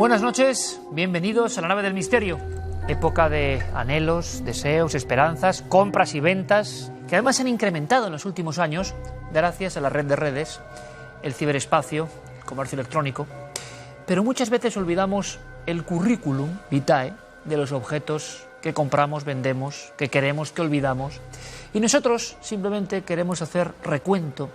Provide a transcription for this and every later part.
Buenas noches, bienvenidos a la nave del misterio. Época de anhelos, deseos, esperanzas, compras y ventas, que además se han incrementado en los últimos años gracias a la red de redes, el ciberespacio, el comercio electrónico. Pero muchas veces olvidamos el currículum vitae de los objetos que compramos, vendemos, que queremos, que olvidamos. Y nosotros simplemente queremos hacer recuento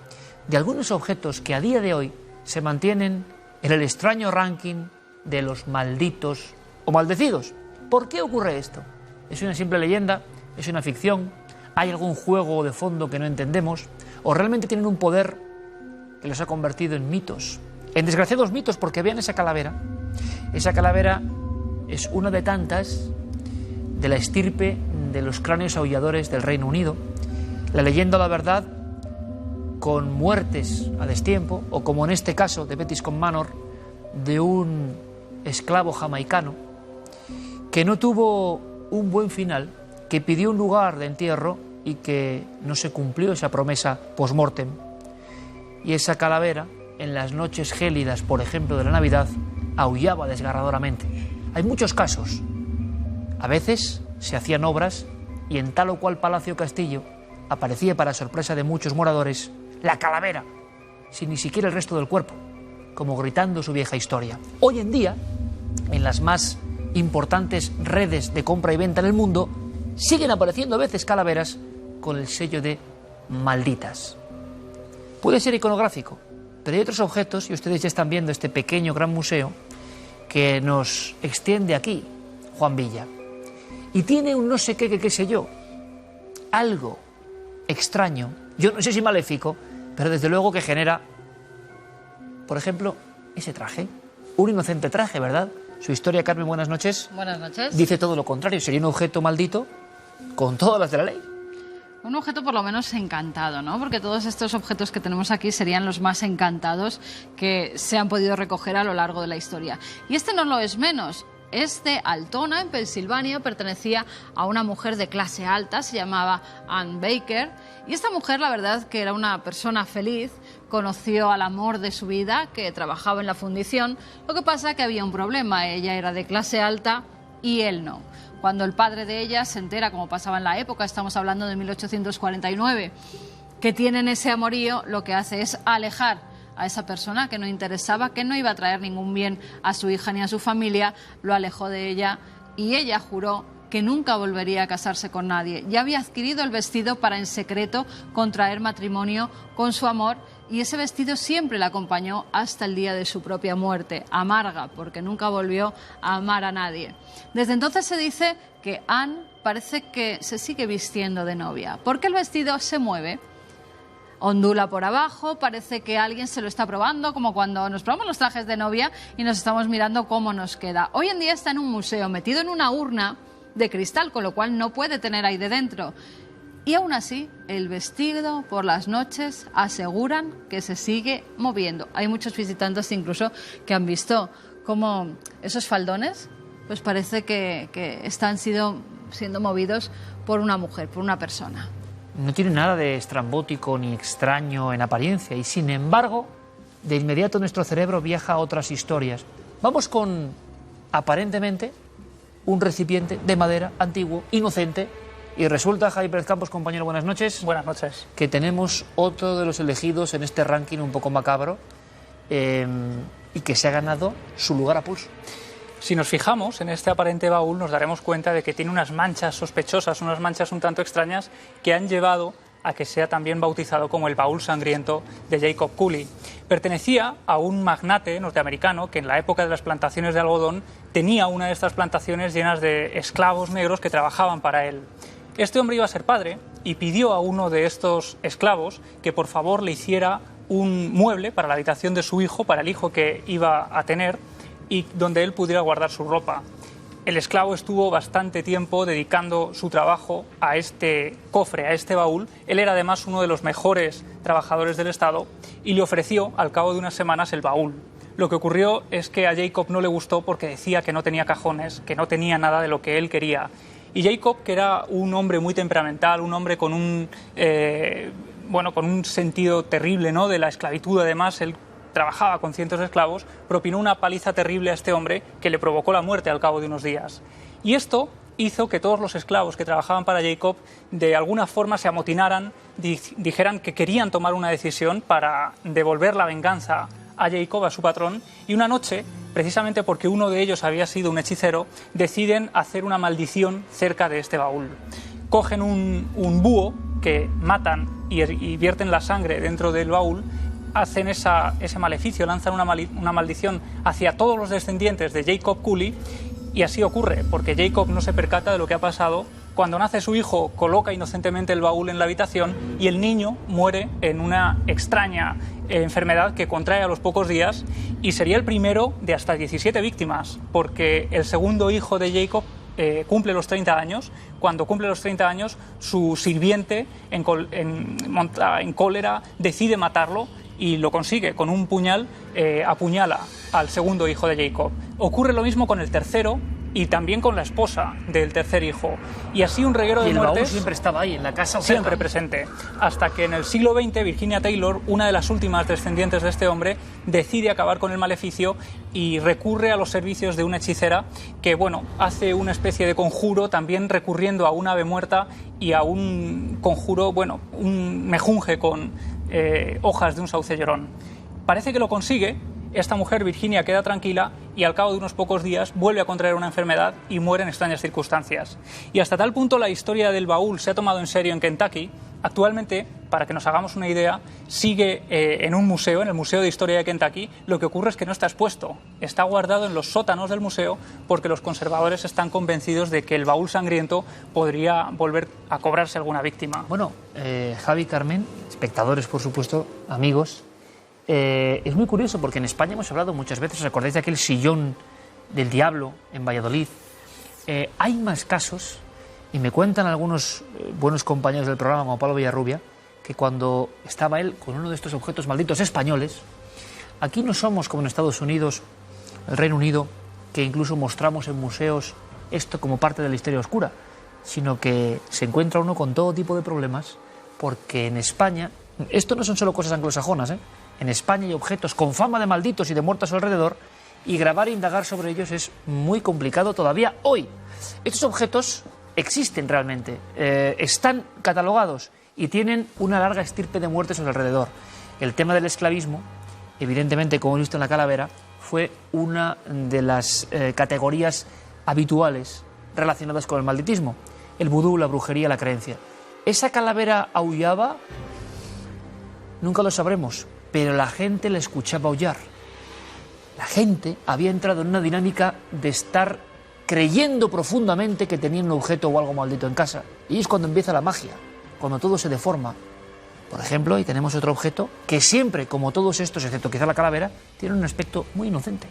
de algunos objetos que a día de hoy se mantienen en el extraño ranking de los malditos o maldecidos. ¿Por qué ocurre esto? ¿Es una simple leyenda? ¿Es una ficción? ¿Hay algún juego de fondo que no entendemos? ¿O realmente tienen un poder que los ha convertido en mitos? En desgraciados mitos, porque vean esa calavera. Esa calavera es una de tantas de la estirpe de los cráneos aulladores del Reino Unido. La leyenda o la verdad, con muertes a destiempo, o como en este caso de Betiscombe Manor, de un esclavo jamaicano que no tuvo un buen final, que pidió un lugar de entierro y que no se cumplió esa promesa post-mortem. Y esa calavera, en las noches gélidas, por ejemplo, de la Navidad, aullaba desgarradoramente. Hay muchos casos. A veces se hacían obras y en tal o cual palacio o castillo aparecía, para sorpresa de muchos moradores, la calavera, sin ni siquiera el resto del cuerpo, como gritando su vieja historia. Hoy en día, en las más importantes redes de compra y venta en el mundo, siguen apareciendo a veces calaveras con el sello de malditas. Puede ser iconográfico, pero hay otros objetos, y ustedes ya están viendo este pequeño gran museo que nos extiende aquí Juan Villa. Y tiene un no sé qué, qué sé yo, algo extraño, yo no sé si maléfico, pero desde luego que genera, por ejemplo, ese traje, un inocente traje, ¿verdad? Su historia, Carmen, buenas noches. Buenas noches. Dice todo lo contrario, sería un objeto maldito con todas las de la ley. Un objeto por lo menos encantado, ¿no? Porque todos estos objetos que tenemos aquí serían los más encantados que se han podido recoger a lo largo de la historia. Y este no lo es menos. Es de Altona, en Pensilvania, pertenecía a una mujer de clase alta, se llamaba Ann Baker, y esta mujer, la verdad, que era una persona feliz, conoció al amor de su vida, que trabajaba en la fundición. Lo que pasa es que había un problema, ella era de clase alta y él no. Cuando el padre de ella se entera, como pasaba en la época, estamos hablando de 1849, que tienen ese amorío, lo que hace es alejar a esa persona que no interesaba, que no iba a traer ningún bien a su hija ni a su familia, lo alejó de ella y ella juró que nunca volvería a casarse con nadie. Ya había adquirido el vestido para en secreto contraer matrimonio con su amor, y ese vestido siempre la acompañó hasta el día de su propia muerte, amarga, porque nunca volvió a amar a nadie. Desde entonces se dice que Anne parece que se sigue vistiendo de novia, porque el vestido se mueve, ondula por abajo, parece que alguien se lo está probando, como cuando nos probamos los trajes de novia y nos estamos mirando cómo nos queda. Hoy en día está en un museo, metido en una urna de cristal, con lo cual no puede tener aire dentro. Y aún así, el vestido por las noches aseguran que se sigue moviendo. Hay muchos visitantes incluso que han visto cómo esos faldones, pues parece que están siendo movidos por una mujer, por una persona. No tiene nada de estrambótico ni extraño en apariencia, y sin embargo, de inmediato nuestro cerebro viaja a otras historias. Vamos con, aparentemente, un recipiente de madera antiguo, inocente, y resulta, Jaime Pérez Campos, compañero, buenas noches. Buenas noches. Que tenemos otro de los elegidos en este ranking un poco macabro, y que se ha ganado su lugar a pulso. Si nos fijamos en este aparente baúl, nos daremos cuenta de que tiene unas manchas sospechosas, unas manchas un tanto extrañas, que han llevado a que sea también bautizado como el baúl sangriento de Jacob Cooley. Pertenecía a un magnate norteamericano que en la época de las plantaciones de algodón tenía una de estas plantaciones llenas de esclavos negros que trabajaban para él. Este hombre iba a ser padre y pidió a uno de estos esclavos que por favor le hiciera un mueble para la habitación de su hijo, para el hijo que iba a tener, y donde él pudiera guardar su ropa. El esclavo estuvo bastante tiempo dedicando su trabajo a este cofre, a este baúl. Él era además uno de los mejores trabajadores del Estado y le ofreció al cabo de unas semanas el baúl. Lo que ocurrió es que a Jacob no le gustó porque decía que no tenía cajones, que no tenía nada de lo que él quería. Y Jacob, que era un hombre muy temperamental, un hombre con un sentido terrible, ¿no?, de la esclavitud, además, él trabajaba con cientos de esclavos, propinó una paliza terrible a este hombre que le provocó la muerte al cabo de unos días. Y esto hizo que todos los esclavos que trabajaban para Jacob de alguna forma se amotinaran, dijeran que querían tomar una decisión para devolver la venganza a Jacob, a su patrón, y una noche, precisamente porque uno de ellos había sido un hechicero, deciden hacer una maldición cerca de este baúl. Cogen un búho que matan y vierten la sangre dentro del baúl, hacen ese maleficio, lanzan una maldición hacia todos los descendientes de Jacob Cooley. Y así ocurre, porque Jacob no se percata de lo que ha pasado. Cuando nace su hijo, coloca inocentemente el baúl en la habitación y el niño muere en una extraña enfermedad que contrae a los pocos días, y sería el primero de hasta 17 víctimas, porque el segundo hijo de Jacob cumple los 30 años. Cuando cumple los 30 años, su sirviente, en cólera, decide matarlo y lo consigue. Con un puñal apuñala al segundo hijo de Jacob. Ocurre lo mismo con el tercero y también con la esposa del tercer hijo. Y así un reguero de muertes. Y el baúl siempre estaba ahí, en la casa. Siempre presente. Hasta que en el siglo XX, Virginia Taylor, una de las últimas descendientes de este hombre, decide acabar con el maleficio y recurre a los servicios de una hechicera que, hace una especie de conjuro, también recurriendo a un ave muerta y a un conjuro, un mejunje con hojas de un sauce llorón. Parece que lo consigue. Esta mujer, Virginia, queda tranquila y al cabo de unos pocos días vuelve a contraer una enfermedad y muere en extrañas circunstancias. Y hasta tal punto la historia del baúl se ha tomado en serio en Kentucky. Actualmente, para que nos hagamos una idea, sigue en un museo, en el Museo de Historia de Kentucky. Lo que ocurre es que no está expuesto, está guardado en los sótanos del museo porque los conservadores están convencidos de que el baúl sangriento podría volver a cobrarse alguna víctima. Javi, Carmen, espectadores, por supuesto, amigos, es muy curioso porque en España hemos hablado muchas veces, ¿os acordáis de aquel sillón del diablo en Valladolid? Hay más casos, y me cuentan algunos buenos compañeros del programa, como Pablo Villarrubia, que cuando estaba él con uno de estos objetos malditos españoles, aquí no somos como en Estados Unidos, el Reino Unido, que incluso mostramos en museos esto como parte de la historia oscura, sino que se encuentra uno con todo tipo de problemas, porque en España, esto no son solo cosas anglosajonas, en España hay objetos con fama de malditos y de muertos alrededor, y grabar e indagar sobre ellos es muy complicado todavía hoy. Estos objetos existen realmente, están catalogados y tienen una larga estirpe de muertes a su alrededor. El tema del esclavismo, evidentemente, como hemos visto en la calavera, fue una de las categorías habituales relacionadas con el malditismo. El vudú, la brujería, la creencia. ¿Esa calavera aullaba? Nunca lo sabremos, pero la gente la escuchaba aullar. La gente había entrado en una dinámica de estar creyendo profundamente que tenían un objeto o algo maldito en casa. Y es cuando empieza la magia, cuando todo se deforma. Por ejemplo, ahí tenemos otro objeto que siempre, como todos estos, excepto quizá la calavera, tiene un aspecto muy inocente.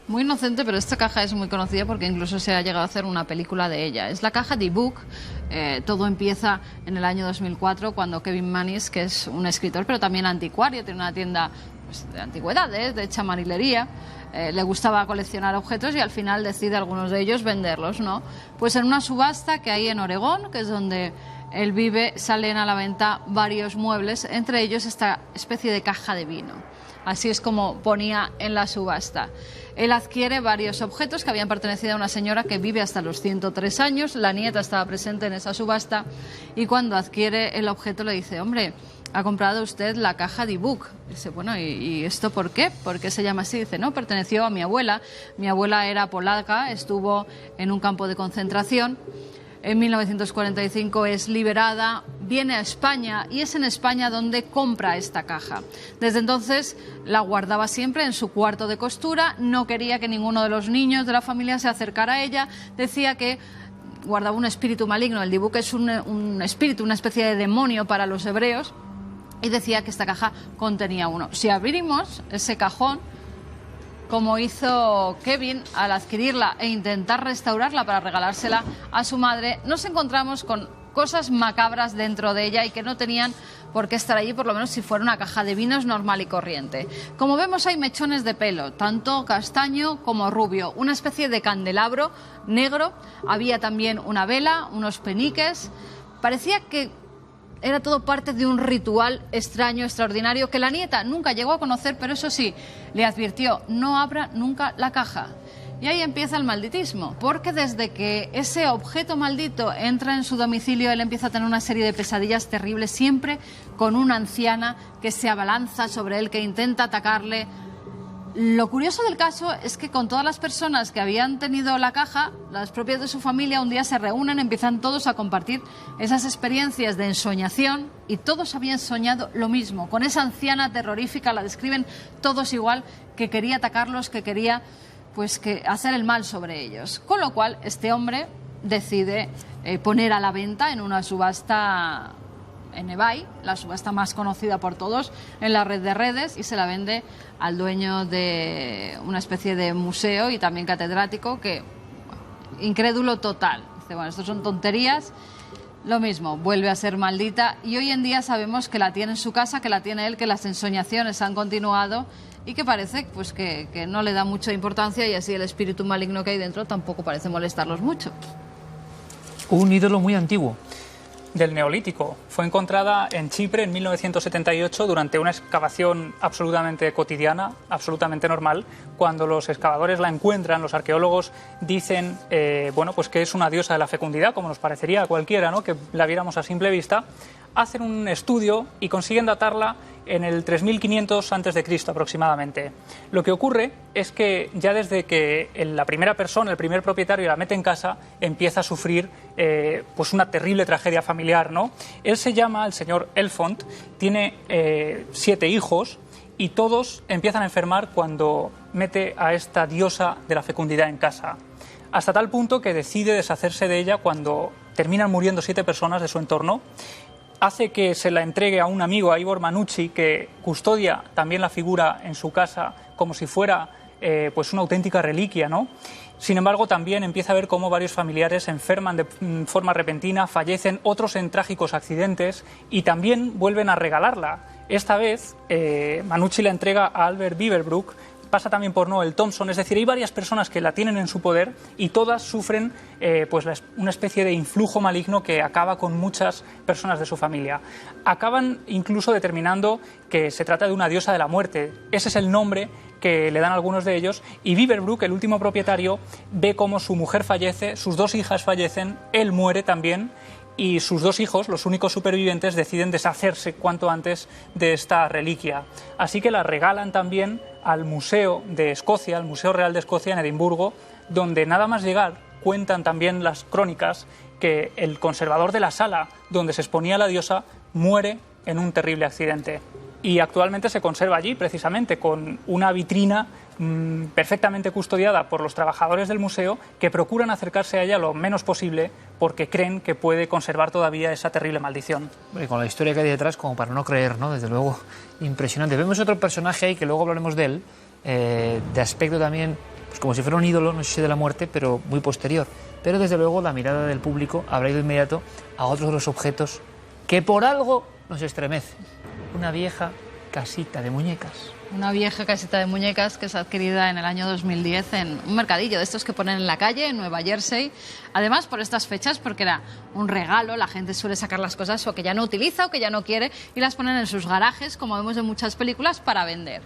Muy inocente, pero esta caja es muy conocida porque incluso se ha llegado a hacer una película de ella. Es la caja de Book. Todo empieza en el año 2004 cuando Kevin Mannis, que es un escritor pero también anticuario, tiene una tienda de antigüedades, de chamarilería, le gustaba coleccionar objetos y al final decide algunos de ellos venderlos, ¿no? Pues en una subasta que hay en Oregón, que es donde él vive, salen a la venta varios muebles, entre ellos esta especie de caja de vino. Así es como ponía en la subasta. Él adquiere varios objetos que habían pertenecido a una señora que vive hasta los 103 años. La nieta estaba presente en esa subasta y cuando adquiere el objeto le dice: hombre, ¿ha comprado usted la caja de Book? Dice, bueno, ¿y esto por qué? ¿Por qué se llama así? Dice, no, perteneció a mi abuela. Mi abuela era polaca, estuvo en un campo de concentración. En 1945 es liberada, viene a España y es en España donde compra esta caja. Desde entonces la guardaba siempre en su cuarto de costura, no quería que ninguno de los niños de la familia se acercara a ella, decía que guardaba un espíritu maligno. El Dibuk es un espíritu, una especie de demonio para los hebreos, y decía que esta caja contenía uno. Si abrimos ese cajón, como hizo Kevin al adquirirla e intentar restaurarla para regalársela a su madre, nos encontramos con cosas macabras dentro de ella y que no tenían por qué estar allí, por lo menos si fuera una caja de vinos normal y corriente. Como vemos, hay mechones de pelo, tanto castaño como rubio, una especie de candelabro negro, había también una vela, unos peniques. Parecía que era todo parte de un ritual extraño, extraordinario, que la nieta nunca llegó a conocer, pero eso sí, le advirtió, no abra nunca la caja. Y ahí empieza el malditismo, porque desde que ese objeto maldito entra en su domicilio, él empieza a tener una serie de pesadillas terribles, siempre con una anciana que se abalanza sobre él, que intenta atacarle. Lo curioso del caso es que con todas las personas que habían tenido la caja, las propias de su familia, un día se reúnen, empiezan todos a compartir esas experiencias de ensoñación y todos habían soñado lo mismo, con esa anciana terrorífica, la describen todos igual, que quería atacarlos, que quería que hacer el mal sobre ellos. Con lo cual, este hombre decide poner a la venta en una subasta en eBay, la subasta más conocida por todos en la red de redes, y se la vende al dueño de una especie de museo y también catedrático, que incrédulo total. Dice, bueno, esto son tonterías. Lo mismo, vuelve a ser maldita, y hoy en día sabemos que la tiene en su casa, que la tiene él, que las ensoñaciones han continuado y que parece que no le da mucha importancia, y así el espíritu maligno que hay dentro tampoco parece molestarlos mucho. Un ídolo muy antiguo. Del Neolítico. Fue encontrada en Chipre en 1978 durante una excavación absolutamente cotidiana, absolutamente normal. Cuando los excavadores la encuentran, los arqueólogos dicen pues que es una diosa de la fecundidad, como nos parecería a cualquiera, ¿no?, que la viéramos a simple vista. Hacen un estudio y consiguen datarla en el 3500 a.C. aproximadamente. Lo que ocurre es que ya desde que la primera persona, el primer propietario, la mete en casa, empieza a sufrir pues una terrible tragedia familiar, ¿no? Él se llama el señor Elfont, tiene 7 hijos y todos empiezan a enfermar cuando mete a esta diosa de la fecundidad en casa. Hasta tal punto que decide deshacerse de ella cuando terminan muriendo 7 personas de su entorno. Hace que se la entregue a un amigo, a Ivor Manucci, que custodia también la figura en su casa como si fuera pues una auténtica reliquia, ¿no? Sin embargo, también empieza a ver cómo varios familiares se enferman de forma repentina, fallecen, otros en trágicos accidentes, y también vuelven a regalarla. Esta vez, Manucci la entrega a Albert Beaverbrook. Pasa también por Noel Thompson, es decir, hay varias personas que la tienen en su poder y todas sufren una especie de influjo maligno que acaba con muchas personas de su familia. Acaban incluso determinando que se trata de una diosa de la muerte. Ese es el nombre que le dan algunos de ellos, y Beaverbrook, el último propietario, ve cómo su mujer fallece, sus 2 hijas fallecen, él muere también, y sus 2 hijos, los únicos supervivientes, deciden deshacerse cuanto antes de esta reliquia. Así que la regalan también al Museo de Escocia, al Museo Real de Escocia en Edimburgo, donde nada más llegar cuentan también las crónicas que el conservador de la sala donde se exponía la diosa muere en un terrible accidente. Y actualmente se conserva allí, precisamente, con una vitrina perfectamente custodiada por los trabajadores del museo, que procuran acercarse a ella lo menos posible porque creen que puede conservar todavía esa terrible maldición. Y con la historia que hay detrás, como para no creer, ¿no? Desde luego, impresionante. Vemos otro personaje ahí, que luego hablaremos de él, de aspecto también, pues como si fuera un ídolo, no sé si de la muerte, pero muy posterior. Pero desde luego la mirada del público habrá ido inmediato a otros de los objetos que por algo nos estremece. Una vieja casita de muñecas. Una vieja casita de muñecas que es adquirida en el año 2010 en un mercadillo de estos que ponen en la calle, en Nueva Jersey. Además, por estas fechas, porque era un regalo, la gente suele sacar las cosas o que ya no utiliza o que ya no quiere y las ponen en sus garajes, como vemos en muchas películas, para vender.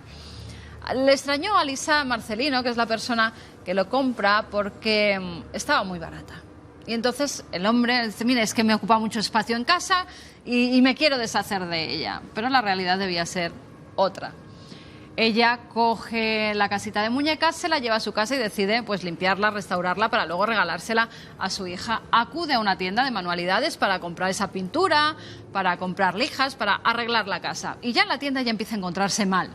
Le extrañó a Lisa Marcelino, que es la persona que lo compra, porque estaba muy barata. Y entonces el hombre dice, mire, es que me ocupa mucho espacio en casa y me quiero deshacer de ella. Pero la realidad debía ser otra. Ella coge la casita de muñecas, se la lleva a su casa y decide pues limpiarla, restaurarla para luego regalársela a su hija. Acude a una tienda de manualidades para comprar esa pintura, para comprar lijas, para arreglar la casa. Y ya en la tienda ya empieza a encontrarse mal.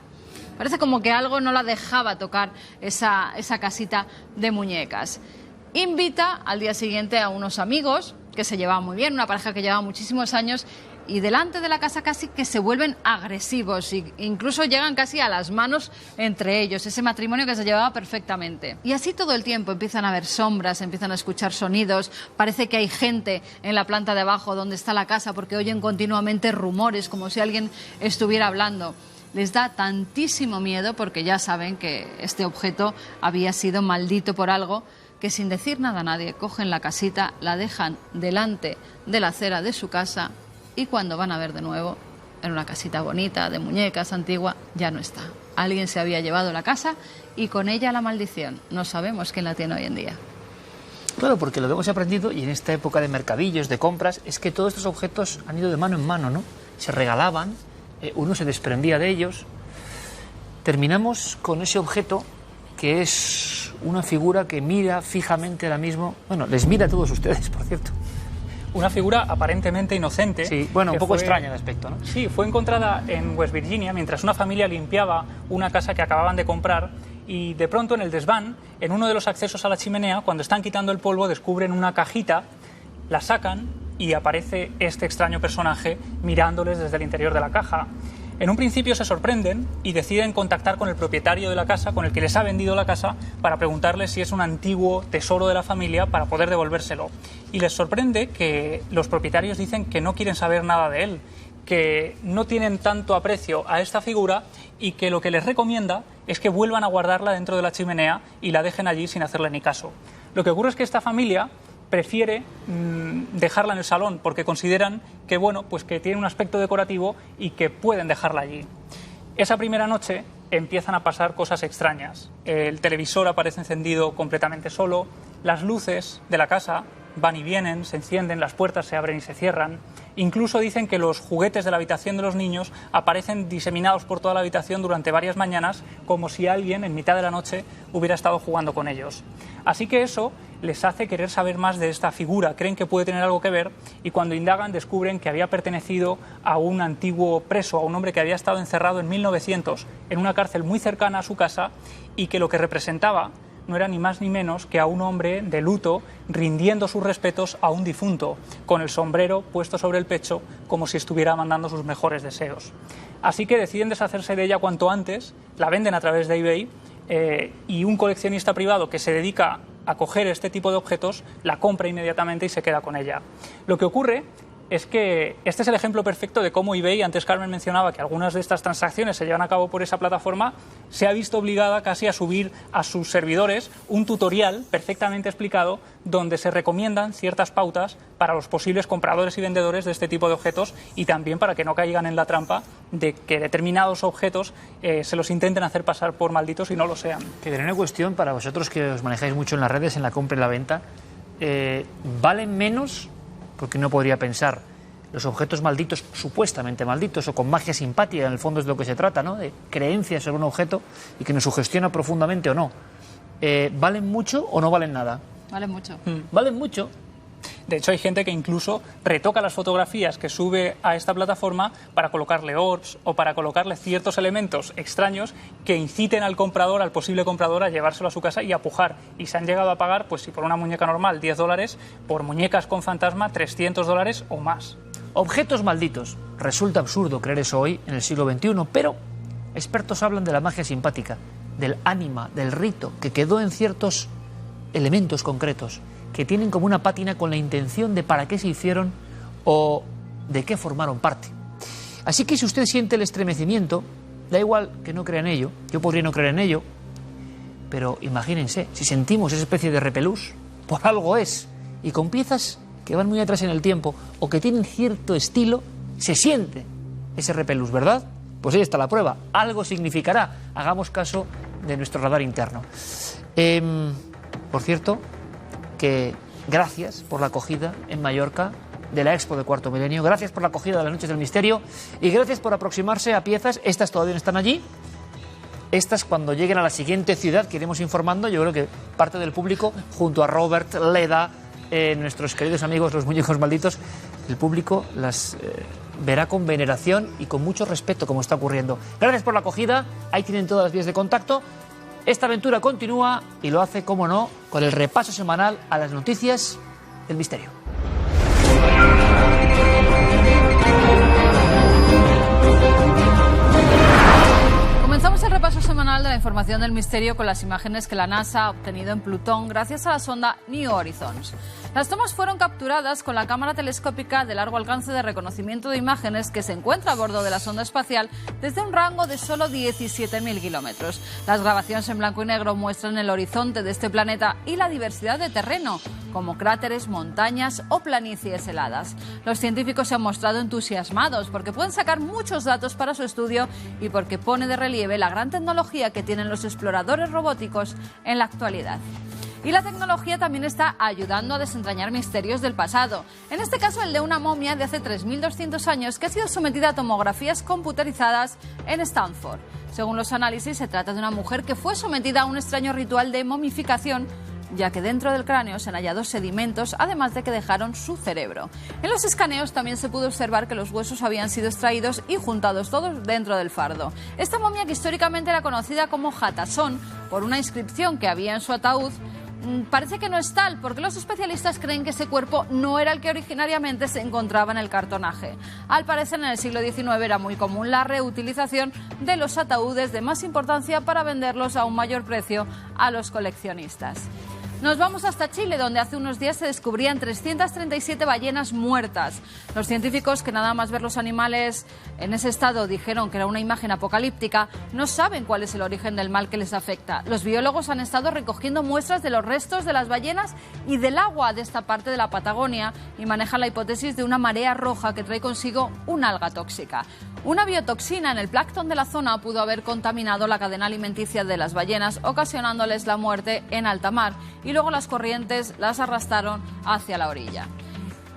Parece como que algo no la dejaba tocar esa casita de muñecas. Invita al día siguiente a unos amigos que se llevaban muy bien, una pareja que llevaba muchísimos años, y delante de la casa casi que se vuelven agresivos e incluso llegan casi a las manos entre ellos, ese matrimonio que se llevaba perfectamente. Y así todo el tiempo empiezan a ver sombras, empiezan a escuchar sonidos, parece que hay gente en la planta de abajo donde está la casa porque oyen continuamente rumores como si alguien estuviera hablando. Les da tantísimo miedo porque ya saben que este objeto había sido maldito por algo, que sin decir nada a nadie cogen la casita, la dejan delante de la acera de su casa y cuando van a ver de nuevo, en una casita bonita, de muñecas, antigua, ya no está. Alguien se había llevado la casa y con ella la maldición. No sabemos quién la tiene hoy en día. Claro, porque lo que hemos aprendido, y en esta época de mercadillos, de compras, es que todos estos objetos han ido de mano en mano, ¿no? Se regalaban, uno se desprendía de ellos. Terminamos con ese objeto que es una figura que mira fijamente ahora mismo, bueno, les mira a todos ustedes, por cierto. Una figura aparentemente inocente. Sí, bueno, un poco extraña el aspecto, ¿no? Sí, fue encontrada en West Virginia mientras una familia limpiaba una casa que acababan de comprar y de pronto en el desván, en uno de los accesos a la chimenea, cuando están quitando el polvo, descubren una cajita, la sacan y aparece este extraño personaje mirándoles desde el interior de la caja. En un principio se sorprenden y deciden contactar con el propietario de la casa, con el que les ha vendido la casa, para preguntarle si es un antiguo tesoro de la familia para poder devolvérselo. Y les sorprende que los propietarios dicen que no quieren saber nada de él, que no tienen tanto aprecio a esta figura y que lo que les recomienda es que vuelvan a guardarla dentro de la chimenea y la dejen allí sin hacerle ni caso. Lo que ocurre es que esta familia prefiere dejarla en el salón porque consideran que, bueno, pues que tiene un aspecto decorativo y que pueden dejarla allí. Esa primera noche empiezan a pasar cosas extrañas. El televisor aparece encendido completamente solo, las luces de la casa van y vienen, se encienden, las puertas se abren y se cierran. Incluso dicen que los juguetes de la habitación de los niños aparecen diseminados por toda la habitación durante varias mañanas, como si alguien en mitad de la noche hubiera estado jugando con ellos. Así que eso les hace querer saber más de esta figura, creen que puede tener algo que ver y cuando indagan descubren que había pertenecido a un antiguo preso, a un hombre que había estado encerrado en 1900 en una cárcel muy cercana a su casa y que lo que representaba no era ni más ni menos que a un hombre de luto rindiendo sus respetos a un difunto, con el sombrero puesto sobre el pecho como si estuviera mandando sus mejores deseos. Así que deciden deshacerse de ella cuanto antes, la venden a través de eBay y un coleccionista privado que se dedica a coger este tipo de objetos la compra inmediatamente y se queda con ella. Lo que ocurre es que este es el ejemplo perfecto de cómo eBay, antes Carmen mencionaba que algunas de estas transacciones se llevan a cabo por esa plataforma, se ha visto obligada casi a subir a sus servidores un tutorial perfectamente explicado donde se recomiendan ciertas pautas para los posibles compradores y vendedores de este tipo de objetos y también para que no caigan en la trampa de que determinados objetos se los intenten hacer pasar por malditos y no lo sean. Que viene una cuestión para vosotros que os manejáis mucho en las redes, en la compra y la venta, ¿valen menos? Porque uno podría pensar, los objetos malditos, supuestamente malditos, o con magia simpática, en el fondo es de lo que se trata, ¿no? De creencias sobre un objeto y que nos sugestiona profundamente o no. ¿Valen mucho o no valen nada? Valen mucho. ¿Valen mucho? De hecho, hay gente que incluso retoca las fotografías que sube a esta plataforma para colocarle orbs o para colocarle ciertos elementos extraños que inciten al comprador, al posible comprador, a llevárselo a su casa y a pujar. Y se han llegado a pagar, pues si por una muñeca normal, $10, por muñecas con fantasma, $300 o más. Objetos malditos. Resulta absurdo creer eso hoy, en el siglo XXI, pero expertos hablan de la magia simpática, del ánima, del rito, que quedó en ciertos elementos concretos, que tienen como una pátina con la intención de para qué se hicieron o de qué formaron parte. Así que si usted siente el estremecimiento, da igual que no crea en ello, yo podría no creer en ello, pero imagínense, si sentimos esa especie de repelús, por algo es, y con piezas que van muy atrás en el tiempo o que tienen cierto estilo, se siente ese repelús, ¿verdad? Pues ahí está la prueba, algo significará, hagamos caso de nuestro radar interno. Por cierto, que gracias por la acogida en Mallorca de la Expo de Cuarto Milenio, gracias por la acogida de las Noches del Misterio y gracias por aproximarse a piezas. Estas todavía no están allí, estas cuando lleguen a la siguiente ciudad que iremos informando, yo creo que parte del público, junto a Robert, Leda, nuestros queridos amigos los muñecos malditos, el público las verá con veneración y con mucho respeto como está ocurriendo. Gracias por la acogida, ahí tienen todas las vías de contacto. Esta aventura continúa y lo hace, como no, con el repaso semanal a las noticias del misterio. Comenzamos el repaso semanal de la información del misterio con las imágenes que la NASA ha obtenido en Plutón gracias a la sonda New Horizons. Las tomas fueron capturadas con la cámara telescópica de largo alcance de reconocimiento de imágenes que se encuentra a bordo de la sonda espacial desde un rango de solo 17.000 kilómetros. Las grabaciones en blanco y negro muestran el horizonte de este planeta y la diversidad de terreno, como cráteres, montañas o planicies heladas. Los científicos se han mostrado entusiasmados porque pueden sacar muchos datos para su estudio y porque pone de relieve la gran tecnología que tienen los exploradores robóticos en la actualidad. Y la tecnología también está ayudando a desentrañar misterios del pasado. En este caso, el de una momia de hace 3.200 años que ha sido sometida a tomografías computarizadas en Stanford. Según los análisis, se trata de una mujer que fue sometida a un extraño ritual de momificación, ya que dentro del cráneo se han hallado sedimentos, además de que dejaron su cerebro. En los escaneos también se pudo observar que los huesos habían sido extraídos y juntados todos dentro del fardo. Esta momia, que históricamente era conocida como Hatasón por una inscripción que había en su ataúd, parece que no es tal, porque los especialistas creen que ese cuerpo no era el que originariamente se encontraba en el cartonaje. Al parecer, en el siglo XIX era muy común la reutilización de los ataúdes de más importancia para venderlos a un mayor precio a los coleccionistas. Nos vamos hasta Chile, donde hace unos días se descubrían 337 ballenas muertas. Los científicos, que nada más ver los animales en ese estado dijeron que era una imagen apocalíptica, no saben cuál es el origen del mal que les afecta. Los biólogos han estado recogiendo muestras de los restos de las ballenas y del agua de esta parte de la Patagonia y manejan la hipótesis de una marea roja que trae consigo una alga tóxica. Una biotoxina en el plancton de la zona pudo haber contaminado la cadena alimenticia de las ballenas, ocasionándoles la muerte en alta mar, y luego las corrientes las arrastraron hacia la orilla.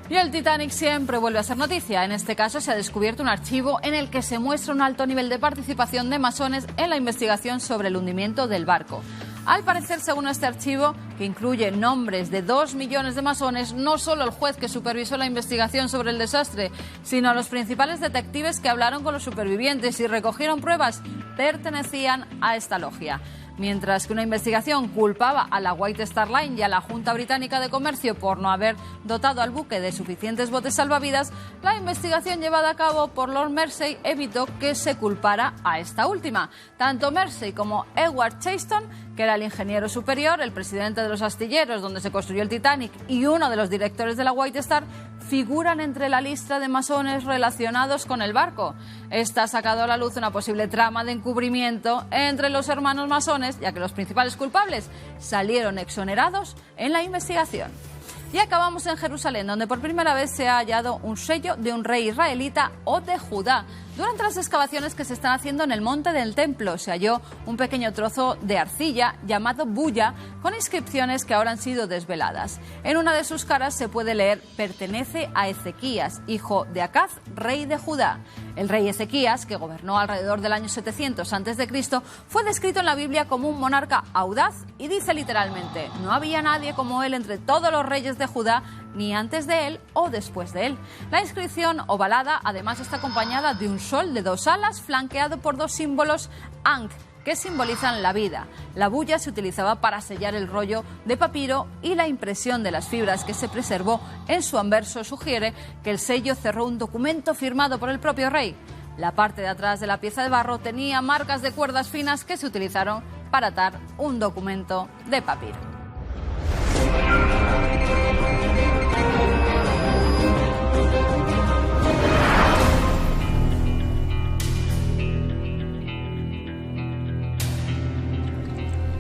Y el Titanic siempre vuelve a ser noticia. En este caso se ha descubierto un archivo en el que se muestra un alto nivel de participación de masones en la investigación sobre el hundimiento del barco. Al parecer, según este archivo, que incluye nombres de 2 millones de masones, no solo el juez que supervisó la investigación sobre el desastre, sino los principales detectives que hablaron con los supervivientes y recogieron pruebas, pertenecían a esta logia. Mientras que una investigación culpaba a la White Star Line y a la Junta Británica de Comercio por no haber dotado al buque de suficientes botes salvavidas, la investigación llevada a cabo por Lord Mersey evitó que se culpara a esta última. Tanto Mersey como Edward Chaston, que era el ingeniero superior, el presidente de los astilleros donde se construyó el Titanic y uno de los directores de la White Star, figuran entre la lista de masones relacionados con el barco. Esta ha sacado a la luz una posible trama de encubrimiento entre los hermanos masones, ya que los principales culpables salieron exonerados en la investigación. Y acabamos en Jerusalén, donde por primera vez se ha hallado un sello de un rey israelita o de Judá. Durante las excavaciones que se están haciendo en el monte del templo se halló un pequeño trozo de arcilla llamado bulla con inscripciones que ahora han sido desveladas. En una de sus caras se puede leer: pertenece a Ezequías, hijo de Acaz, rey de Judá. El rey Ezequías, que gobernó alrededor del año 700 a.C., fue descrito en la Biblia como un monarca audaz y dice literalmente: no había nadie como él entre todos los reyes de Judá, ni antes de él o después de él. La inscripción ovalada además está acompañada de un sol de 2 alas flanqueado por 2 símbolos Ankh, que simbolizan la vida. La bulla se utilizaba para sellar el rollo de papiro y la impresión de las fibras que se preservó en su anverso sugiere que el sello cerró un documento firmado por el propio rey. La parte de atrás de la pieza de barro tenía marcas de cuerdas finas que se utilizaron para atar un documento de papiro.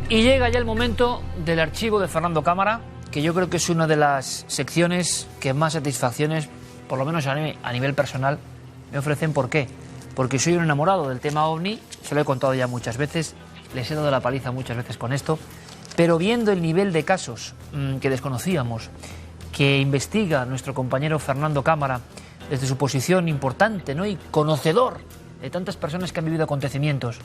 Y llega ya el momento del archivo de Fernando Cámara, que yo creo que es una de las secciones que más satisfacciones, por lo menos a nivel personal, me ofrecen. ¿Por qué? Porque soy un enamorado del tema OVNI, se lo he contado ya muchas veces, les he dado la paliza muchas veces con esto, pero viendo el nivel de casos que desconocíamos, que investiga nuestro compañero Fernando Cámara desde su posición importante, ¿no?, y conocedor de tantas personas que han vivido acontecimientos,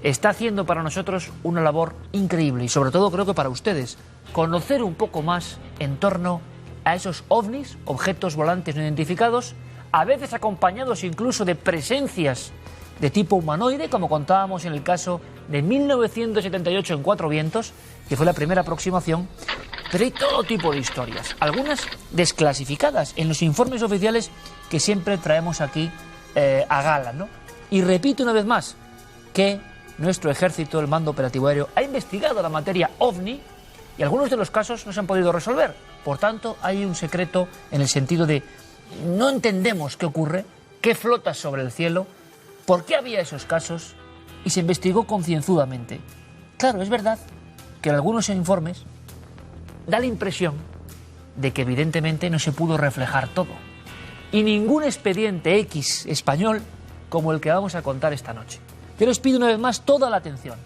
está haciendo para nosotros una labor increíble y sobre todo creo que para ustedes, conocer un poco más en torno a esos ovnis, objetos volantes no identificados, a veces acompañados incluso de presencias de tipo humanoide, como contábamos en el caso de 1978 en Cuatro Vientos, que fue la primera aproximación, pero hay todo tipo de historias, algunas desclasificadas en los informes oficiales que siempre traemos aquí a gala, ¿no? Y repito una vez más que nuestro ejército, el Mando Operativo Aéreo, ha investigado la materia OVNI y algunos de los casos no se han podido resolver. Por tanto, hay un secreto en el sentido de no entendemos qué ocurre, qué flota sobre el cielo, por qué había esos casos, y se investigó concienzudamente. Claro, es verdad que en algunos informes da la impresión de que evidentemente no se pudo reflejar todo. Y ningún expediente X español como el que vamos a contar esta noche. Yo les pido una vez más toda la atención.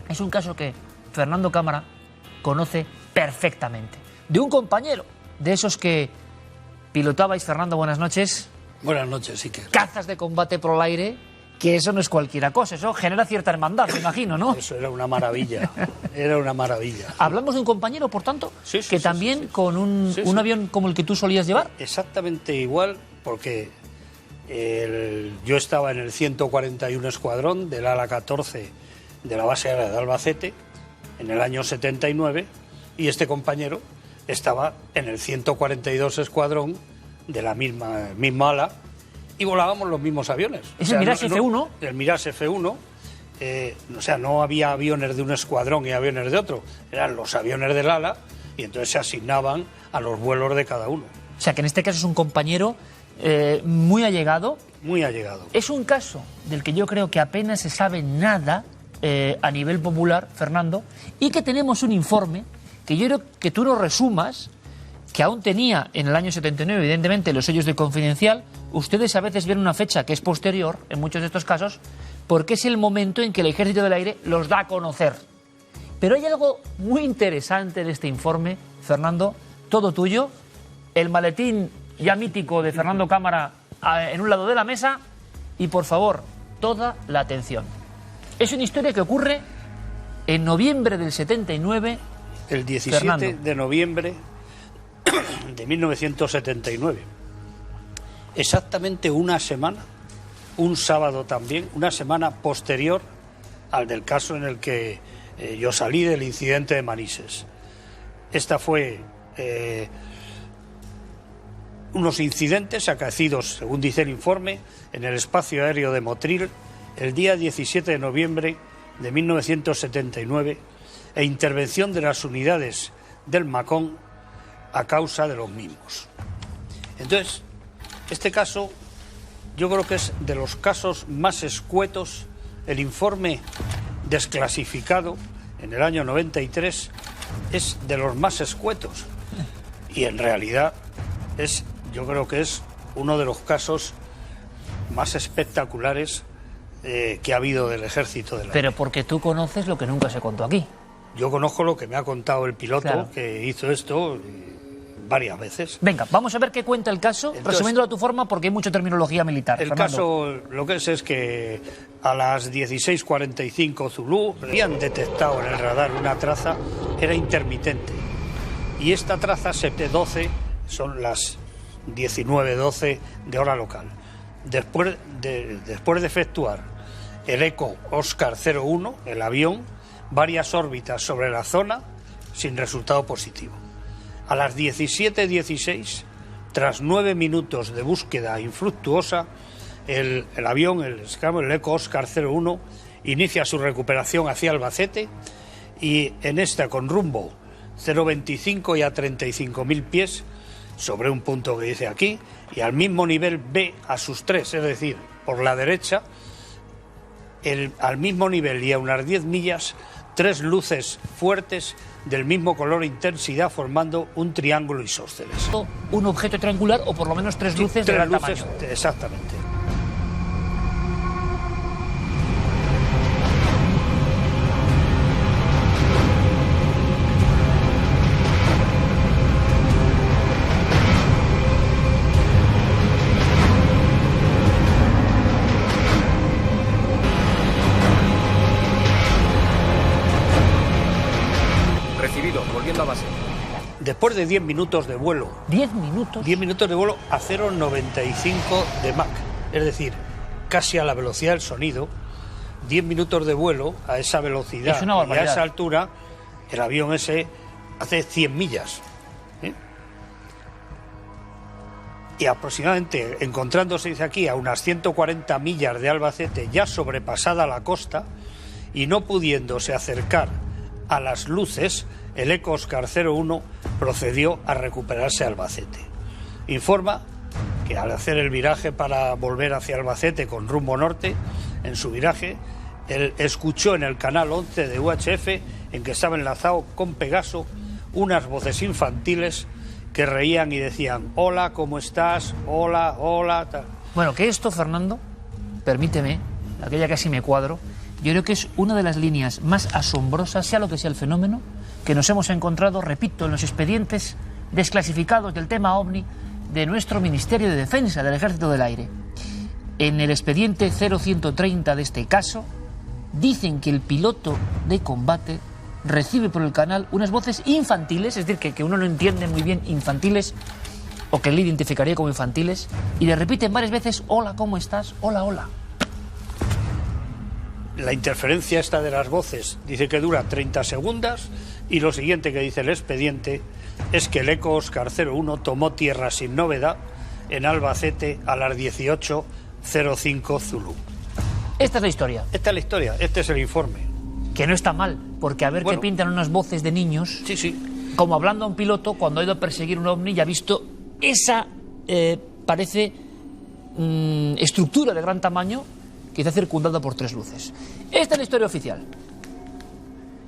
Es un caso que Fernando Cámara conoce perfectamente. De un compañero, de esos que pilotabais, Fernando, buenas noches. Buenas noches, Iker. Cazas de combate por el aire, que eso no es cualquiera cosa, eso genera cierta hermandad, me imagino, ¿no? Eso era una maravilla, era una maravilla. Hablamos de un compañero, por tanto, Sí, sí, que sí, también sí, sí. con un avión como el que tú solías llevar. Exactamente igual, porque yo estaba en el 141 Escuadrón del ala 14 de la base aérea de Albacete en el año 79, y este compañero estaba en el 142 Escuadrón de la misma ala, y volábamos los mismos aviones. ¿Es el Mirage F1? El Mirage F1. O sea, no había aviones de un escuadrón y aviones de otro, eran los aviones del ala, y entonces se asignaban a los vuelos de cada uno. O sea, que en este caso es un compañero muy allegado. Muy allegado. Es un caso del que yo creo que apenas se sabe nada a nivel popular, Fernando, y que tenemos un informe que yo creo que tú lo resumas, que aún tenía en el año 79, evidentemente, los sellos de confidencial. Ustedes a veces ven una fecha que es posterior, en muchos de estos casos, porque es el momento en que el Ejército del Aire los da a conocer. Pero hay algo muy interesante en este informe, Fernando, todo tuyo. El maletín ya mítico de Fernando Cámara en un lado de la mesa, y por favor, toda la atención. Es una historia que ocurre en noviembre del 79. El 17 Fernando. de noviembre de 1979. Exactamente una semana, un sábado también, una semana posterior al del caso en el que yo salí del incidente de Manises. Esta fue unos incidentes acaecidos, según dice el informe, en el espacio aéreo de Motril el día 17 de noviembre de 1979, e intervención de las unidades del Macón a causa de los mismos. Entonces, este caso yo creo que es de los casos más escuetos. El informe desclasificado en el año 93 es de los más escuetos, y en realidad yo creo que es uno de los casos más espectaculares que ha habido del Ejército del Aire. Pero porque tú conoces lo que nunca se contó aquí. Yo conozco lo que me ha contado el piloto, Claro, que hizo esto varias veces. Venga, vamos a ver qué cuenta el caso, Entonces, resumiéndolo a tu forma, porque hay mucha terminología militar. El Fernando. caso, lo que es que a las 16:45 Zulú habían detectado en el radar una traza, era intermitente, y esta traza 7:12 son las 19:12 de hora local. Después de efectuar el ECO Oscar 01, el avión, varias órbitas sobre la zona sin resultado positivo. A las 17:16, tras 9 minutos de búsqueda infructuosa, el avión, el ECO Oscar 01, inicia su recuperación hacia Albacete, y en esta, con rumbo 0,25 y a 35.000 pies, sobre un punto que dice aquí, y al mismo nivel B a sus 3, es decir, por la derecha, al mismo nivel y a unas 10 millas, 3 luces fuertes del mismo color e intensidad, formando un triángulo isósceles. Un objeto triangular, o por lo menos 3 luces de Tres gran luces, tamaño. exactamente. Recibido, volviendo a base. Después de 10 minutos de vuelo, 10 minutos. 10 minutos de vuelo a 0,95 de Mach, es decir, casi a la velocidad del sonido, 10 minutos de vuelo a esa velocidad Es una y a barbaridad. esa altura, el avión ese hace 100 millas. Y aproximadamente, encontrándose, dice aquí, a unas 140 millas de Albacete, ya sobrepasada la costa, y no pudiéndose acercar a las luces, el Eco Oscar 01 procedió a recuperarse a Albacete. Informa que al hacer el viraje para volver hacia Albacete con rumbo norte, en su viraje, él escuchó en el canal 11 de UHF, en que estaba enlazado con Pegaso, unas voces infantiles que reían y decían: hola, ¿cómo estás? Hola, hola, tal. Bueno, que esto, Fernando, permíteme, aquella casi me cuadro, yo creo que es una de las líneas más asombrosas, sea lo que sea el fenómeno, que nos hemos encontrado, repito, en los expedientes desclasificados del tema OVNI de nuestro Ministerio de Defensa del Ejército del Aire. En el expediente 0130 de este caso, dicen que el piloto de combate recibe por el canal unas voces infantiles, es decir, que uno no entiende muy bien, infantiles, o que él identificaría como infantiles, y le repiten varias veces: hola, ¿cómo estás? Hola, hola. La interferencia esta de las voces dice que dura 30 segundos y lo siguiente que dice el expediente es que el Eco Oscar 01 tomó tierra sin novedad en Albacete a las 18:05 Zulu. Esta es la historia. Esta es la historia, este es el informe. Que no está mal, porque a ver Bueno. qué pintan unas voces de niños, Sí. como hablando a un piloto cuando ha ido a perseguir un ovni y ha visto esa, parece, estructura de gran tamaño que está circundada por 3 luces. Esta es la historia oficial.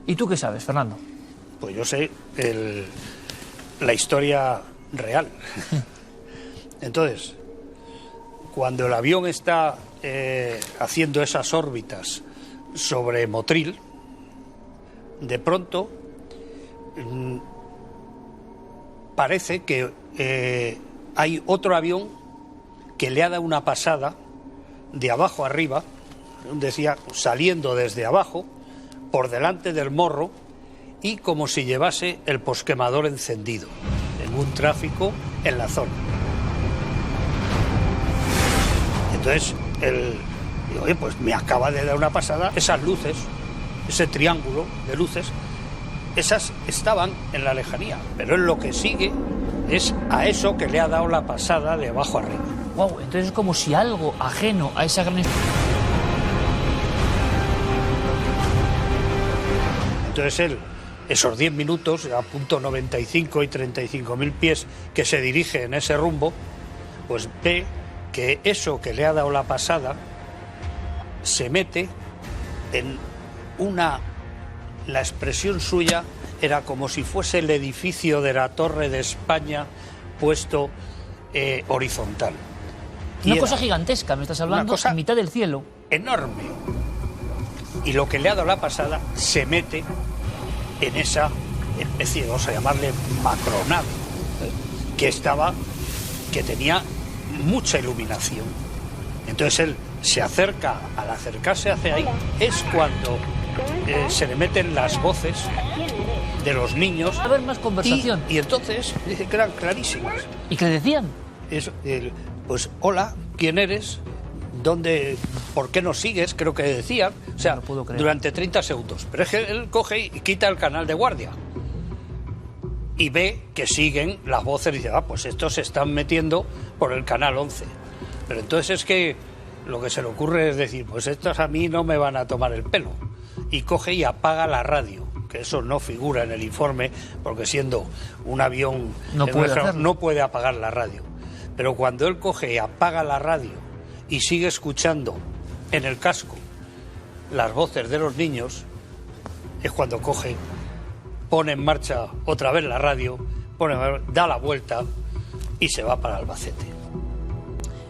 ¿Y tú qué sabes, Fernando? Pues yo sé la historia real. Entonces, cuando el avión está haciendo esas órbitas sobre Motril, de pronto parece que hay otro avión que le ha dado una pasada de abajo arriba, decía, saliendo desde abajo, por delante del morro, y como si llevase el posquemador encendido, en un tráfico en la zona. Entonces, digo, oye, pues me acaba de dar una pasada, esas luces, ese triángulo de luces, esas estaban en la lejanía, pero en lo que sigue es a eso que le ha dado la pasada de abajo arriba. Wow, entonces es como si algo ajeno a esa gran... Entonces esos 10 minutos, a punto 95 y 35.000 pies que se dirige en ese rumbo, pues ve que eso que le ha dado la pasada se mete en la expresión suya era como si fuese el edificio de la Torre de España puesto horizontal. Una cosa gigantesca, me estás hablando, cosa en mitad del cielo. Enorme. Y lo que le ha dado la pasada se mete en esa especie, vamos a llamarle macronave, que tenía mucha iluminación. Entonces él se acerca, al acercarse hacia ahí, es cuando se le meten las voces de los niños. Va a haber más conversación. Y entonces dice que eran clarísimas. ¿Y qué decían? Pues hola, ¿quién eres? ¿Dónde? ¿Por qué nos sigues? Creo que decían. O sea, No puedo creer. durante 30 segundos. Pero es que él coge y quita el canal de guardia. Y ve que siguen las voces y dice, pues estos se están metiendo por el canal 11. Pero entonces es que lo que se le ocurre es decir, pues estos a mí no me van a tomar el pelo. Y coge y apaga la radio. Que eso no figura en el informe, porque siendo un avión No puede hacerlo. no puede apagar la radio. Pero cuando él coge y apaga la radio y sigue escuchando en el casco las voces de los niños, es cuando coge, pone en marcha otra vez la radio, da la vuelta y se va para Albacete.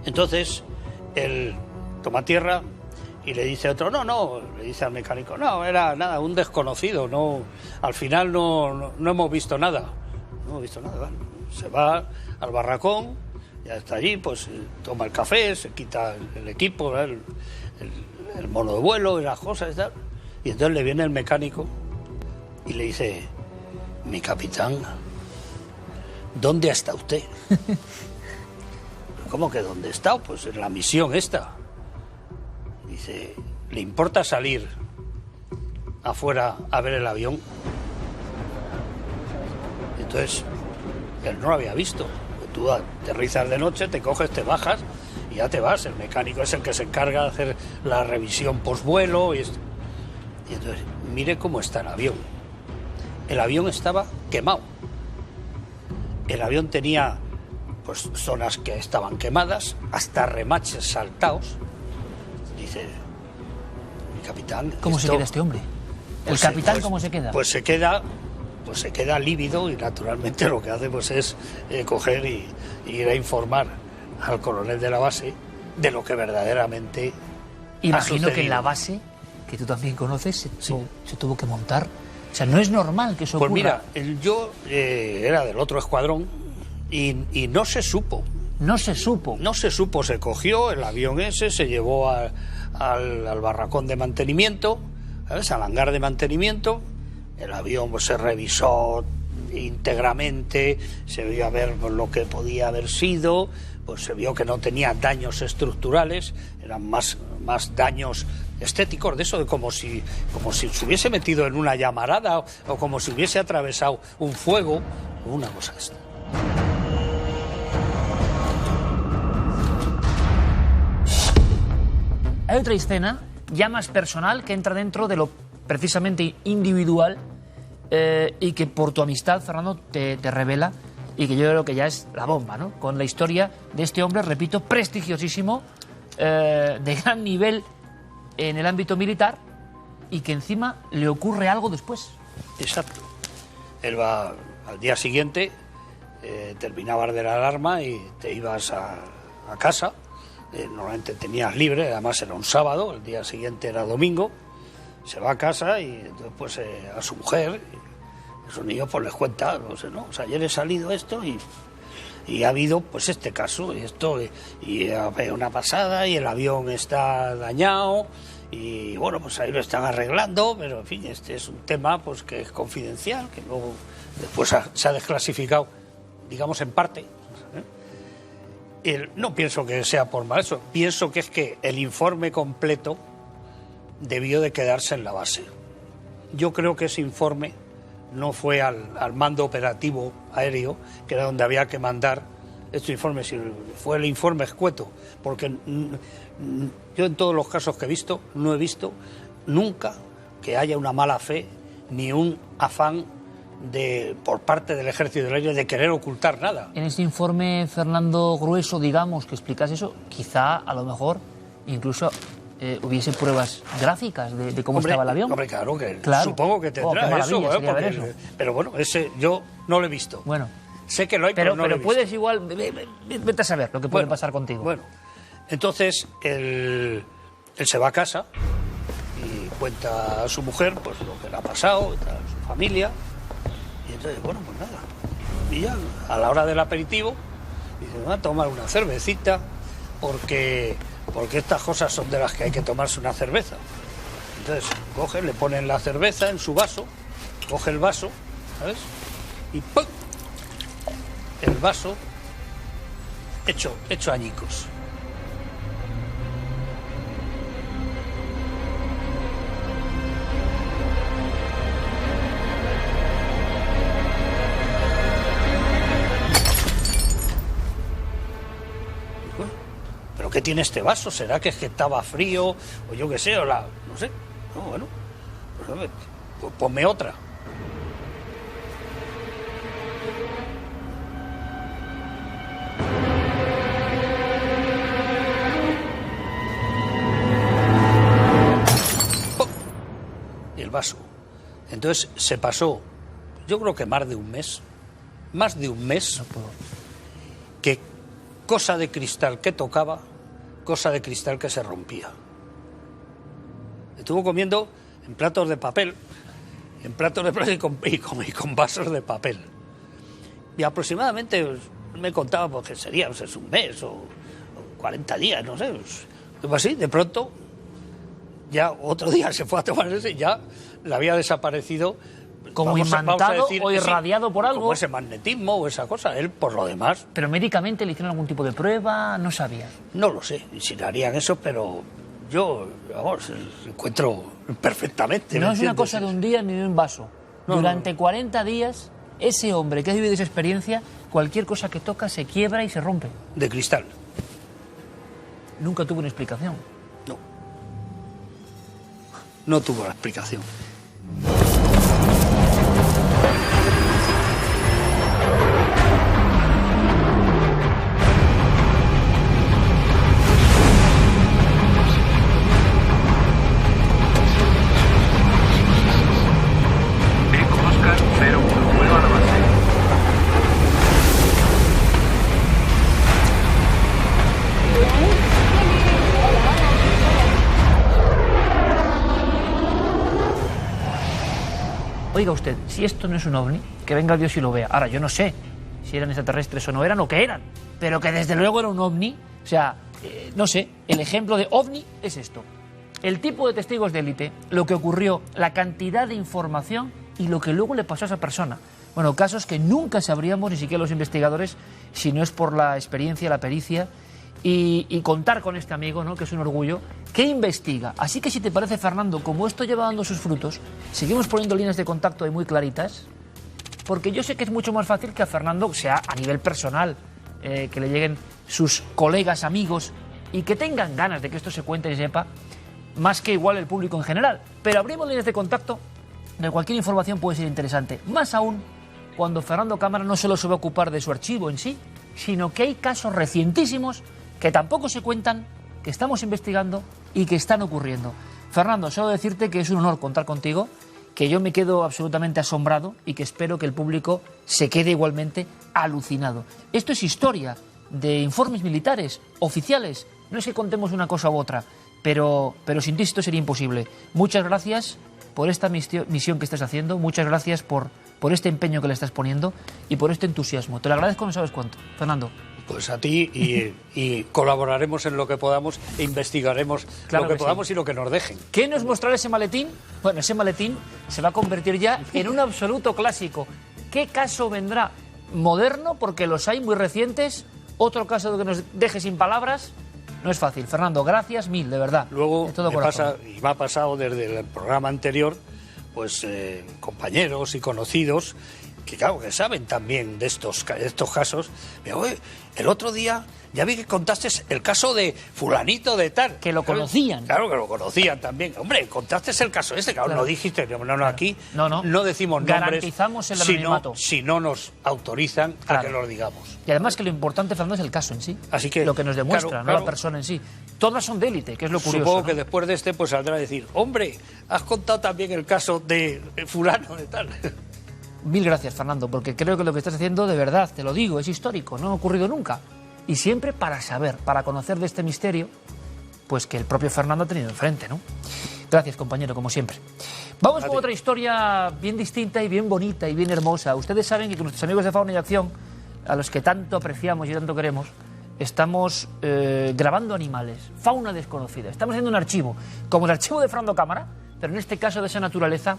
Entonces, él toma tierra y le dice a otro, no, le dice al mecánico, no, era nada, un desconocido, no, al final no hemos visto nada. No hemos visto nada, ¿vale? Se va al barracón, ya está allí, pues toma el café, se quita el equipo, ¿no? el mono de vuelo y las cosas y tal. Y entonces le viene el mecánico y le dice, mi capitán, ¿dónde está usted? ¿Cómo que dónde está? Pues en la misión esta. Dice, ¿le importa salir afuera a ver el avión? Entonces, él no lo había visto. Tú aterrizas de noche, te coges, te bajas y ya te vas. El mecánico es el que se encarga de hacer la revisión posvuelo y entonces, mire cómo está el avión. el avión estaba quemado. El avión tenía pues zonas que estaban quemadas, hasta remaches saltados. Dice, mi capitán... ¿Cómo se queda este hombre? ¿El capitán cómo se queda? Pues se queda lívido y naturalmente lo que hace pues es coger y ir a informar al coronel de la base de lo que verdaderamente Imagino que en la base, que tú también conoces, se tuvo que montar. O sea, no es normal que eso ocurra. Pues mira, yo era del otro escuadrón y no se supo. No se supo. No se supo, se cogió el avión ese, se llevó al barracón de mantenimiento, ¿sabes? Al hangar de mantenimiento. El avión pues, se revisó íntegramente, se vio a ver pues, lo que podía haber sido, pues se vio que no tenía daños estructurales, eran más daños estéticos, de eso, de como si se hubiese metido en una llamarada o como si hubiese atravesado un fuego, una cosa de esta. Hay otra escena, ya más personal, que entra dentro de lo precisamente individual y que por tu amistad, Fernando, te revela y que yo creo que ya es la bomba, ¿no? Con la historia de este hombre, repito, prestigiosísimo, de gran nivel en el ámbito militar y que encima le ocurre algo después. Exacto. Él va al día siguiente, terminabas de la alarma y te ibas a casa. Normalmente tenías libre, además era un sábado, el día siguiente era domingo. Se va a casa y entonces pues a su mujer, a sus niños pues les cuenta, no sé, ¿no? O sea, ayer he salido esto y ha habido pues este caso y esto y una pasada y el avión está dañado y bueno, pues ahí lo están arreglando, pero en fin, este es un tema pues que es confidencial, que luego después se ha desclasificado, digamos en parte. No pienso que sea por mal eso, pienso que es que el informe completo debió de quedarse en la base. Yo creo que ese informe no fue al mando operativo aéreo, que era donde había que mandar este informe, sino fue el informe escueto, porque yo en todos los casos que he visto, no he visto nunca que haya una mala fe ni un afán por parte del Ejército del Aire de querer ocultar nada. En ese informe, Fernando, grueso, digamos, que explicas eso, quizá a lo mejor incluso hubiese pruebas gráficas de cómo estaba el avión. Hombre, claro, supongo que tendrá eso, eso. Pero bueno, ese yo no lo he visto. Bueno, sé que lo hay, pero no lo he visto. Puedes igual, vete a saber lo que puede pasar contigo. Bueno, entonces él se va a casa y cuenta a su mujer pues lo que le ha pasado, a su familia. Y entonces, bueno, pues nada. Y ya a la hora del aperitivo, dice, va a tomar una cervecita porque estas cosas son de las que hay que tomarse una cerveza. Entonces coge, le ponen la cerveza en su vaso, coge el vaso, ¿sabes? Y ¡pum! El vaso hecho añicos. ¿Qué tiene este vaso? ¿Será que es que estaba frío? O yo qué sé, no sé. No, bueno, pues ponme otra. ¡Pum! Y el vaso. Entonces se pasó, yo creo que más de un mes, que cosa de cristal que tocaba, cosa de cristal que se rompía. Estuvo comiendo en platos de papel, y con vasos de papel. Y aproximadamente me contaba porque sería pues, un mes o 40 días, no sé. Pues así, de pronto, ya otro día se fue a tomar ese y ya le había desaparecido. Como imantado o irradiado por algo. Como ese magnetismo o esa cosa, él por lo demás. ¿Pero médicamente le hicieron algún tipo de prueba? No sabía. No lo sé, si le harían eso, pero yo, vamos, encuentro perfectamente. No es una cosa de un día ni de un vaso. Durante 40 días, ese hombre que ha vivido esa experiencia, cualquier cosa que toca se quiebra y se rompe. De cristal. Nunca tuvo una explicación. No tuvo la explicación. oiga usted, si esto no es un ovni, que venga Dios y lo vea. Ahora, yo no sé si eran extraterrestres o no eran, o qué eran, pero que desde luego era un ovni. O sea, no sé, el ejemplo de ovni es esto. El tipo de testigos de élite, lo que ocurrió, la cantidad de información y lo que luego le pasó a esa persona. Bueno, casos que nunca sabríamos, ni siquiera los investigadores, si no es por la experiencia, la pericia y contar con este amigo, ¿no?, que es un orgullo, que investiga. Así que si te parece, Fernando, como esto lleva dando sus frutos, seguimos poniendo líneas de contacto ahí muy claritas, porque yo sé que es mucho más fácil que a Fernando, sea a nivel personal, que le lleguen sus colegas, amigos, y que tengan ganas de que esto se cuente y sepa, más que igual el público en general. Pero abrimos líneas de contacto, de cualquier información puede ser interesante, más aún cuando Fernando Cámara no solo se va a ocupar de su archivo en sí, sino que hay casos recientísimos que tampoco se cuentan, que estamos investigando y que están ocurriendo. Fernando, solo decirte que es un honor contar contigo, que yo me quedo absolutamente asombrado y que espero que el público se quede igualmente alucinado. Esto es historia de informes militares, oficiales. No es que contemos una cosa u otra, pero sin ti esto sería imposible. Muchas gracias por esta misión que estás haciendo, muchas gracias por este empeño que le estás poniendo y por este entusiasmo. Te lo agradezco, no sabes cuánto. Fernando. Pues a ti y colaboraremos en lo que podamos e investigaremos lo que podamos, sí, y lo que nos dejen. ¿Qué nos mostrará ese maletín? Bueno, ese maletín se va a convertir ya en un absoluto clásico. ¿Qué caso vendrá? ¿Moderno? Porque los hay muy recientes. ¿Otro caso que nos deje sin palabras? No es fácil. Fernando, gracias mil, de verdad. Luego me ha pasado desde el programa anterior, pues compañeros y conocidos que claro, que saben también de estos casos. Pero, el otro día ya vi que contaste el caso de fulanito de tal. Que lo conocían. Claro, que lo conocían también. Hombre, contaste el caso claro, no dijiste, no, aquí no decimos nombres. Garantizamos el anonimato. Si no nos autorizan a que lo digamos. Y además que lo importante, Fernando, es el caso en sí. Así que, lo que nos demuestra, no la persona en sí. Todas son de élite, que es lo curioso. Supongo que después de este pues saldrá a decir, hombre, has contado también el caso de fulano de tal. Mil gracias, Fernando, porque creo que lo que estás haciendo, de verdad, te lo digo, es histórico, no ha ocurrido nunca. Y siempre para saber, para conocer de este misterio, pues que el propio Fernando ha tenido enfrente, ¿no? Gracias, compañero, como siempre. Vamos con otra historia bien distinta y bien bonita y bien hermosa. Ustedes saben que con nuestros amigos de Fauna y Acción, a los que tanto apreciamos y tanto queremos, estamos grabando animales, fauna desconocida. Estamos haciendo un archivo, como el archivo de Fernando Cámara, pero en este caso de esa naturaleza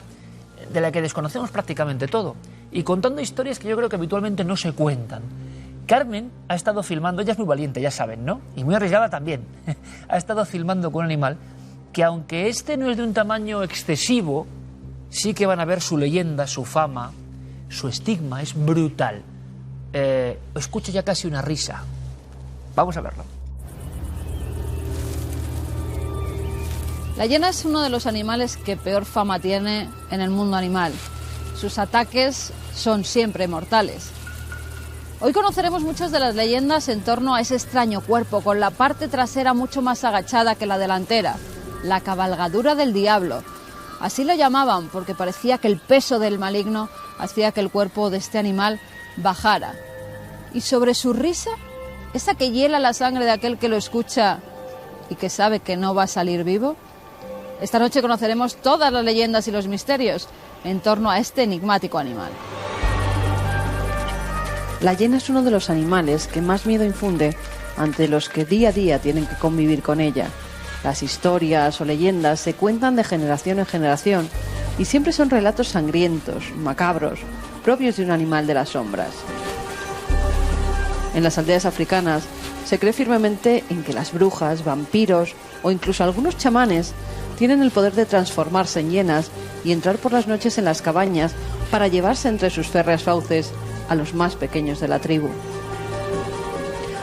de la que desconocemos prácticamente todo, y contando historias que yo creo que habitualmente no se cuentan. Carmen ha estado filmando, ella es muy valiente, ya saben, ¿no? Y muy arriesgada también. Ha estado filmando con un animal que, aunque este no es de un tamaño excesivo, sí que van a ver su leyenda, su fama, su estigma, es brutal. Escucho ya casi una risa. Vamos a verlo. La hiena es uno de los animales que peor fama tiene en el mundo animal. Sus ataques son siempre mortales. Hoy conoceremos muchas de las leyendas en torno a ese extraño cuerpo, con la parte trasera mucho más agachada que la delantera, la cabalgadura del diablo. Así lo llamaban porque parecía que el peso del maligno hacía que el cuerpo de este animal bajara. Y sobre su risa, esa que hiela la sangre de aquel que lo escucha y que sabe que no va a salir vivo. Esta noche conoceremos todas las leyendas y los misterios en torno a este enigmático animal. La hiena es uno de los animales que más miedo infunde ante los que día a día tienen que convivir con ella. Las historias o leyendas se cuentan de generación en generación y siempre son relatos sangrientos, macabros, propios de un animal de las sombras. En las aldeas africanas se cree firmemente en que las brujas, vampiros o incluso algunos chamanes tienen el poder de transformarse en hienas y entrar por las noches en las cabañas para llevarse entre sus férreas fauces a los más pequeños de la tribu.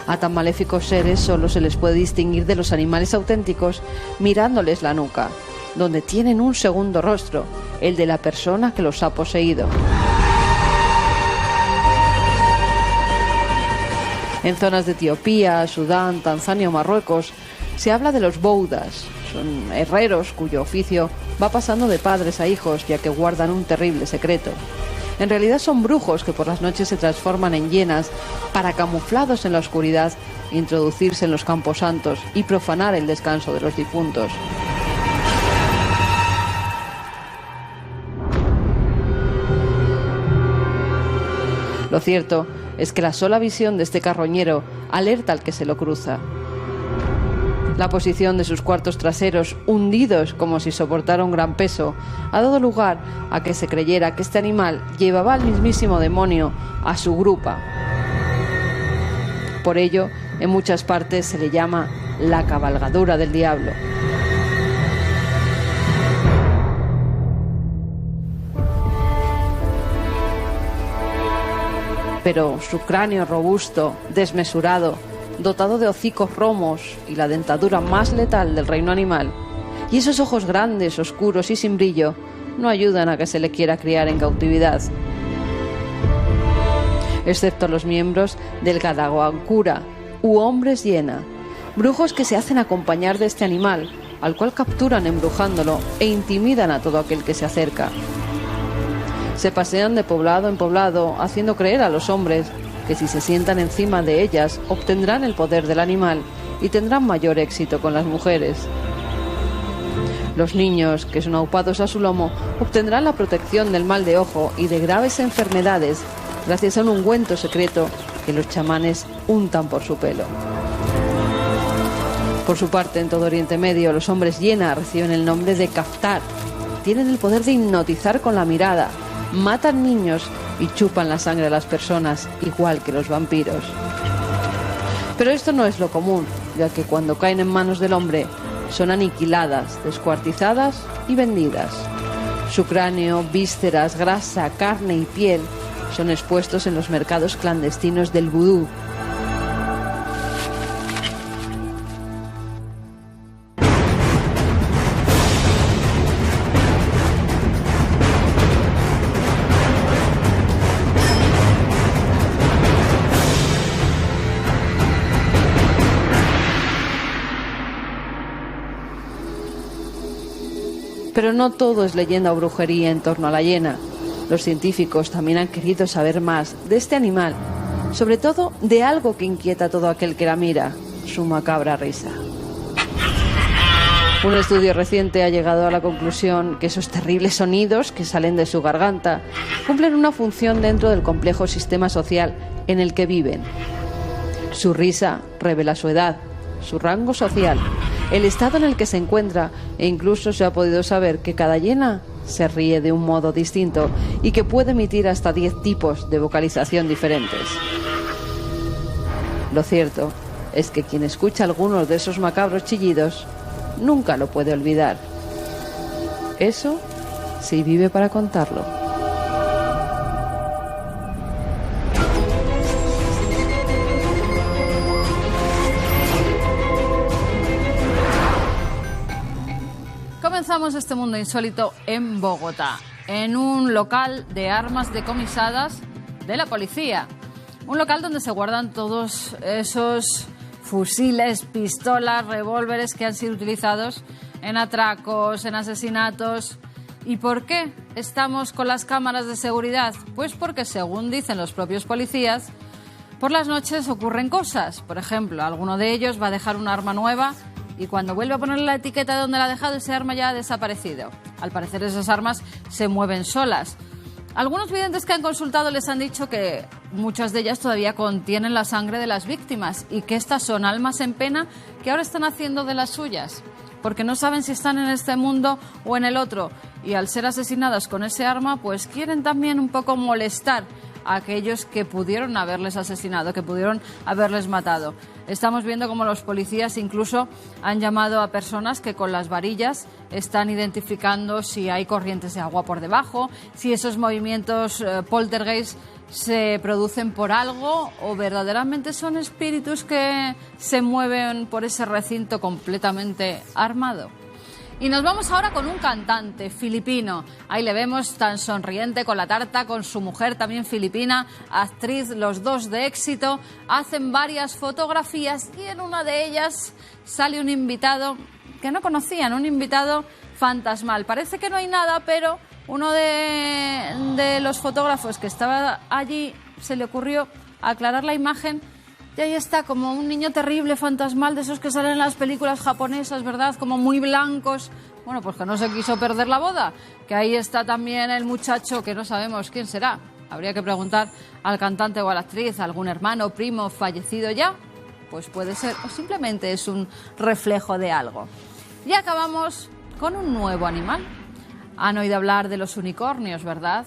A tan maléficos seres solo se les puede distinguir de los animales auténticos mirándoles la nuca, donde tienen un segundo rostro, el de la persona que los ha poseído. En zonas de Etiopía, Sudán, Tanzania o Marruecos se habla de los boudas. Son herreros cuyo oficio va pasando de padres a hijos, ya que guardan un terrible secreto. En realidad son brujos que por las noches se transforman en hienas para, camuflados en la oscuridad, introducirse en los campos santos y profanar el descanso de los difuntos. Lo cierto es que la sola visión de este carroñero alerta al que se lo cruza. La posición de sus cuartos traseros, hundidos como si soportara un gran peso, ha dado lugar a que se creyera que este animal llevaba al mismísimo demonio a su grupa. Por ello, en muchas partes se le llama la cabalgadura del diablo. Pero su cráneo robusto, desmesurado, dotado de hocicos romos y la dentadura más letal del reino animal, y esos ojos grandes, oscuros y sin brillo, no ayudan a que se le quiera criar en cautividad. Excepto los miembros del Gadawancura, u hombres hiena, brujos que se hacen acompañar de este animal, al cual capturan embrujándolo e intimidan a todo aquel que se acerca. Se pasean de poblado en poblado, haciendo creer a los hombres que si se sientan encima de ellas obtendrán el poder del animal y tendrán mayor éxito con las mujeres. Los niños, que son aupados a su lomo, obtendrán la protección del mal de ojo y de graves enfermedades gracias a un ungüento secreto que los chamanes untan por su pelo. Por su parte, en todo Oriente Medio, los hombres hiena reciben el nombre de Kaftar. Tienen el poder de hipnotizar con la mirada, matan niños y chupan la sangre a las personas, igual que los vampiros. Pero esto no es lo común, ya que cuando caen en manos del hombre, son aniquiladas, descuartizadas y vendidas. Su cráneo, vísceras, grasa, carne y piel son expuestos en los mercados clandestinos del vudú. Pero no todo es leyenda o brujería en torno a la hiena. Los científicos también han querido saber más de este animal, sobre todo de algo que inquieta a todo aquel que la mira, su macabra risa. Un estudio reciente ha llegado a la conclusión que esos terribles sonidos que salen de su garganta cumplen una función dentro del complejo sistema social en el que viven. Su risa revela su edad, su rango social, el estado en el que se encuentra, e incluso se ha podido saber que cada hiena se ríe de un modo distinto y que puede emitir hasta 10 tipos de vocalización diferentes. Lo cierto es que quien escucha algunos de esos macabros chillidos nunca lo puede olvidar. Eso sí vive para contarlo. Comenzamos este mundo insólito en Bogotá, en un local de armas decomisadas de la policía. Un local donde se guardan todos esos fusiles, pistolas, revólveres que han sido utilizados en atracos, en asesinatos. ¿Y por qué estamos con las cámaras de seguridad? Pues porque, según dicen los propios policías, por las noches ocurren cosas. Por ejemplo, alguno de ellos va a dejar un arma nueva y cuando vuelve a ponerle la etiqueta de donde la ha dejado, ese arma ya ha desaparecido. Al parecer esas armas se mueven solas. Algunos videntes que han consultado les han dicho que muchas de ellas todavía contienen la sangre de las víctimas y que estas son almas en pena que ahora están haciendo de las suyas, porque no saben si están en este mundo o en el otro, y al ser asesinadas con ese arma, pues quieren también un poco molestar a aquellos que pudieron haberles asesinado, que pudieron haberles matado. Estamos viendo cómo los policías incluso han llamado a personas que con las varillas están identificando si hay corrientes de agua por debajo, si esos movimientos poltergeist se producen por algo o verdaderamente son espíritus que se mueven por ese recinto completamente armado. Y nos vamos ahora con un cantante filipino. Ahí le vemos tan sonriente con la tarta, con su mujer también filipina, actriz, los dos de éxito. Hacen varias fotografías y en una de ellas sale un invitado que no conocían, un invitado fantasmal. Parece que no hay nada, pero uno de los fotógrafos que estaba allí se le ocurrió aclarar la imagen. Y ahí está, como un niño terrible, fantasmal, de esos que salen en las películas japonesas, ¿verdad? Como muy blancos. Bueno, pues que no se quiso perder la boda. Que ahí está también el muchacho, que no sabemos quién será. Habría que preguntar al cantante o a la actriz, algún hermano, primo fallecido ya. Pues puede ser, o simplemente es un reflejo de algo. Y acabamos con un nuevo animal. Han oído hablar de los unicornios, ¿verdad?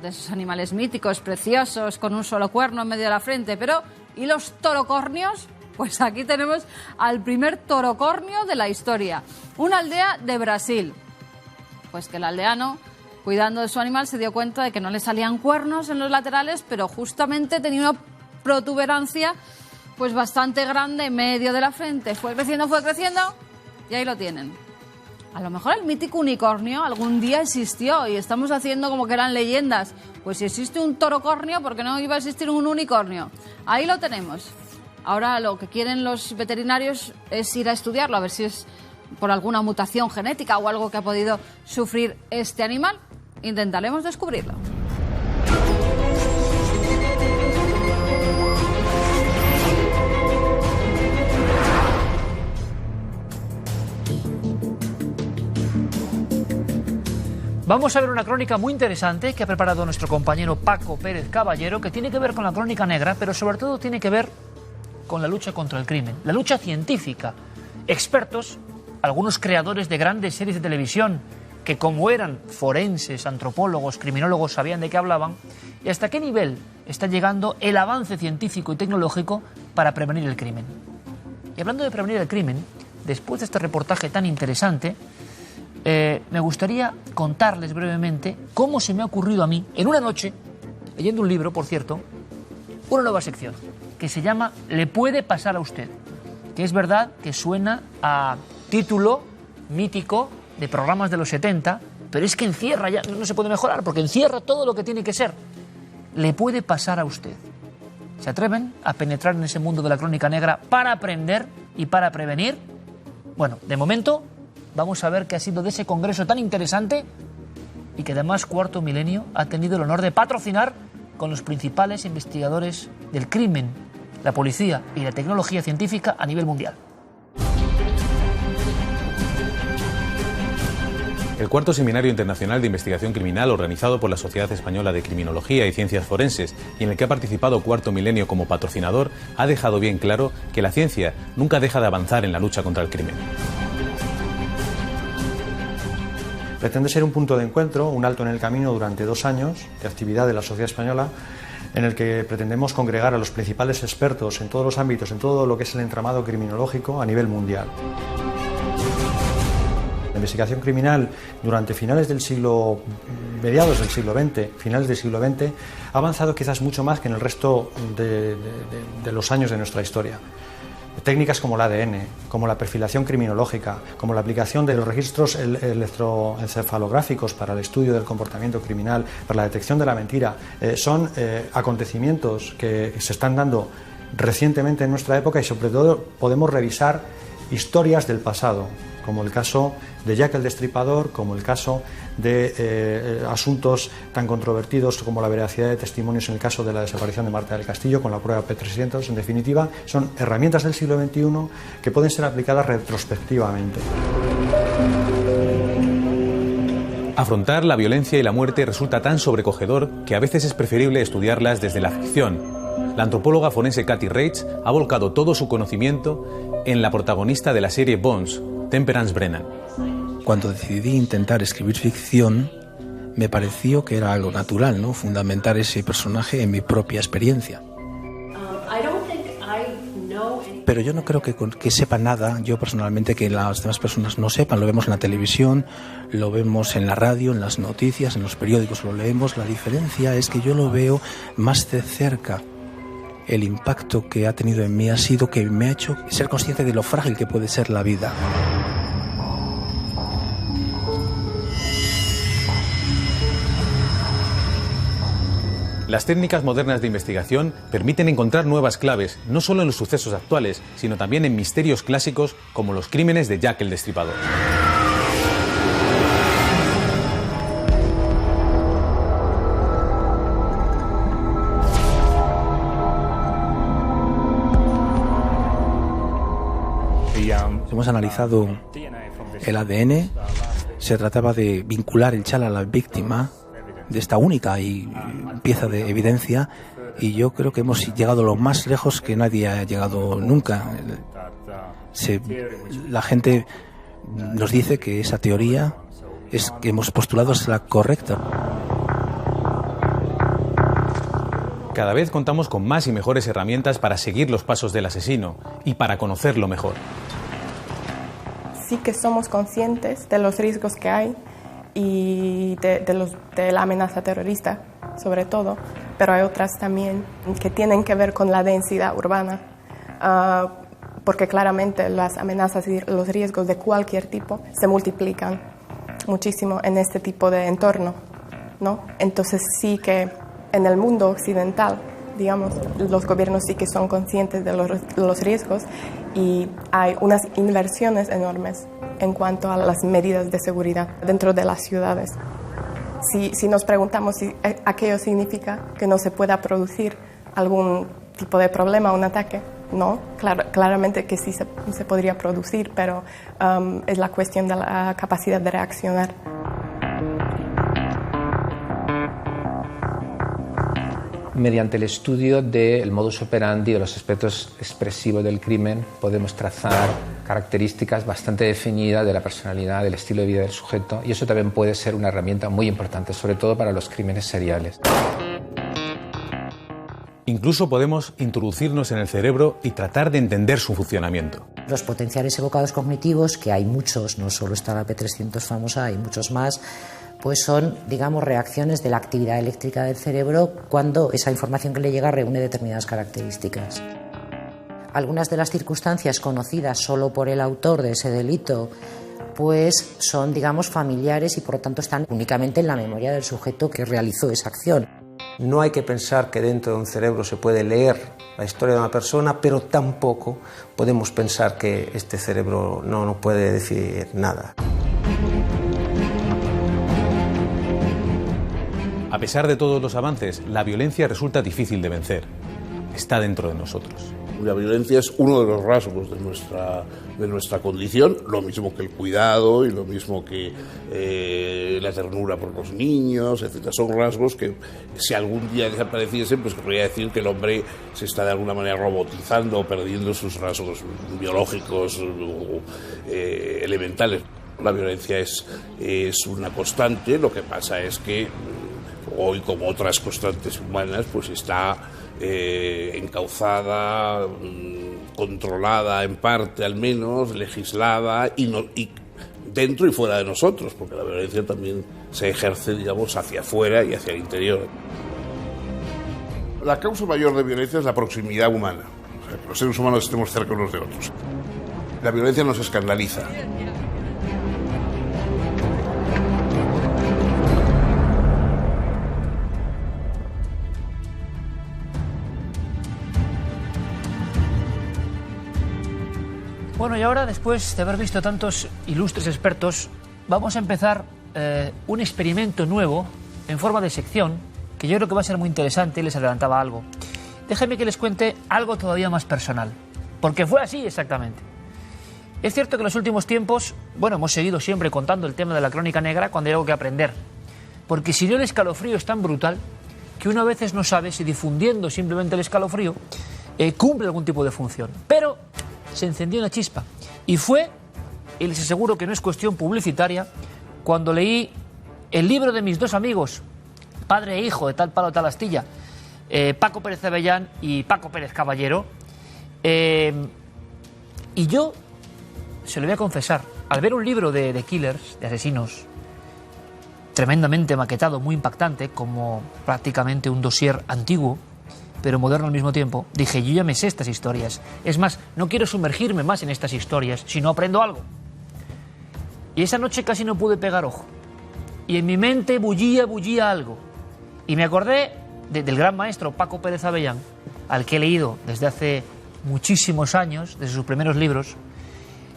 De esos animales míticos, preciosos, con un solo cuerno en medio de la frente. Pero, ¿y los torocornios? Pues aquí tenemos al primer torocornio de la historia. Una aldea de Brasil. Pues que el aldeano, cuidando de su animal, se dio cuenta de que no le salían cuernos en los laterales, pero justamente tenía una protuberancia pues bastante grande en medio de la frente. Fue creciendo y ahí lo tienen. A lo mejor el mítico unicornio algún día existió y estamos haciendo como que eran leyendas. Pues si existe un torocornio, ¿por qué no iba a existir un unicornio? Ahí lo tenemos. Ahora lo que quieren los veterinarios es ir a estudiarlo, a ver si es por alguna mutación genética o algo que ha podido sufrir este animal. Intentaremos descubrirlo. Vamos a ver una crónica muy interesante que ha preparado nuestro compañero Paco Pérez Caballero, que tiene que ver con la crónica negra, pero sobre todo tiene que ver con la lucha contra el crimen, la lucha científica. Expertos, algunos creadores de grandes series de televisión, que como eran forenses, antropólogos, criminólogos, sabían de qué hablaban, y hasta qué nivel está llegando el avance científico y tecnológico para prevenir el crimen. Y hablando de prevenir el crimen, después de este reportaje tan interesante, me gustaría contarles brevemente cómo se me ha ocurrido a mí, en una noche, leyendo un libro, por cierto, una nueva sección, que se llama Le puede pasar a usted, que es verdad que suena a título mítico de programas de los 70, pero es que encierra, ya no se puede mejorar, porque encierra todo lo que tiene que ser. Le puede pasar a usted. ¿Se atreven a penetrar en ese mundo de la crónica negra para aprender y para prevenir? Bueno, de momento vamos a ver qué ha sido de ese congreso tan interesante y que además Cuarto Milenio ha tenido el honor de patrocinar con los principales investigadores del crimen, la policía y la tecnología científica a nivel mundial. El cuarto Seminario Internacional de Investigación Criminal, organizado por la Sociedad Española de Criminología y Ciencias Forenses, y en el que ha participado Cuarto Milenio como patrocinador, ha dejado bien claro que la ciencia nunca deja de avanzar en la lucha contra el crimen. Pretende ser un punto de encuentro, un alto en el camino durante 2 años de actividad de la Sociedad Española, en el que pretendemos congregar a los principales expertos en todos los ámbitos, en todo lo que es el entramado criminológico a nivel mundial. La investigación criminal durante mediados del siglo XX, finales del siglo XX, ha avanzado quizás mucho más que en el resto de los años de nuestra historia. Técnicas como el ADN, como la perfilación criminológica, como la aplicación de los registros electroencefalográficos para el estudio del comportamiento criminal, para la detección de la mentira, son acontecimientos que se están dando recientemente en nuestra época y sobre todo podemos revisar historias del pasado, como el caso de Jack el Destripador, como el caso de asuntos tan controvertidos como la veracidad de testimonios en el caso de la desaparición de Marta del Castillo con la prueba P300. En definitiva, son herramientas del siglo XXI que pueden ser aplicadas retrospectivamente. Afrontar la violencia y la muerte resulta tan sobrecogedor que a veces es preferible estudiarlas desde la ficción. La antropóloga forense Kathy Reitz ha volcado todo su conocimiento en la protagonista de la serie Bones, Temperance Brennan. Cuando decidí intentar escribir ficción, me pareció que era algo natural, ¿no? Fundamentar ese personaje en mi propia experiencia. Pero yo no creo que sepa nada, yo personalmente, que las demás personas no sepan. Lo vemos en la televisión, lo vemos en la radio, en las noticias, en los periódicos, lo leemos. La diferencia es que yo lo veo más de cerca. El impacto que ha tenido en mí ha sido que me ha hecho ser consciente de lo frágil que puede ser la vida. Las técnicas modernas de investigación permiten encontrar nuevas claves, no solo en los sucesos actuales, sino también en misterios clásicos como los crímenes de Jack el Destripador. Hemos analizado el ADN, se trataba de vincular el chal a la víctima esta única y pieza de evidencia, y yo creo que hemos llegado lo más lejos que nadie ha llegado nunca. La gente nos dice que esa teoría que hemos postulado es la correcta. Cada vez contamos con más y mejores herramientas para seguir los pasos del asesino y para conocerlo mejor. Sí que somos conscientes de los riesgos que hay y de la amenaza terrorista, sobre todo, pero hay otras también que tienen que ver con la densidad urbana, porque claramente las amenazas y los riesgos de cualquier tipo se multiplican muchísimo en este tipo de entorno, ¿no? Entonces sí que en el mundo occidental, digamos, los gobiernos sí que son conscientes de los riesgos y hay unas inversiones enormes en cuanto a las medidas de seguridad dentro de las ciudades. Si nos preguntamos si aquello significa que no se pueda producir algún tipo de problema, un ataque, no, claramente que sí se podría producir, pero es la cuestión de la capacidad de reaccionar. Mediante el estudio del modus operandi, de los aspectos expresivos del crimen, podemos trazar características bastante definidas de la personalidad, del estilo de vida del sujeto, y eso también puede ser una herramienta muy importante, sobre todo para los crímenes seriales. Incluso podemos introducirnos en el cerebro y tratar de entender su funcionamiento. Los potenciales evocados cognitivos, que hay muchos, no solo está la P300 famosa, hay muchos más, pues son, digamos, reacciones de la actividad eléctrica del cerebro cuando esa información que le llega reúne determinadas características. Algunas de las circunstancias conocidas solo por el autor de ese delito pues son, digamos, familiares y por lo tanto están únicamente en la memoria del sujeto que realizó esa acción. No hay que pensar que dentro de un cerebro se puede leer la historia de una persona, pero tampoco podemos pensar que este cerebro no puede decir nada. A pesar de todos los avances, la violencia resulta difícil de vencer. Está dentro de nosotros. La violencia es uno de los rasgos de nuestra condición, lo mismo que el cuidado y lo mismo que la ternura por los niños, etc. Son rasgos que, si algún día desapareciesen, pues querría decir que el hombre se está de alguna manera robotizando o perdiendo sus rasgos biológicos elementales. La violencia es una constante, lo que pasa es que hoy, como otras constantes humanas, pues está encauzada, controlada en parte al menos, legislada y dentro y fuera de nosotros, porque la violencia también se ejerce, digamos, hacia afuera y hacia el interior. La causa mayor de violencia es la proximidad humana, o sea, que los seres humanos estemos cerca unos de otros. La violencia nos escandaliza. Bueno, y ahora, después de haber visto tantos ilustres expertos, vamos a empezar un experimento nuevo en forma de sección, que yo creo que va a ser muy interesante, y les adelantaba algo. Déjenme que les cuente algo todavía más personal, porque fue así exactamente. Es cierto que en los últimos tiempos, bueno, hemos seguido siempre contando el tema de la crónica negra cuando hay algo que aprender, porque si no, el escalofrío es tan brutal que uno a veces no sabe si difundiendo simplemente el escalofrío cumple algún tipo de función. Pero se encendió una chispa y fue, y les aseguro que no es cuestión publicitaria, cuando leí el libro de mis dos amigos, padre e hijo de tal palo tal astilla, Paco Pérez Avellán y Paco Pérez Caballero, y yo se lo voy a confesar, al ver un libro de killers, de asesinos, tremendamente maquetado, muy impactante, como prácticamente un dossier antiguo pero moderno al mismo tiempo, dije, yo ya me sé estas historias. Es más, no quiero sumergirme más en estas historias, si no aprendo algo. Y esa noche casi no pude pegar ojo. Y en mi mente bullía algo. Y me acordé del gran maestro Paco Pérez Avellán, al que he leído desde hace muchísimos años, desde sus primeros libros,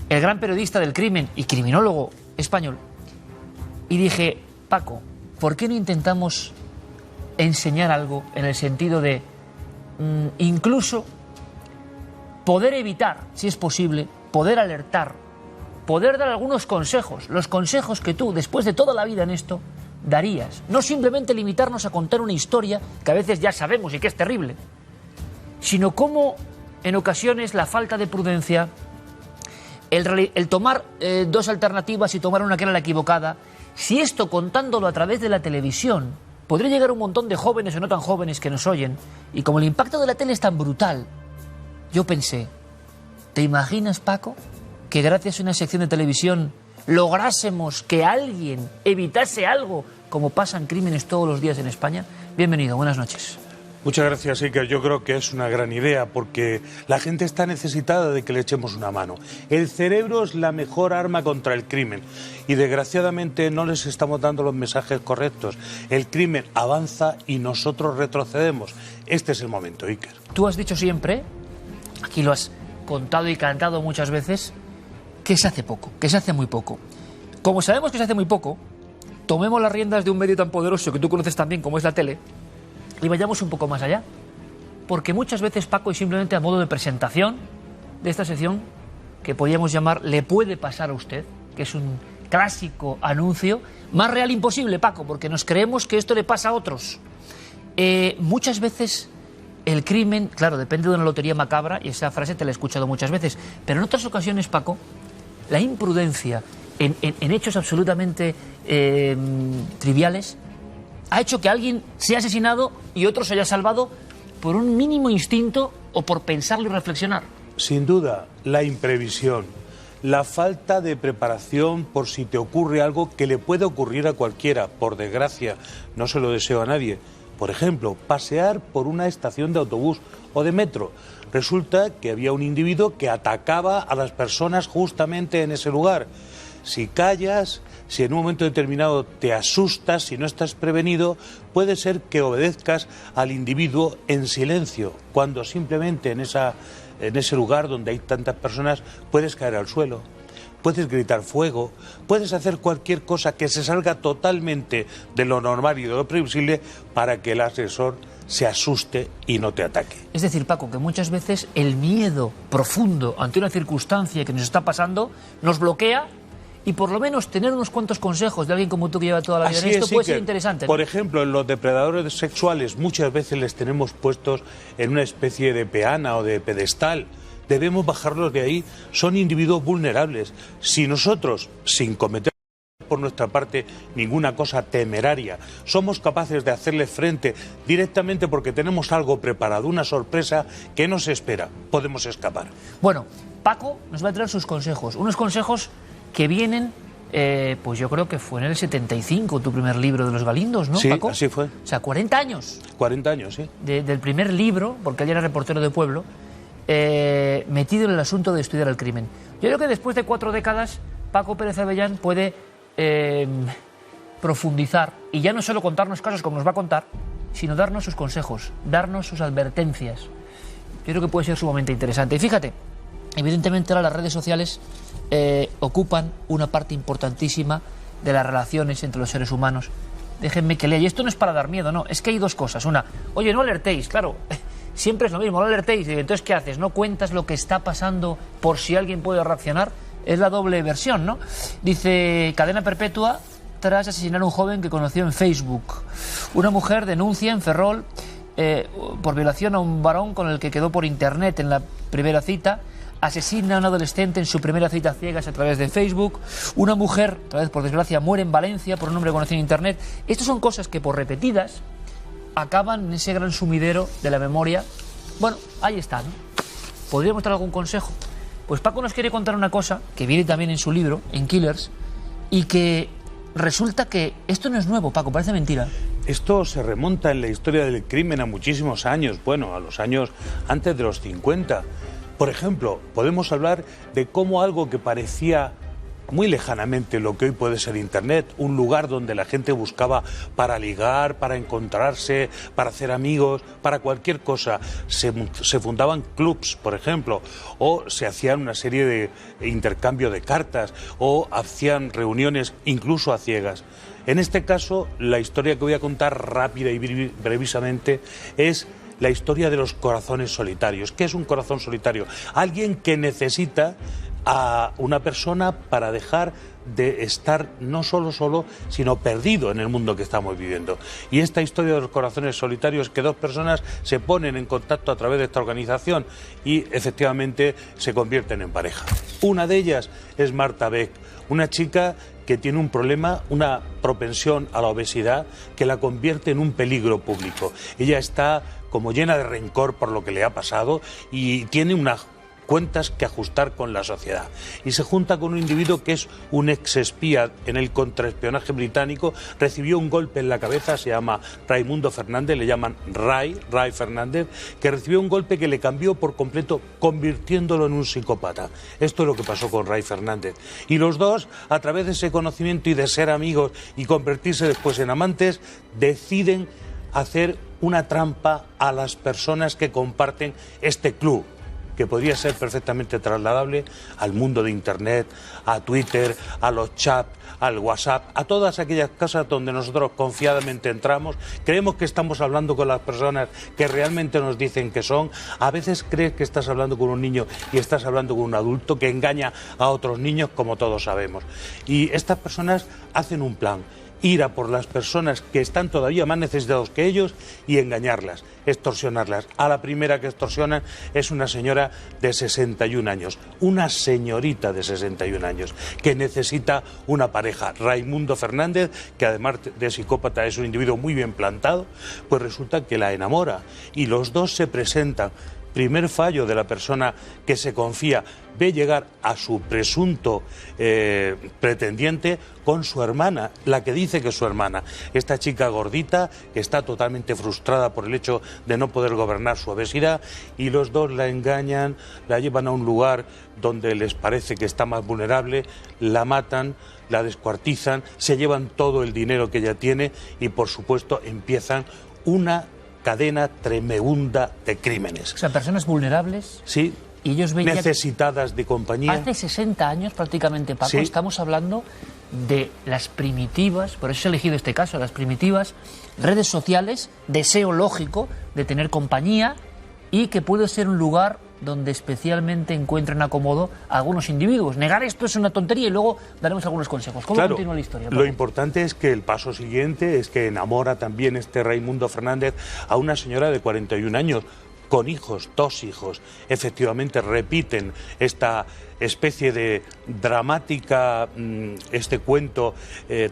el gran periodista del crimen y criminólogo español. Y dije, Paco, ¿por qué no intentamos enseñar algo en el sentido de incluso poder evitar, si es posible, poder alertar, poder dar algunos consejos, los consejos que tú, después de toda la vida en esto, darías? No simplemente limitarnos a contar una historia que a veces ya sabemos y que es terrible, sino cómo en ocasiones la falta de prudencia, el tomar dos alternativas y tomar una que era la equivocada, si esto contándolo a través de la televisión, podría llegar a un montón de jóvenes o no tan jóvenes que nos oyen, y como el impacto de la tele es tan brutal, yo pensé, ¿te imaginas, Paco, que gracias a una sección de televisión lográsemos que alguien evitase algo como pasan crímenes todos los días en España? Bienvenido, buenas noches. Muchas gracias, Iker. Yo creo que es una gran idea porque la gente está necesitada de que le echemos una mano. El cerebro es la mejor arma contra el crimen y desgraciadamente no les estamos dando los mensajes correctos. El crimen avanza y nosotros retrocedemos. Este es el momento, Iker. Tú has dicho siempre, aquí lo has contado y cantado muchas veces, que se hace poco, que se hace muy poco. Como sabemos que se hace muy poco, tomemos las riendas de un medio tan poderoso que tú conoces también como es la tele y vayamos un poco más allá. Porque muchas veces, Paco, y simplemente a modo de presentación de esta sección, que podríamos llamar Le puede pasar a usted, que es un clásico anuncio, más real imposible, Paco, porque nos creemos que esto le pasa a otros. Muchas veces el crimen, claro, depende de una lotería macabra, y esa frase te la he escuchado muchas veces, pero en otras ocasiones, Paco, la imprudencia en hechos absolutamente triviales ha hecho que alguien sea asesinado y otro se haya salvado por un mínimo instinto o por pensarlo y reflexionar. Sin duda, la imprevisión, la falta de preparación por si te ocurre algo que le puede ocurrir a cualquiera, por desgracia, no se lo deseo a nadie. Por ejemplo, pasear por una estación de autobús o de metro. Resulta que había un individuo que atacaba a las personas justamente en ese lugar. Si callas, si en un momento determinado te asustas, si no estás prevenido, puede ser que obedezcas al individuo en silencio, cuando simplemente en ese lugar donde hay tantas personas puedes caer al suelo, puedes gritar fuego, puedes hacer cualquier cosa que se salga totalmente de lo normal y de lo previsible para que el agresor se asuste y no te ataque. Es decir, Paco, que muchas veces el miedo profundo ante una circunstancia que nos está pasando nos bloquea. Y por lo menos tener unos cuantos consejos de alguien como tú que lleva toda la vida en esto puede ser interesante, ¿no? Por ejemplo, en los depredadores sexuales muchas veces les tenemos puestos en una especie de peana o de pedestal. Debemos bajarlos de ahí. Son individuos vulnerables. Si nosotros, sin cometer por nuestra parte ninguna cosa temeraria, somos capaces de hacerle frente directamente porque tenemos algo preparado, una sorpresa que nos espera, podemos escapar. Bueno, Paco nos va a traer sus consejos, unos consejos que vienen, pues yo creo que fue en el 75 tu primer libro de los Galindos, ¿no, sí, Paco? Así fue. O sea, 40 años. 40 años, sí. Del primer libro, porque él era reportero de pueblo, metido en el asunto de estudiar el crimen. Yo creo que después de 4 décadas, Paco Pérez Avellán puede profundizar y ya no solo contarnos casos como nos va a contar, sino darnos sus consejos, darnos sus advertencias. Yo creo que puede ser sumamente interesante. Y fíjate, evidentemente ahora las redes sociales ocupan una parte importantísima de las relaciones entre los seres humanos. Déjenme que lea, y esto no es para dar miedo, no, es que hay dos cosas. Una, oye, no alertéis, claro, siempre es lo mismo, no alertéis. Y entonces, ¿qué haces? ¿No cuentas lo que está pasando por si alguien puede reaccionar? Es la doble versión, ¿no? Dice, cadena perpetua tras asesinar a un joven que conoció en Facebook. Una mujer denuncia en Ferrol por violación a un varón con el que quedó por internet en la primera cita. Asesina a un adolescente en su primera cita a ciegas a través de Facebook. Una mujer, otra vez por desgracia, muere en Valencia por un hombre conocido en internet. Estas son cosas que por repetidas acaban en ese gran sumidero de la memoria. Bueno, ahí está, ¿no? ¿Podríamos dar algún consejo? Pues Paco nos quiere contar una cosa que viene también en su libro, en Killers, y que resulta que esto no es nuevo, Paco, parece mentira. Esto se remonta en la historia del crimen a muchísimos años, bueno, a los años antes de los 50. Por ejemplo, podemos hablar de cómo algo que parecía muy lejanamente lo que hoy puede ser Internet, un lugar donde la gente buscaba para ligar, para encontrarse, para hacer amigos, para cualquier cosa. Se fundaban clubs, por ejemplo, o se hacían una serie de intercambio de cartas, o hacían reuniones incluso a ciegas. En este caso, la historia que voy a contar rápida y brevísimamente es la historia de los corazones solitarios. ¿Qué es un corazón solitario? Alguien que necesita a una persona para dejar de estar no solo, sino perdido en el mundo que estamos viviendo. Y esta historia de los corazones solitarios, que dos personas se ponen en contacto a través de esta organización y efectivamente se convierten en pareja. Una de ellas es Marta Beck, una chica que tiene un problema, una propensión a la obesidad que la convierte en un peligro público. Ella está como llena de rencor por lo que le ha pasado y tiene unas cuentas que ajustar con la sociedad. Y se junta con un individuo que es un exespía en el contraespionaje británico, recibió un golpe en la cabeza, se llama Raimundo Fernández, le llaman Ray Fernández, que recibió un golpe que le cambió por completo, convirtiéndolo en un psicópata. Esto es lo que pasó con Ray Fernández. Y los dos, a través de ese conocimiento y de ser amigos y convertirse después en amantes, deciden hacer una trampa a las personas que comparten este club, que podría ser perfectamente trasladable al mundo de Internet, a Twitter, a los chats, al WhatsApp, a todas aquellas casas donde nosotros confiadamente entramos, creemos que estamos hablando con las personas que realmente nos dicen que son. A veces crees que estás hablando con un niño y estás hablando con un adulto que engaña a otros niños, como todos sabemos. Y estas personas hacen un plan: ir a por las personas que están todavía más necesitados que ellos y engañarlas, extorsionarlas. A la primera que extorsionan es una señora de 61 años, una señorita de 61 años, que necesita una pareja. Raimundo Fernández, que además de psicópata es un individuo muy bien plantado, pues resulta que la enamora y los dos se presentan. Primer fallo de la persona que se confía, ve llegar a su presunto pretendiente con su hermana, la que dice que es su hermana. Esta chica gordita que está totalmente frustrada por el hecho de no poder gobernar su obesidad, y los dos la engañan, la llevan a un lugar donde les parece que está más vulnerable, la matan, la descuartizan, se llevan todo el dinero que ella tiene y por supuesto empiezan una cadena tremenda de crímenes. O sea, personas vulnerables. Sí. Y ellos veían necesitadas de compañía. Hace 60 años prácticamente, Paco, sí, estamos hablando de las primitivas, por eso he elegido este caso, las primitivas redes sociales, deseo lógico de tener compañía y que puede ser un lugar donde especialmente encuentran acomodo a algunos individuos. Negar esto es una tontería y luego daremos algunos consejos. ¿Cómo continúa la historia, Paco? Lo importante es que el paso siguiente es que enamora también este Raimundo Fernández a una señora de 41 años, con hijos, 2 hijos. Efectivamente repiten esta especie de dramática, este cuento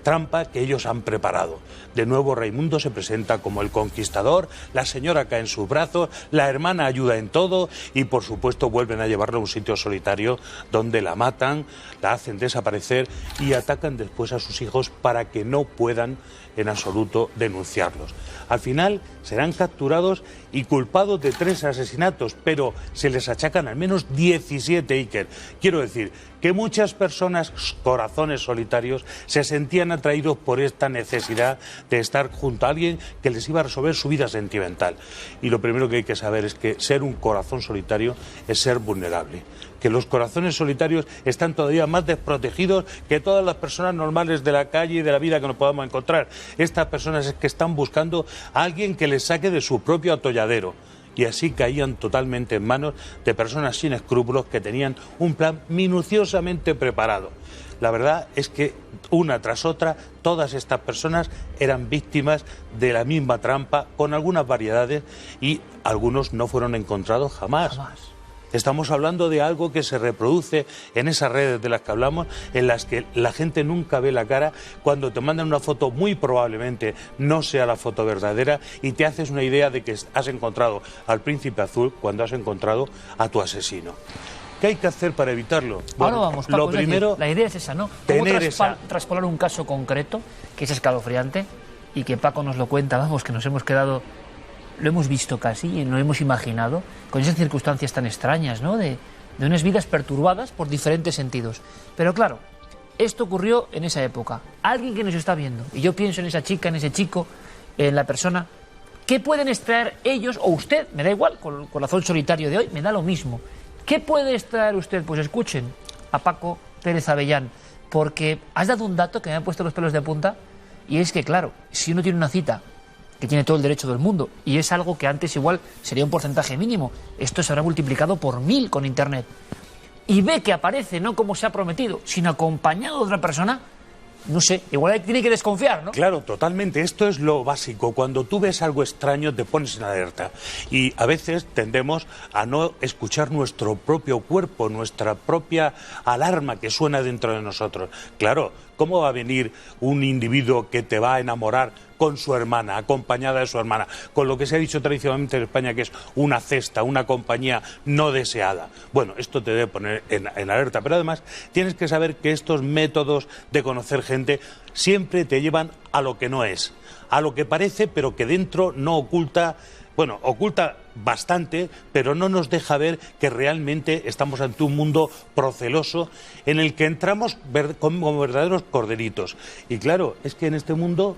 trampa que ellos han preparado. De nuevo Raimundo se presenta como el conquistador, la señora cae en sus brazos, la hermana ayuda en todo y por supuesto vuelven a llevarla a un sitio solitario donde la matan, la hacen desaparecer y atacan después a sus hijos para que no puedan en absoluto denunciarlos. Al final serán capturados y culpados de 3 asesinatos, pero se les achacan al menos 17, Iker. Quiero decir que muchas personas, corazones solitarios, se sentían atraídos por esta necesidad de estar junto a alguien que les iba a resolver su vida sentimental. Y lo primero que hay que saber es que ser un corazón solitario es ser vulnerable. Que los corazones solitarios están todavía más desprotegidos que todas las personas normales de la calle y de la vida que nos podamos encontrar. Estas personas es que están buscando a alguien que les saque de su propio atolladero. Y así caían totalmente en manos de personas sin escrúpulos que tenían un plan minuciosamente preparado. La verdad es que una tras otra todas estas personas eran víctimas de la misma trampa con algunas variedades y algunos no fueron encontrados jamás. Estamos hablando de algo que se reproduce en esas redes de las que hablamos, en las que la gente nunca ve la cara cuando te mandan una foto, muy probablemente no sea la foto verdadera, y te haces una idea de que has encontrado al príncipe azul cuando has encontrado a tu asesino. ¿Qué hay que hacer para evitarlo? Bueno, ahora vamos, Paco, lo primero, la idea es esa, ¿no? ¿Cómo traspolar un caso concreto que es escalofriante y que Paco nos lo cuenta, vamos, que nos hemos quedado... Lo hemos visto casi y lo hemos imaginado con esas circunstancias tan extrañas, ¿no? De unas vidas perturbadas por diferentes sentidos. Pero claro, esto ocurrió en esa época. Alguien que nos está viendo, y yo pienso en esa chica, en ese chico, en la persona, ¿qué pueden extraer ellos o usted? Me da igual, con el corazón solitario de hoy, me da lo mismo. ¿Qué puede extraer usted? Pues escuchen a Paco Pérez Avellán, porque has dado un dato que me ha puesto los pelos de punta, y es que, claro, si uno tiene una cita que tiene todo el derecho del mundo, y es algo que antes igual sería un porcentaje mínimo. Esto se habrá multiplicado por 1000 con Internet. Y ve que aparece no como se ha prometido, sino acompañado de otra persona, no sé, igual tiene que desconfiar, ¿no? Claro, totalmente. Esto es lo básico. Cuando tú ves algo extraño te pones en alerta. Y a veces tendemos a no escuchar nuestro propio cuerpo, nuestra propia alarma que suena dentro de nosotros. Claro, ¿cómo va a venir un individuo que te va a enamorar con su hermana, acompañada de su hermana, con lo que se ha dicho tradicionalmente en España que es una cesta, una compañía no deseada? Bueno, esto te debe poner en alerta, pero además tienes que saber que estos métodos de conocer gente siempre te llevan a lo que no es, a lo que parece, pero que dentro no oculta. Bueno, oculta bastante, pero no nos deja ver que realmente estamos ante un mundo proceloso en el que entramos como verdaderos corderitos. Y claro, es que en este mundo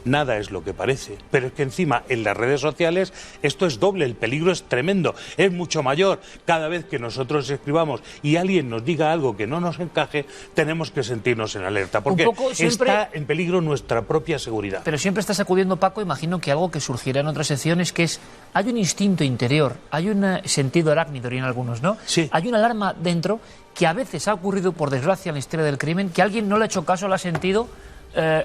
nada es lo que parece, pero es que encima en las redes sociales esto es doble, el peligro es tremendo, es mucho mayor. Cada vez que nosotros escribamos y alguien nos diga algo que no nos encaje, tenemos que sentirnos en alerta, porque está en peligro nuestra propia seguridad. Pero siempre está sacudiendo, Paco, imagino que algo que surgirá en otras secciones, que es, hay un instinto interior, hay un sentido arácnido en algunos, ¿no? Sí. Hay una alarma dentro que a veces ha ocurrido, por desgracia, en la historia del crimen, que alguien no le ha hecho caso, lo ha sentido,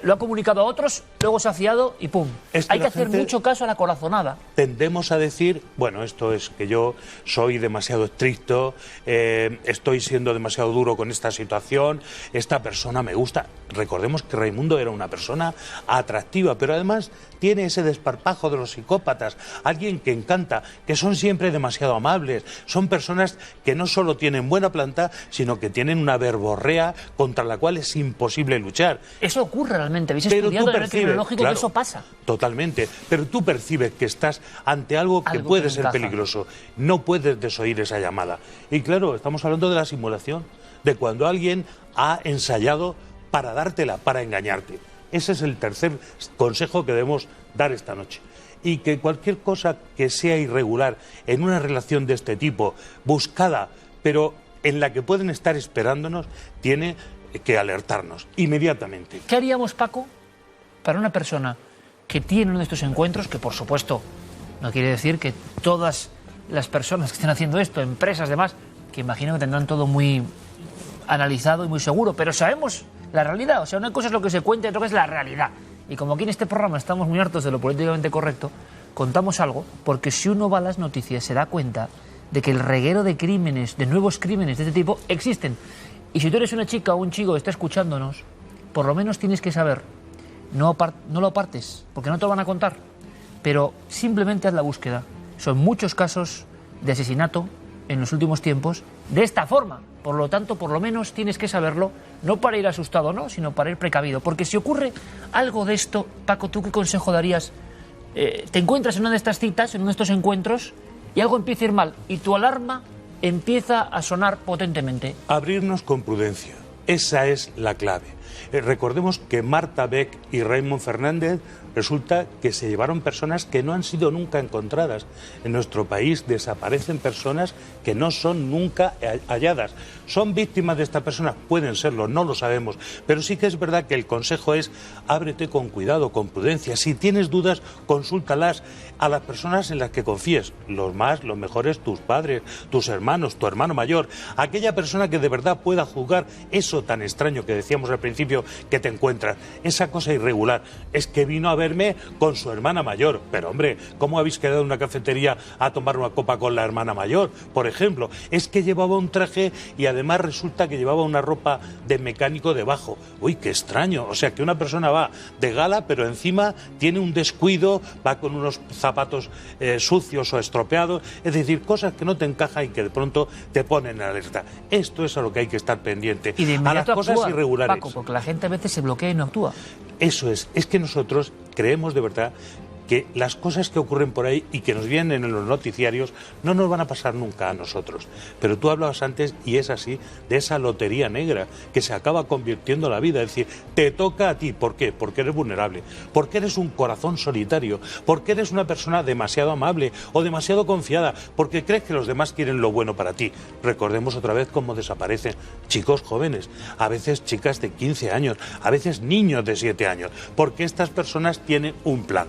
lo ha comunicado a otros, luego se ha fiado y ¡pum! Hay que hacer mucho caso a la corazonada. Tendemos a decir, bueno, esto es que yo soy demasiado estricto, estoy siendo demasiado duro con esta situación, esta persona me gusta. Recordemos que Raimundo era una persona atractiva, pero además tiene ese desparpajo de los psicópatas, alguien que encanta, que son siempre demasiado amables, son personas que no solo tienen buena planta, sino que tienen una verborrea contra la cual es imposible luchar. Eso ocurre realmente, habéis estudiado en el criminológico, claro, que eso pasa. Totalmente, pero tú percibes que estás ante algo que puede ser peligroso, no puedes desoír esa llamada. Y claro, estamos hablando de la simulación, de cuando alguien ha ensayado para dártela, para engañarte. Ese es el tercer consejo que debemos dar esta noche. Y que cualquier cosa que sea irregular en una relación de este tipo, buscada, pero en la que pueden estar esperándonos, tiene que alertarnos inmediatamente. ¿Qué haríamos, Paco, para una persona que tiene uno de estos encuentros, que por supuesto no quiere decir que todas las personas que estén haciendo esto, empresas, demás, que imagino que tendrán todo muy analizado y muy seguro, pero sabemos la realidad? O sea, una cosa es lo que se cuenta y otra cosa es la realidad. Y como aquí en este programa estamos muy hartos de lo políticamente correcto, contamos algo, porque si uno va a las noticias se da cuenta de que el reguero de crímenes, de nuevos crímenes de este tipo, existen. Y si tú eres una chica o un chico que está escuchándonos, por lo menos tienes que saber, no lo apartes, porque no te lo van a contar, pero simplemente haz la búsqueda. Son muchos casos de asesinato en los últimos tiempos de esta forma. Por lo tanto, por lo menos tienes que saberlo, no para ir asustado, no, sino para ir precavido. Porque si ocurre algo de esto, Paco, ¿tú qué consejo darías? Te encuentras en una de estas citas, en uno de estos encuentros, y algo empieza a ir mal, y tu alarma empieza a sonar potentemente. Abrirnos con prudencia, esa es la clave. Recordemos que Marta Beck y Raymond Fernández resulta que se llevaron personas que no han sido nunca encontradas. En nuestro país desaparecen personas que no son nunca halladas. ¿Son víctimas de esta persona? Pueden serlo, no lo sabemos. Pero sí que es verdad que el consejo es ábrete con cuidado, con prudencia. Si tienes dudas, consúltalas a las personas en las que confíes. Los mejores, tus padres, tus hermanos, tu hermano mayor. Aquella persona que de verdad pueda juzgar eso tan extraño que decíamos al principio que te encuentras. Esa cosa irregular. Es que vino a verme con su hermana mayor. Pero hombre, ¿cómo habéis quedado en una cafetería a tomar una copa con la hermana mayor? Por ejemplo, es que llevaba un traje y además resulta que llevaba una ropa de mecánico debajo. Uy, qué extraño. O sea, que una persona va de gala, pero encima tiene un descuido, va con unos zapatos sucios o estropeados. Es decir, cosas que no te encajan y que de pronto te ponen en alerta. Esto es a lo que hay que estar pendiente. Y de a las cosas actúa, irregulares. Paco, porque la gente a veces se bloquea y no actúa. Eso es que nosotros creemos de verdad que las cosas que ocurren por ahí y que nos vienen en los noticiarios no nos van a pasar nunca a nosotros. Pero tú hablabas antes, y es así, de esa lotería negra que se acaba convirtiendo en la vida. Es decir, te toca a ti. ¿Por qué? Porque eres vulnerable, porque eres un corazón solitario, porque eres una persona demasiado amable o demasiado confiada, porque crees que los demás quieren lo bueno para ti. Recordemos otra vez cómo desaparecen chicos jóvenes, a veces chicas de 15 años, a veces niños de 7 años, porque estas personas tienen un plan.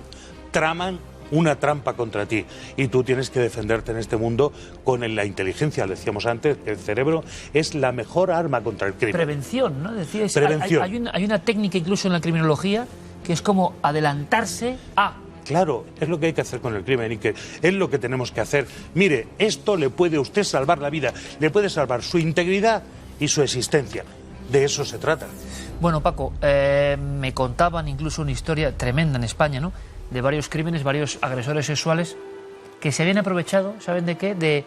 traman una trampa contra ti y tú tienes que defenderte en este mundo con la inteligencia. Decíamos antes, el cerebro es la mejor arma contra el crimen. Prevención, ¿no? Decíais, Prevención. Hay una técnica incluso en la criminología que es como adelantarse a... Claro, es lo que hay que hacer con el crimen y que es lo que tenemos que hacer. Mire, esto le puede a usted salvar la vida, le puede salvar su integridad y su existencia. De eso se trata. Bueno, Paco, me contaban incluso una historia tremenda en España, ¿no? De varios crímenes, varios agresores sexuales que se habían aprovechado, ¿saben de qué? De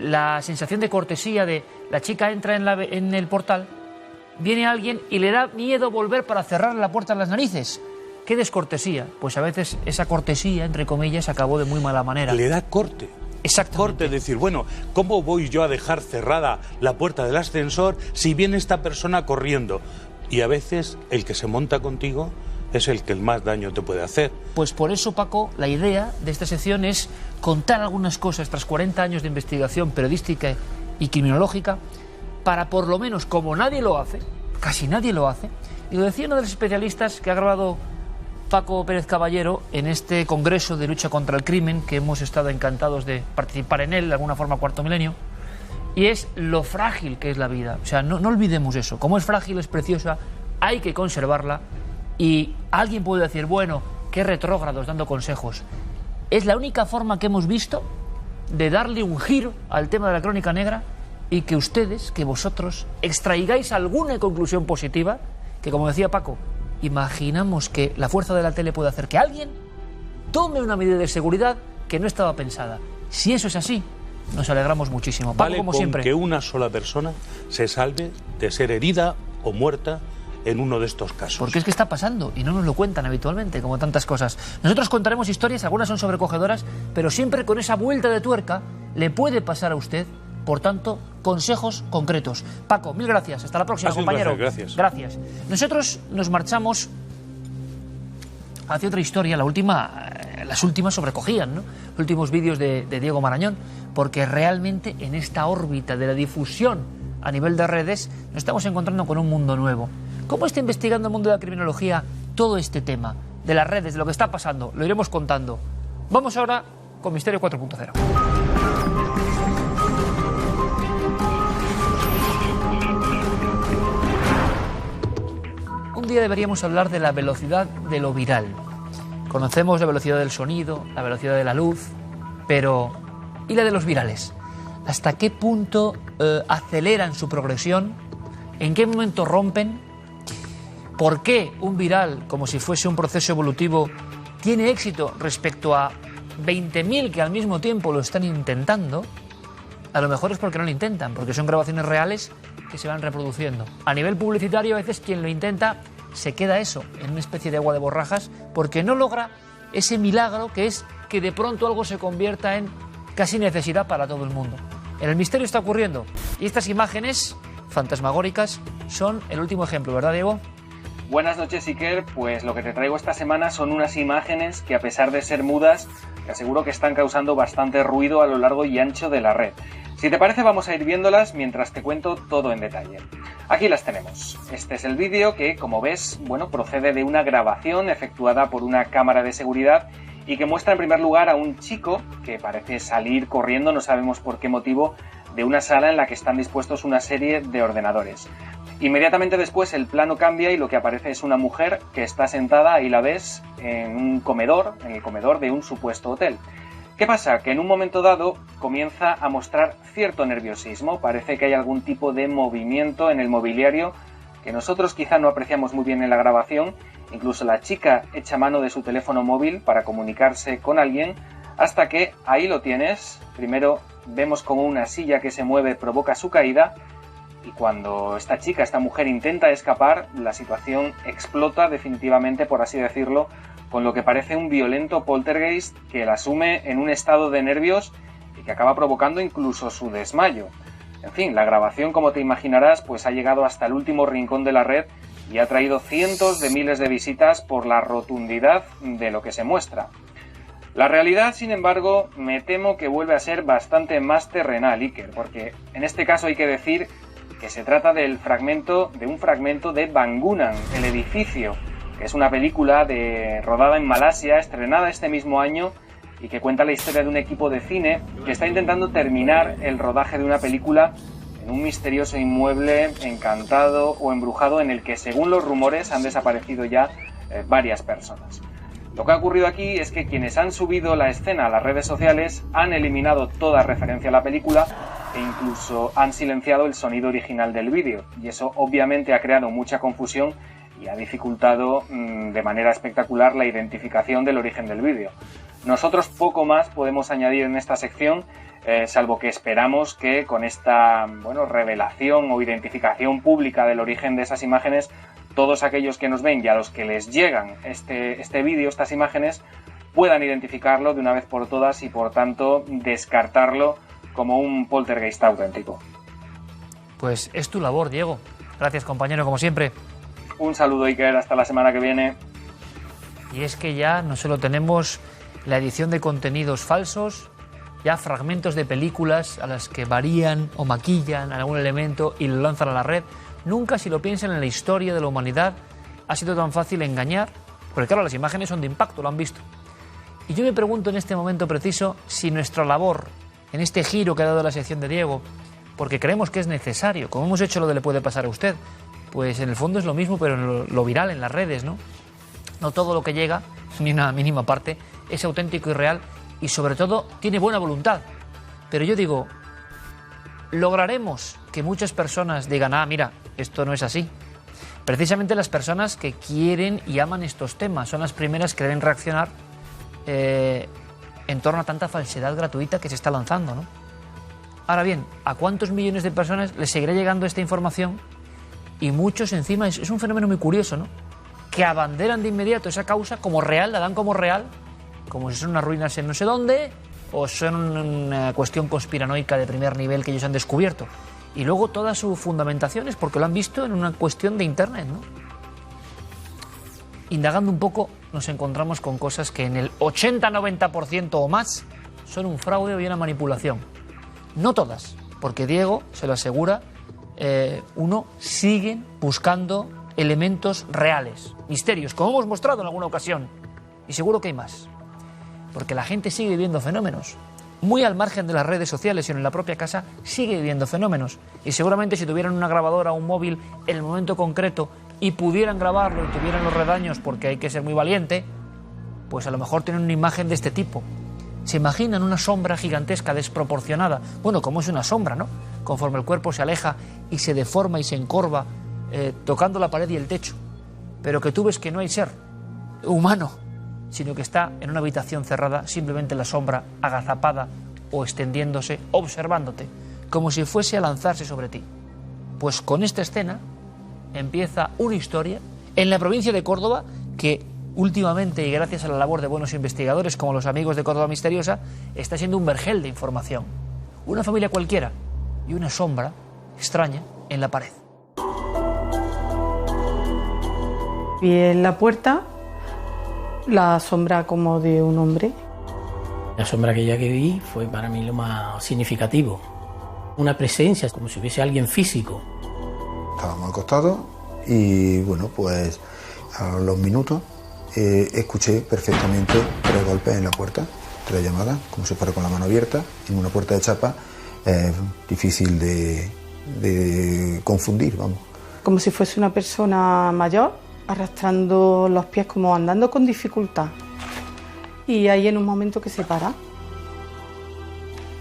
la sensación de cortesía de la chica entra en el portal, viene alguien y le da miedo volver para cerrar la puerta en las narices. ¿Qué descortesía? Pues a veces esa cortesía, entre comillas, acabó de muy mala manera. Le da corte. Exactamente. Corte, es decir, bueno, ¿cómo voy yo a dejar cerrada la puerta del ascensor si viene esta persona corriendo? Y a veces el que se monta contigo es el que más daño te puede hacer. Pues por eso, Paco, la idea de esta sección es contar algunas cosas tras 40 años de investigación periodística y criminológica para, por lo menos, como nadie lo hace, casi nadie lo hace, y lo decía uno de los especialistas que ha grabado Paco Pérez Caballero en este congreso de lucha contra el crimen, que hemos estado encantados de participar en él, de alguna forma, Cuarto Milenio, y es lo frágil que es la vida. O sea, no olvidemos eso. Como es frágil, es preciosa, hay que conservarla, y alguien puede decir, bueno, qué retrógrados dando consejos. Es la única forma que hemos visto de darle un giro al tema de la crónica negra y que ustedes, que vosotros, extraigáis alguna conclusión positiva, que, como decía Paco, imaginamos que la fuerza de la tele puede hacer que alguien tome una medida de seguridad que no estaba pensada. Si eso es así, nos alegramos muchísimo. Paco, Vale, como con siempre, que una sola persona se salve de ser herida o muerta en uno de estos casos. porque es que está pasando y no nos lo cuentan habitualmente, como tantas cosas. Nosotros contaremos historias, algunas son sobrecogedoras, pero siempre con esa vuelta de tuerca le puede pasar a usted. Por tanto, consejos concretos. Paco, mil gracias. Hasta la próxima, compañero. Gracias. Gracias. Nosotros nos marchamos hacia otra historia. Las últimas sobrecogían, ¿no? Los últimos vídeos de Diego Marañón, porque realmente en esta órbita de la difusión a nivel de redes nos estamos encontrando con un mundo nuevo. ¿Cómo está investigando el mundo de la criminología todo este tema de las redes, de lo que está pasando? Lo iremos contando. Vamos ahora con Misterio 4.0. Un día deberíamos hablar de la velocidad de lo viral. Conocemos la velocidad del sonido, la velocidad de la luz, pero ¿y la de los virales? ¿Hasta qué punto aceleran su progresión? ¿En qué momento rompen? ¿Por qué un viral, como si fuese un proceso evolutivo, tiene éxito respecto a 20.000 que al mismo tiempo lo están intentando? A lo mejor es porque no lo intentan, porque son grabaciones reales que se van reproduciendo. A nivel publicitario, a veces quien lo intenta se queda eso, en una especie de agua de borrajas, porque no logra ese milagro que es que de pronto algo se convierta en casi necesidad para todo el mundo. En el misterio está ocurriendo, y estas imágenes fantasmagóricas son el último ejemplo, ¿verdad, Diego? Buenas noches, Iker. Pues lo que te traigo esta semana son unas imágenes que, a pesar de ser mudas, te aseguro que están causando bastante ruido a lo largo y ancho de la red. Si te parece, vamos a ir viéndolas mientras te cuento todo en detalle. Aquí las tenemos. Este es el vídeo que, como ves, procede de una grabación efectuada por una cámara de seguridad y que muestra en primer lugar a un chico que parece salir corriendo, no sabemos por qué motivo, de una sala en la que están dispuestos una serie de ordenadores. Inmediatamente después el plano cambia y lo que aparece es una mujer que está sentada, ahí la ves, en un comedor, en el comedor de un supuesto hotel. ¿Qué pasa? Que en un momento dado comienza a mostrar cierto nerviosismo, parece que hay algún tipo de movimiento en el mobiliario que nosotros quizá no apreciamos muy bien en la grabación, incluso la chica echa mano de su teléfono móvil para comunicarse con alguien, hasta que, ahí lo tienes, primero vemos como una silla que se mueve provoca su caída, y cuando esta mujer intenta escapar, la situación explota definitivamente, por así decirlo, con lo que parece un violento poltergeist que la sume en un estado de nervios y que acaba provocando incluso su desmayo. En fin, la grabación, como te imaginarás, pues ha llegado hasta el último rincón de la red y ha traído cientos de miles de visitas por la rotundidad de lo que se muestra. La realidad, sin embargo, me temo que vuelve a ser bastante más terrenal, Iker, porque en este caso hay que decir que se trata de un fragmento de Bangunan, el edificio que es una película rodada en Malasia, estrenada este mismo año y que cuenta la historia de un equipo de cine que está intentando terminar el rodaje de una película en un misterioso inmueble encantado o embrujado en el que, según los rumores, han desaparecido ya varias personas. Lo que ha ocurrido aquí es que quienes han subido la escena a las redes sociales han eliminado toda referencia a la película e incluso han silenciado el sonido original del vídeo, y eso obviamente ha creado mucha confusión y ha dificultado de manera espectacular la identificación del origen del vídeo. Nosotros poco más podemos añadir en esta sección, salvo que esperamos que con esta revelación o identificación pública del origen de esas imágenes, todos aquellos que nos ven y a los que les llegan este vídeo, estas imágenes, puedan identificarlo de una vez por todas y por tanto descartarlo como un poltergeist auténtico. Pues es tu labor, Diego. Gracias, compañero, como siempre. Un saludo, Iker, hasta la semana que viene. Y es que ya no solo tenemos la edición de contenidos falsos, ya fragmentos de películas a las que varían o maquillan algún elemento y lo lanzan a la red. Nunca, si lo piensan, en la historia de la humanidad ha sido tan fácil engañar, porque claro, las imágenes son de impacto, lo han visto. Y yo me pregunto en este momento preciso si nuestra labor, en este giro que ha dado la sección de Diego, porque creemos que es necesario, como hemos hecho lo de Le puede pasar a usted, pues en el fondo es lo mismo, pero en lo viral, en las redes, ¿no? No todo lo que llega, ni una mínima parte, es auténtico y real, y sobre todo tiene buena voluntad. Pero yo digo, lograremos que muchas personas digan, mira, esto no es así. Precisamente las personas que quieren y aman estos temas son las primeras que deben reaccionar en torno a tanta falsedad gratuita que se está lanzando, ¿no? Ahora bien, ¿a cuántos millones de personas les seguirá llegando esta información? Y muchos encima, es un fenómeno muy curioso, ¿no? Que abanderan de inmediato esa causa como real, la dan como real, como si son unas ruinas en no sé dónde, o son una cuestión conspiranoica de primer nivel que ellos han descubierto. Y luego toda su fundamentación es porque lo han visto en una cuestión de internet, ¿no? Indagando un poco, nos encontramos con cosas que en el 80-90% o más son un fraude o una manipulación. No todas, porque Diego se lo asegura, uno sigue buscando elementos reales, misterios, como hemos mostrado en alguna ocasión. Y seguro que hay más. Porque la gente sigue viviendo fenómenos. Muy al margen de las redes sociales y en la propia casa sigue viviendo fenómenos. Y seguramente si tuvieran una grabadora o un móvil en el momento concreto y pudieran grabarlo y tuvieran los redaños, porque hay que ser muy valiente, pues a lo mejor tienen una imagen de este tipo. Se imaginan una sombra gigantesca, desproporcionada. Bueno, como es una sombra, ¿no? Conforme el cuerpo se aleja y se deforma y se encorva, tocando la pared y el techo. Pero que tú ves que no hay ser humano, sino que está en una habitación cerrada, simplemente la sombra agazapada o extendiéndose, observándote, como si fuese a lanzarse sobre ti. Pues con esta escena empieza una historia en la provincia de Córdoba que últimamente, y gracias a la labor de buenos investigadores como los amigos de Córdoba Misteriosa, está siendo un vergel de información. Una familia cualquiera y una sombra extraña en la pared. Vi en la puerta la sombra como de un hombre. La sombra que vi fue para mí lo más significativo. Una presencia, como si hubiese alguien físico. Estábamos acostados y bueno, pues a los minutos escuché perfectamente 3 golpes en la puerta, 3 llamadas, como si fuera con la mano abierta, en una puerta de chapa, difícil de confundir, vamos. Como si fuese una persona mayor, arrastrando los pies, como andando con dificultad. Y ahí en un momento que se para.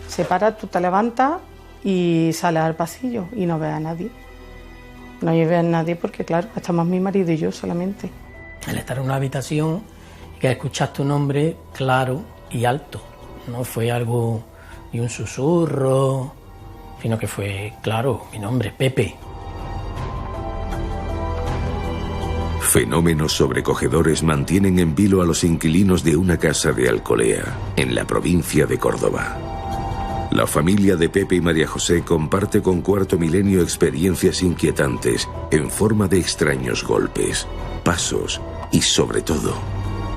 Se para, tú te levantas y sales al pasillo y no ves a nadie. No ves a nadie porque, claro, estamos mi marido y yo solamente. El estar en una habitación y que escuchas tu nombre claro y alto. No fue algo ni un susurro, sino que fue, claro, mi nombre, Pepe. Fenómenos sobrecogedores mantienen en vilo a los inquilinos de una casa de Alcolea, en la provincia de Córdoba. La familia de Pepe y María José comparte con Cuarto Milenio experiencias inquietantes en forma de extraños golpes, pasos y, sobre todo,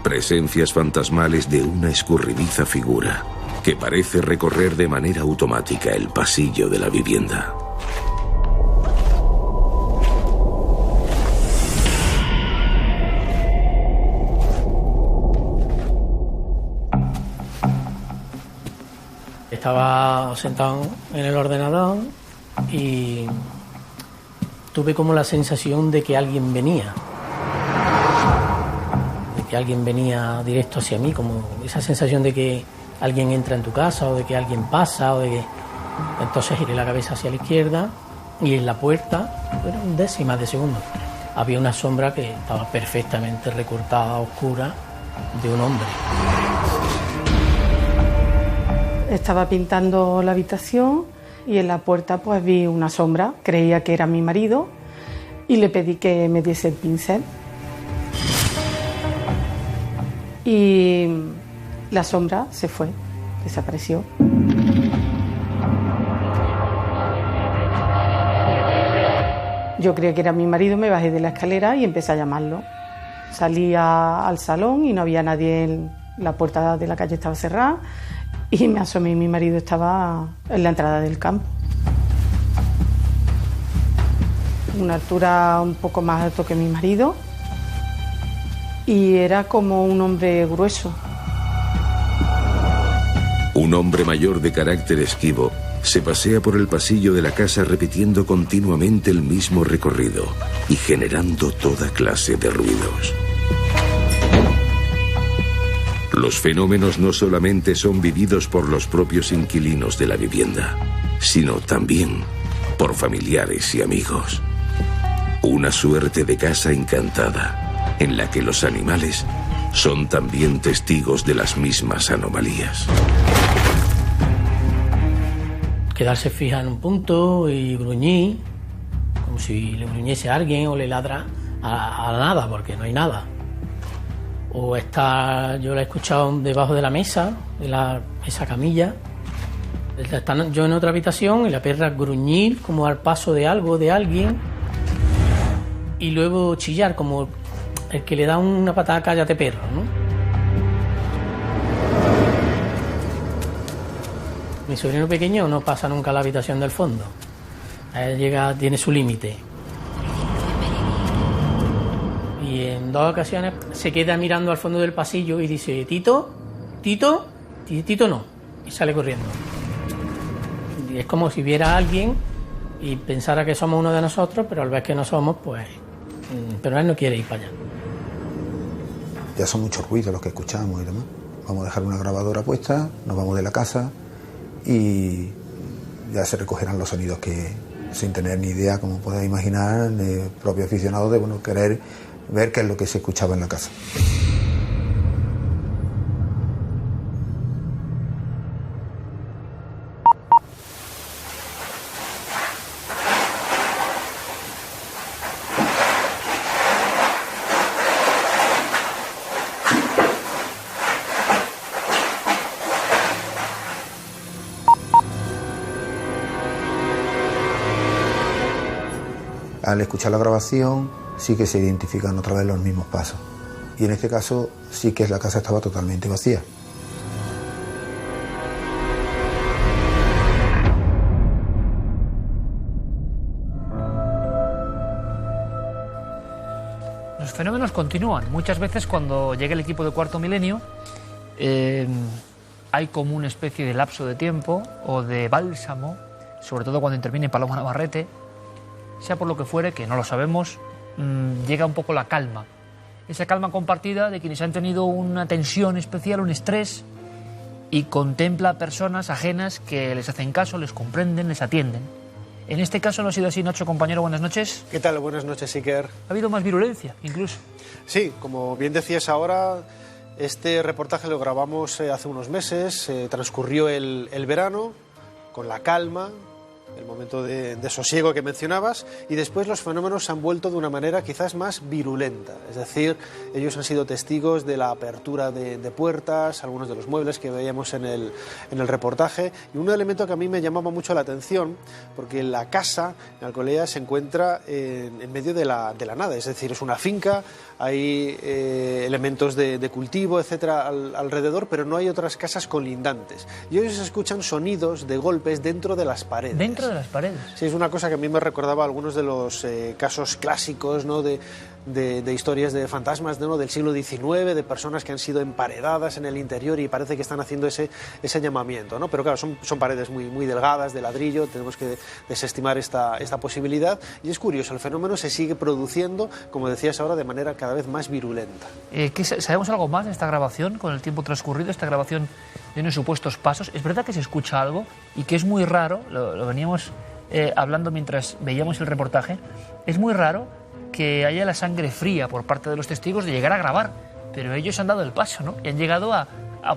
presencias fantasmales de una escurridiza figura que parece recorrer de manera automática el pasillo de la vivienda. estaba sentado en el ordenador y tuve como la sensación de que alguien venía. De que alguien venía directo hacia mí, como esa sensación de que alguien entra en tu casa o de que alguien pasa o de que... Entonces giré la cabeza hacia la izquierda y en la puerta, fueron décimas de segundo, había una sombra que estaba perfectamente recortada, oscura, de un hombre. Estaba pintando la habitación y en la puerta pues vi una sombra. Creía que era mi marido y le pedí que me diese el pincel. Y la sombra se fue, desapareció. Yo creía que era mi marido, me bajé de la escalera y empecé a llamarlo. Salí al salón y no había nadie, la puerta de la calle estaba cerrada y me asomé y mi marido estaba en la entrada del campo. Una altura un poco más alto que mi marido y era como un hombre grueso. Un hombre mayor de carácter esquivo se pasea por el pasillo de la casa repitiendo continuamente el mismo recorrido y generando toda clase de ruidos. Los fenómenos no solamente son vividos por los propios inquilinos de la vivienda, sino también por familiares y amigos. Una suerte de casa encantada, en la que los animales son también testigos de las mismas anomalías. Quedarse fija en un punto y gruñir, como si le gruñese a alguien o le ladra a nada, porque no hay nada. O estar, yo la he escuchado debajo de la mesa, esa camilla. Estar yo en otra habitación y la perra gruñir como al paso de algo, de alguien. Y luego chillar como el que le da una patada, cállate perro, ¿no? Mi sobrino pequeño no pasa nunca a la habitación del fondo. Él llega, tiene su límite. Y en 2 ocasiones se queda mirando al fondo del pasillo y dice, Tito, Tito, y Tito no. Y sale corriendo. Y es como si viera a alguien y pensara que somos uno de nosotros, pero al ver que no somos, pues... Pero él no quiere ir para allá. Ya son muchos ruidos los que escuchamos y demás. Vamos a dejar una grabadora puesta, nos vamos de la casa y ya se recogerán los sonidos que, sin tener ni idea, como podéis imaginar, el propio aficionado de querer ver qué es lo que se escuchaba en la casa. Al escuchar la grabación sí que se identifican otra vez los mismos pasos. Y en este caso sí que la casa estaba totalmente vacía. Los fenómenos continúan. Muchas veces cuando llega el equipo de Cuarto Milenio hay como una especie de lapso de tiempo o de bálsamo, sobre todo cuando interviene Paloma Navarrete, sea por lo que fuere, que no lo sabemos, llega un poco la calma. Esa calma compartida de quienes han tenido una tensión especial, un estrés, y contempla a personas ajenas que les hacen caso, les comprenden, les atienden. En este caso no ha sido así, Nacho, compañero, buenas noches. ¿Qué tal? Buenas noches, Iker. Ha habido más virulencia, incluso. Sí, como bien decías ahora, este reportaje lo grabamos hace unos meses, transcurrió el verano, con la calma, el momento de sosiego que mencionabas, y después los fenómenos se han vuelto de una manera quizás más virulenta. Es decir, ellos han sido testigos de la apertura de puertas, algunos de los muebles que veíamos en el reportaje, y un elemento que a mí me llamaba mucho la atención, porque la casa en Alcolea se encuentra en medio de la nada, es decir, es una finca, hay elementos de cultivo, etcétera, alrededor, pero no hay otras casas colindantes. Y ellos escuchan sonidos de golpes dentro de las paredes. ¿Dentro de las paredes? Sí, es una cosa que a mí me recordaba algunos de los casos clásicos, ¿no?, de de historias de fantasmas del siglo XIX, de personas que han sido emparedadas en el interior y parece que están haciendo ese llamamiento, ¿no? Pero claro, son paredes muy delgadas, de ladrillo, tenemos que desestimar esta posibilidad, y es curioso, el fenómeno se sigue produciendo, como decías ahora, de manera cada vez más virulenta. ¿Sabemos algo más de esta grabación con el tiempo transcurrido, esta grabación de unos supuestos pasos? Es verdad que se escucha algo y que es muy raro, lo veníamos hablando mientras veíamos el reportaje, es muy raro que haya la sangre fría por parte de los testigos de llegar a grabar, pero ellos han dado el paso, ¿no? Y han llegado a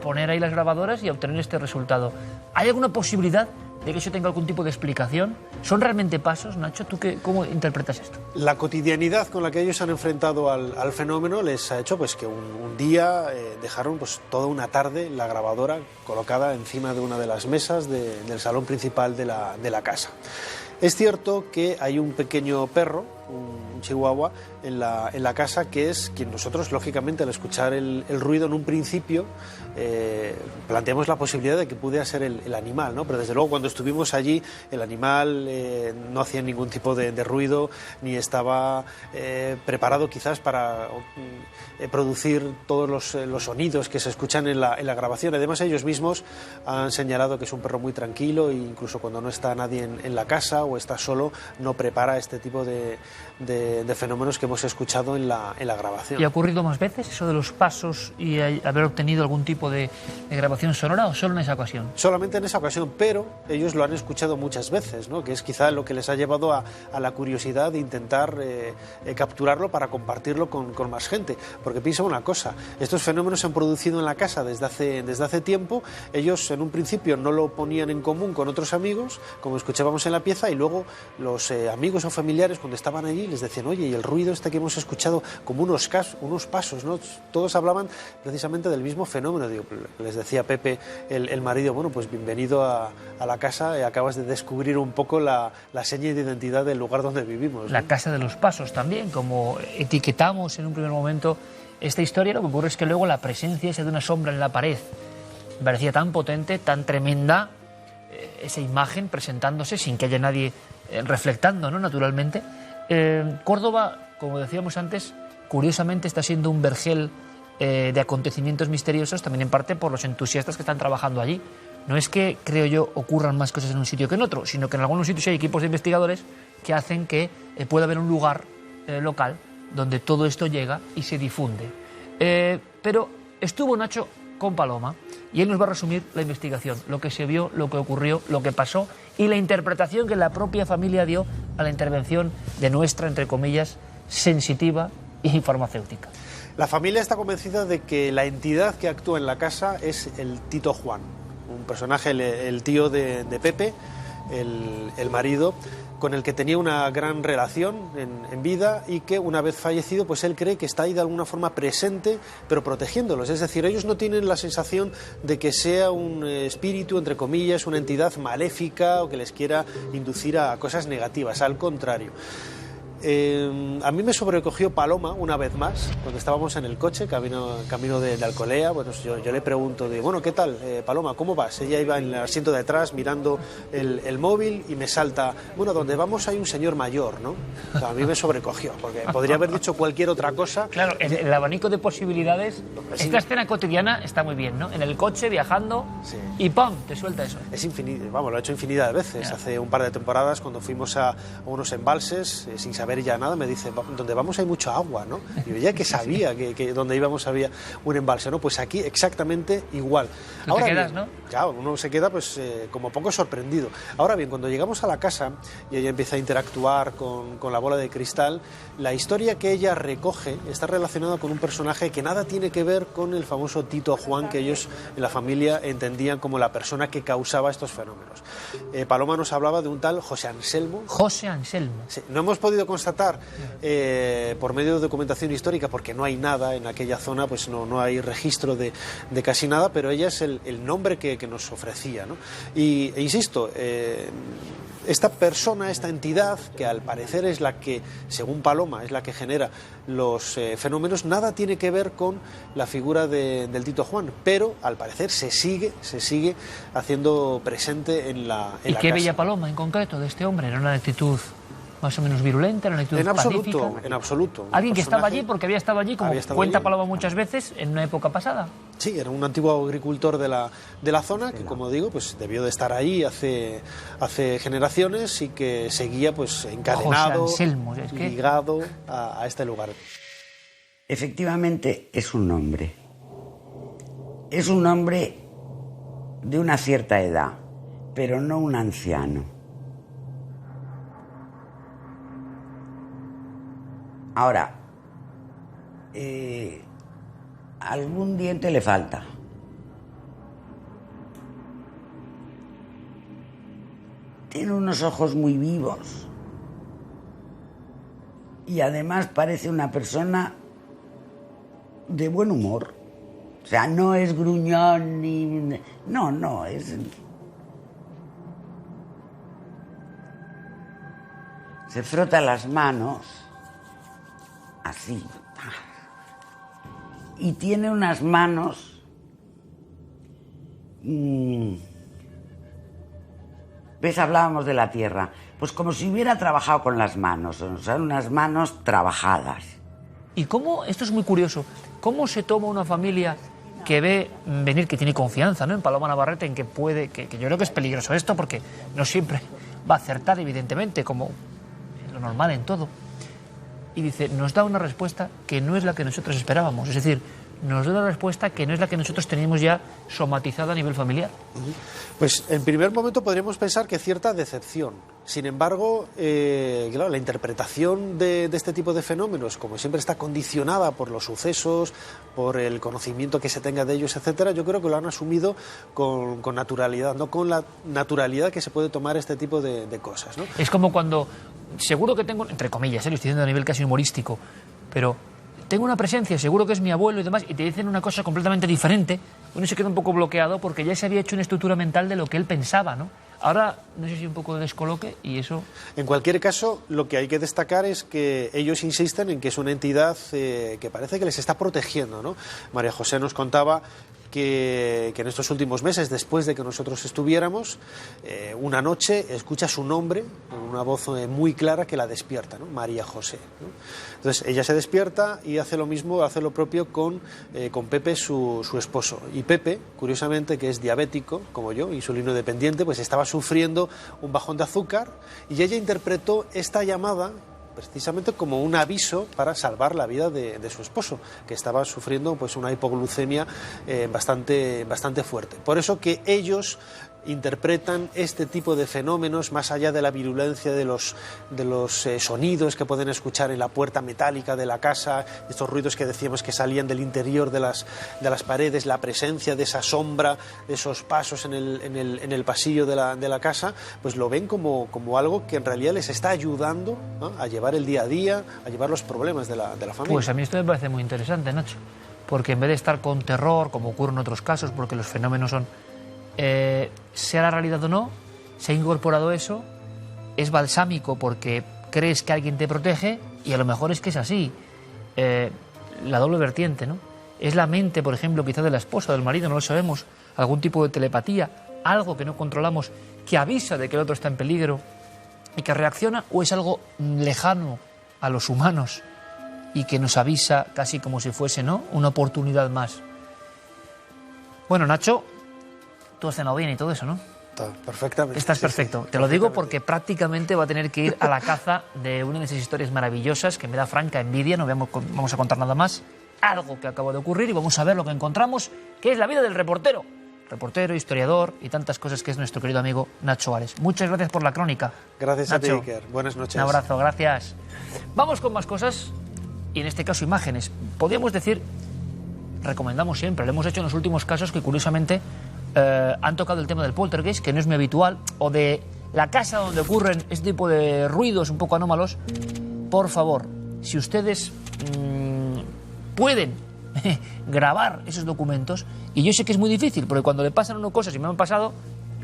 poner ahí las grabadoras y a obtener este resultado. ¿Hay alguna posibilidad de que eso tenga algún tipo de explicación? ¿Son realmente pasos, Nacho? ¿Tú cómo interpretas esto? La cotidianidad con la que ellos se han enfrentado al fenómeno les ha hecho pues que un día dejaron pues toda una tarde la grabadora colocada encima de una de las mesas del salón principal de la casa. Es cierto que hay un pequeño perro, un chihuahua, en la casa, que es quien nosotros, lógicamente, al escuchar el ruido en un principio, planteamos la posibilidad de que pudiera ser el animal, ¿no? Pero desde luego cuando estuvimos allí el animal no hacía ningún tipo de ruido, ni estaba preparado quizás para producir todos los sonidos que se escuchan en la grabación. Además ellos mismos han señalado que es un perro muy tranquilo e incluso cuando no está nadie en la casa o está solo no prepara este tipo de fenómenos que hemos escuchado en la grabación. ¿Y ha ocurrido más veces eso de los pasos y haber obtenido algún tipo de grabación sonora o solo en esa ocasión? Solamente en esa ocasión, pero ellos lo han escuchado muchas veces, ¿no? Que es quizá lo que les ha llevado a la curiosidad de intentar capturarlo para compartirlo con más gente. Porque piensa una cosa, estos fenómenos se han producido en la casa desde hace tiempo, ellos en un principio no lo ponían en común con otros amigos, como escuchábamos en la pieza, y luego los amigos o familiares cuando estaban allí les decían, oye, y el ruido este que hemos escuchado como unos pasos, ¿no? Todos hablaban precisamente del mismo fenómeno. Digo, les decía Pepe, el marido, bueno, pues bienvenido a la casa, acabas de descubrir un poco la seña de identidad del lugar donde vivimos, ¿no? La casa de los pasos también, como etiquetamos en un primer momento esta historia, lo que ocurre es que luego la presencia esa de una sombra en la pared me parecía tan potente, tan tremenda, esa imagen presentándose sin que haya nadie reflectando, ¿no? Naturalmente. Córdoba, como decíamos antes, curiosamente está siendo un vergel de acontecimientos misteriosos, también en parte por los entusiastas que están trabajando allí. No es que, creo yo, ocurran más cosas en un sitio que en otro, sino que en algunos sitios hay equipos de investigadores que hacen que pueda haber un lugar local donde todo esto llega y se difunde. Pero estuvo Nacho con Paloma y él nos va a resumir la investigación, lo que se vio, lo que ocurrió, lo que pasó y la interpretación que la propia familia dio a la intervención de nuestra, entre comillas, sensitiva y farmacéutica. La familia está convencida de que la entidad que actúa en la casa es el Tito Juan, un personaje, el tío de Pepe, el marido, con el que tenía una gran relación en vida y que una vez fallecido pues él cree que está ahí de alguna forma presente pero protegiéndolos, es decir, ellos no tienen la sensación de que sea un espíritu, entre comillas, una entidad maléfica o que les quiera inducir a cosas negativas, al contrario. A mí me sobrecogió Paloma una vez más cuando estábamos en el coche camino de Alcolea. Bueno, yo le pregunto bueno, ¿qué tal, Paloma, cómo vas? Ella iba en el asiento de atrás mirando el móvil y me salta, bueno, donde vamos hay un señor mayor, ¿no? O sea, a mí me sobrecogió porque podría haber dicho cualquier otra cosa. Claro, el abanico de posibilidades, esta escena cotidiana está muy bien, ¿no? En el coche viajando, sí, y ¡pum!, te suelta eso. Es infinito, vamos, lo he hecho infinidad de veces. Hace un par de temporadas cuando fuimos a unos embalses sin saber ya nada, me dice, donde vamos hay mucha agua, ¿no? Y yo ya que sabía que donde íbamos había un embalse, ¿no? Pues aquí exactamente igual. ¿No te quedas, no? Claro, uno se queda pues como poco sorprendido. Ahora bien, cuando llegamos a la casa y ella empieza a interactuar con la bola de cristal, la historia que ella recoge está relacionada con un personaje que nada tiene que ver con el famoso Tito Juan que ellos en la familia entendían como la persona que causaba estos fenómenos. Paloma nos hablaba de un tal José Anselmo. José Anselmo. Sí, no hemos podido constatar por medio de documentación histórica, porque no hay nada en aquella zona, pues no hay registro de casi nada, pero ella es el nombre que nos ofrecía, ¿no? E insisto, esta persona, esta entidad, que al parecer es la que, según Paloma, es la que genera los fenómenos, nada tiene que ver con la figura del Tito Juan, pero al parecer se sigue haciendo presente en la ¿Y qué casa. veía Paloma en concreto de este hombre? Era una actitud más o menos virulenta, una actitud pacífica? En absoluto. Alguien que estaba allí porque había estado allí, como cuenta Paloma muchas veces, en una época pasada. Sí, era un antiguo agricultor de la zona que, como digo, pues debió de estar ahí hace generaciones y que seguía pues encadenado, José Anselmo, es que... ligado a este lugar. Efectivamente es un hombre. Es un hombre de una cierta edad, pero no un anciano. Ahora, algún diente le falta. Tiene unos ojos muy vivos. Y además parece una persona de buen humor. O sea, no es gruñón ni... No, es... Se frota las manos, así. Y tiene unas manos... ¿Ves? Hablábamos de la tierra. Pues como si hubiera trabajado con las manos. O sea, unas manos trabajadas. ¿Y cómo, esto es muy curioso, cómo se toma una familia que ve venir, que tiene confianza, ¿no?, en Paloma Navarrete, en que puede, que yo creo que es peligroso esto, porque no siempre va a acertar, evidentemente, como lo normal en todo, y dice, nos da una respuesta que no es la que nosotros esperábamos, es decir, nos da una respuesta que no es la que nosotros teníamos ya somatizada a nivel familiar. Pues en primer momento podríamos pensar que cierta decepción. Sin embargo, claro, la interpretación de este tipo de fenómenos, como siempre está condicionada por los sucesos, por el conocimiento que se tenga de ellos, etcétera, yo creo que lo han asumido con naturalidad, no con la naturalidad que se puede tomar este tipo de cosas, ¿no? Es como cuando, seguro que tengo, entre comillas, lo estoy diciendo a nivel casi humorístico, pero tengo una presencia, seguro que es mi abuelo y demás, y te dicen una cosa completamente diferente, uno se queda un poco bloqueado porque ya se había hecho una estructura mental de lo que él pensaba, ¿no? Ahora, no sé si un poco de descoloque y eso... En cualquier caso, lo que hay que destacar es que ellos insisten en que es una entidad que parece que les está protegiendo, ¿no? María José nos contaba que en estos últimos meses, después de que nosotros estuviéramos, una noche escucha su nombre, con una voz muy clara que la despierta, ¿no? María José, ¿no? Entonces ella se despierta y hace lo mismo, hace lo propio con Pepe, su esposo. Y Pepe, curiosamente, que es diabético, como yo, insulino dependiente, pues estaba sufriendo un bajón de azúcar y ella interpretó esta llamada precisamente como un aviso para salvar la vida de su esposo, que estaba sufriendo pues una hipoglucemia bastante fuerte. Por eso que ellos interpretan este tipo de fenómenos más allá de la virulencia de los sonidos que pueden escuchar en la puerta metálica de la casa, estos ruidos que decíamos que salían del interior de las paredes, la presencia de esa sombra, de esos pasos en el pasillo de la casa, pues lo ven como algo que en realidad les está ayudando, ¿no?, a llevar el día a día, a llevar los problemas de la familia. Pues a mí esto me parece muy interesante, Nacho, porque en vez de estar con terror, como ocurre en otros casos, porque los fenómenos son... sea la realidad o no, se ha incorporado eso, es balsámico porque crees que alguien te protege y a lo mejor es que es así. La doble vertiente, ¿no? Es la mente, por ejemplo, quizá de la esposa, del marido, no lo sabemos, algún tipo de telepatía, algo que no controlamos, que avisa de que el otro está en peligro y que reacciona, o es algo lejano a los humanos y que nos avisa casi como si fuese, ¿no?, una oportunidad más. Bueno, Nacho, tú has cenado bien y todo eso, ¿no? Perfectamente. Estás perfecto. Te lo digo porque prácticamente va a tener que ir a la caza de una de esas historias maravillosas que me da franca envidia, no vamos a contar nada más, algo que acaba de ocurrir y vamos a ver lo que encontramos, que es la vida del reportero, historiador y tantas cosas que es nuestro querido amigo Nacho Ares. Muchas gracias por la crónica. Gracias Nacho. a ti, Iker. Buenas noches. Un abrazo, gracias. Vamos con más cosas y en este caso imágenes. Podríamos decir, recomendamos siempre, lo hemos hecho en los últimos casos que curiosamente han tocado el tema del poltergeist, que no es muy habitual, o de la casa donde ocurren este tipo de ruidos un poco anómalos. Por favor, si ustedes pueden grabar esos documentos, y yo sé que es muy difícil, porque cuando le pasan a uno cosas, y me han pasado,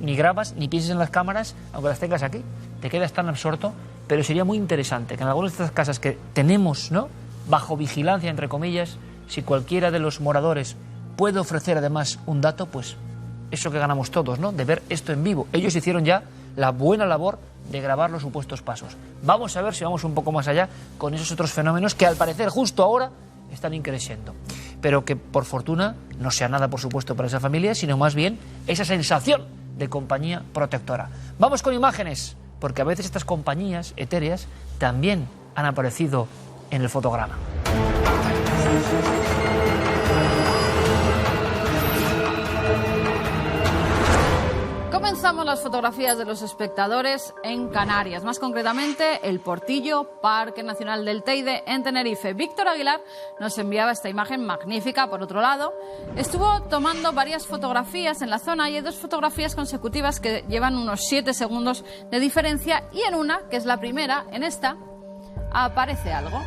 ni grabas, ni pienses en las cámaras, aunque las tengas aquí, te quedas tan absorto, pero sería muy interesante que en algunas de estas casas que tenemos, ¿no?, bajo vigilancia, entre comillas, si cualquiera de los moradores puede ofrecer además un dato, pues eso que ganamos todos, ¿no?, de ver esto en vivo. Ellos hicieron ya la buena labor de grabar los supuestos pasos. Vamos a ver si vamos un poco más allá con esos otros fenómenos que al parecer justo ahora están increciendo, pero que por fortuna no sea nada, por supuesto, para esa familia, sino más bien esa sensación de compañía protectora. Vamos con imágenes, porque a veces estas compañías etéreas también han aparecido en el fotograma. Comenzamos las fotografías de los espectadores en Canarias, más concretamente el Portillo, Parque Nacional del Teide, en Tenerife. Víctor Aguilar nos enviaba esta imagen magnífica. Por otro lado, estuvo tomando varias fotografías en la zona y hay 2 fotografías consecutivas que llevan unos 7 segundos de diferencia, y en una, que es la primera, en esta, aparece algo.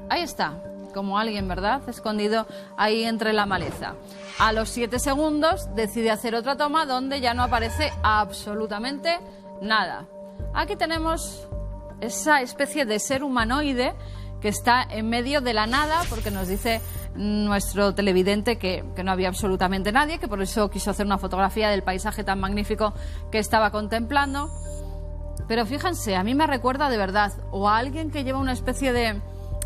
Ahí está, como alguien, ¿verdad?, escondido ahí entre la maleza. A los 7 segundos decide hacer otra toma donde ya no aparece absolutamente nada. Aquí tenemos esa especie de ser humanoide que está en medio de la nada, porque nos dice nuestro televidente que no había absolutamente nadie, que por eso quiso hacer una fotografía del paisaje tan magnífico que estaba contemplando. Pero fíjense, a mí me recuerda de verdad o a alguien que lleva una especie de...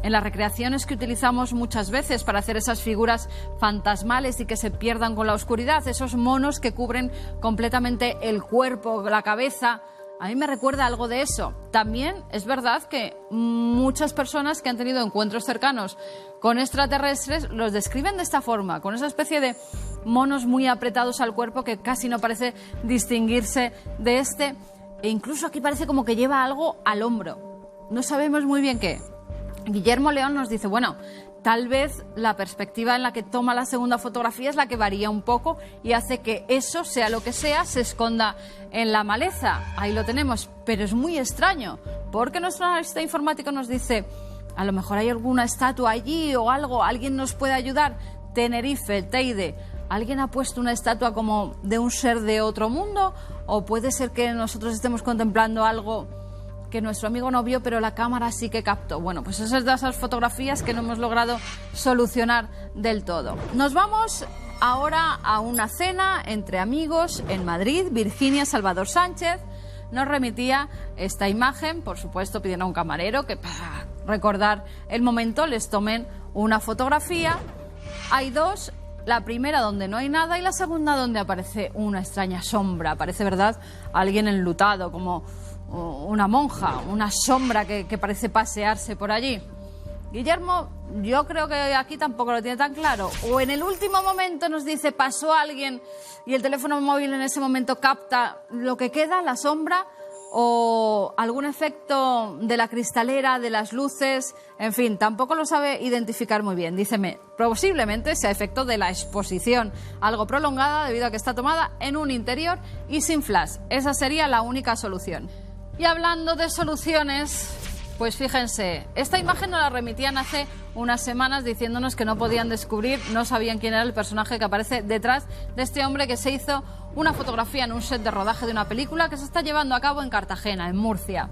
En las recreaciones que utilizamos muchas veces para hacer esas figuras fantasmales y que se pierdan con la oscuridad, esos monos que cubren completamente el cuerpo, la cabeza, a mí me recuerda algo de eso. También es verdad que muchas personas que han tenido encuentros cercanos con extraterrestres los describen de esta forma, con esa especie de monos muy apretados al cuerpo que casi no parece distinguirse de este, e incluso aquí parece como que lleva algo al hombro. No sabemos muy bien qué. Guillermo León nos dice, bueno, tal vez la perspectiva en la que toma la segunda fotografía es la que varía un poco y hace que eso, sea lo que sea, se esconda en la maleza. Ahí lo tenemos, pero es muy extraño, porque nuestro analista informático nos dice, a lo mejor hay alguna estatua allí o algo, alguien nos puede ayudar. Tenerife, Teide, ¿alguien ha puesto una estatua como de un ser de otro mundo? ¿O puede ser que nosotros estemos contemplando algo que nuestro amigo no vio, pero la cámara sí que captó? Bueno, pues esas de esas fotografías que no hemos logrado solucionar del todo. Nos vamos ahora a una cena entre amigos en Madrid. Virginia Salvador Sánchez nos remitía esta imagen, por supuesto pidiendo a un camarero que para recordar el momento les tomen una fotografía. Hay 2, la primera donde no hay nada y la segunda donde aparece una extraña sombra. Parece, ¿verdad?, alguien enlutado, como una monja, una sombra que parece pasearse por allí. Guillermo, yo creo que aquí tampoco lo tiene tan claro. O en el último momento nos dice, pasó alguien y el teléfono móvil en ese momento capta lo que queda, la sombra, o algún efecto de la cristalera, de las luces, en fin, tampoco lo sabe identificar muy bien. Díceme, posiblemente sea efecto de la exposición, algo prolongada debido a que está tomada en un interior y sin flash. Esa sería la única solución. Y hablando de soluciones, pues fíjense, esta imagen nos la remitían hace unas semanas diciéndonos que no podían descubrir, no sabían quién era el personaje que aparece detrás de este hombre que se hizo una fotografía en un set de rodaje de una película que se está llevando a cabo en Cartagena, en Murcia.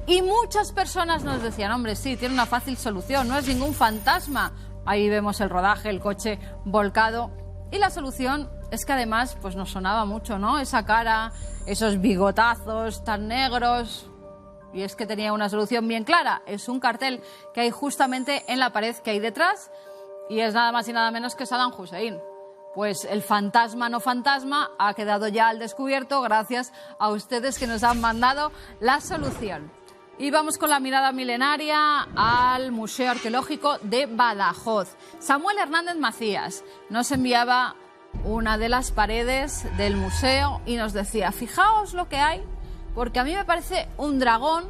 Y muchas personas nos decían, hombre, sí, tiene una fácil solución, no es ningún fantasma. Ahí vemos el rodaje, el coche volcado. Y la solución es que además pues nos sonaba mucho, ¿no? Esa cara, esos bigotazos tan negros. Y es que tenía una solución bien clara. Es un cartel que hay justamente en la pared que hay detrás y es nada más y nada menos que Saddam Hussein. Pues el fantasma no fantasma ha quedado ya al descubierto gracias a ustedes que nos han mandado la solución. Y vamos con la mirada milenaria al Museo Arqueológico de Badajoz. Samuel Hernández Macías nos enviaba una de las paredes del museo y nos decía, fijaos lo que hay, porque a mí me parece un dragón.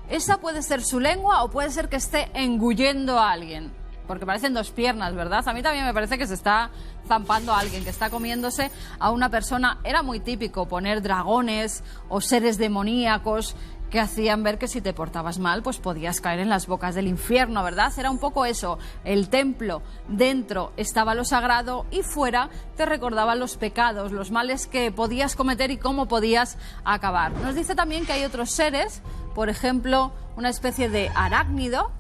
Esa puede ser su lengua o puede ser que esté engullendo a alguien, porque parecen 2 piernas, ¿verdad? A mí también me parece que se está zampando a alguien, que está comiéndose a una persona. Era muy típico poner dragones o seres demoníacos que hacían ver que si te portabas mal, pues podías caer en las bocas del infierno, ¿verdad? Era un poco eso, el templo. Dentro estaba lo sagrado y fuera te recordaban los pecados, los males que podías cometer y cómo podías acabar. Nos dice también que hay otros seres, por ejemplo, una especie de arácnido,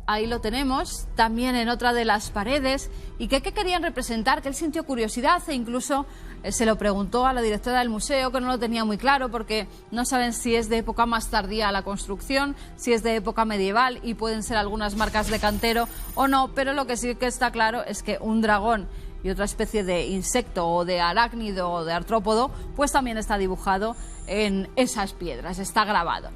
ahí lo tenemos, también en otra de las paredes. ¿Y qué querían representar? Que él sintió curiosidad e incluso se lo preguntó a la directora del museo, que no lo tenía muy claro porque no saben si es de época más tardía la construcción, si es de época medieval y pueden ser algunas marcas de cantero o no, pero lo que sí que está claro es que un dragón y otra especie de insecto o de arácnido o de artrópodo pues también está dibujado en esas piedras, está grabado.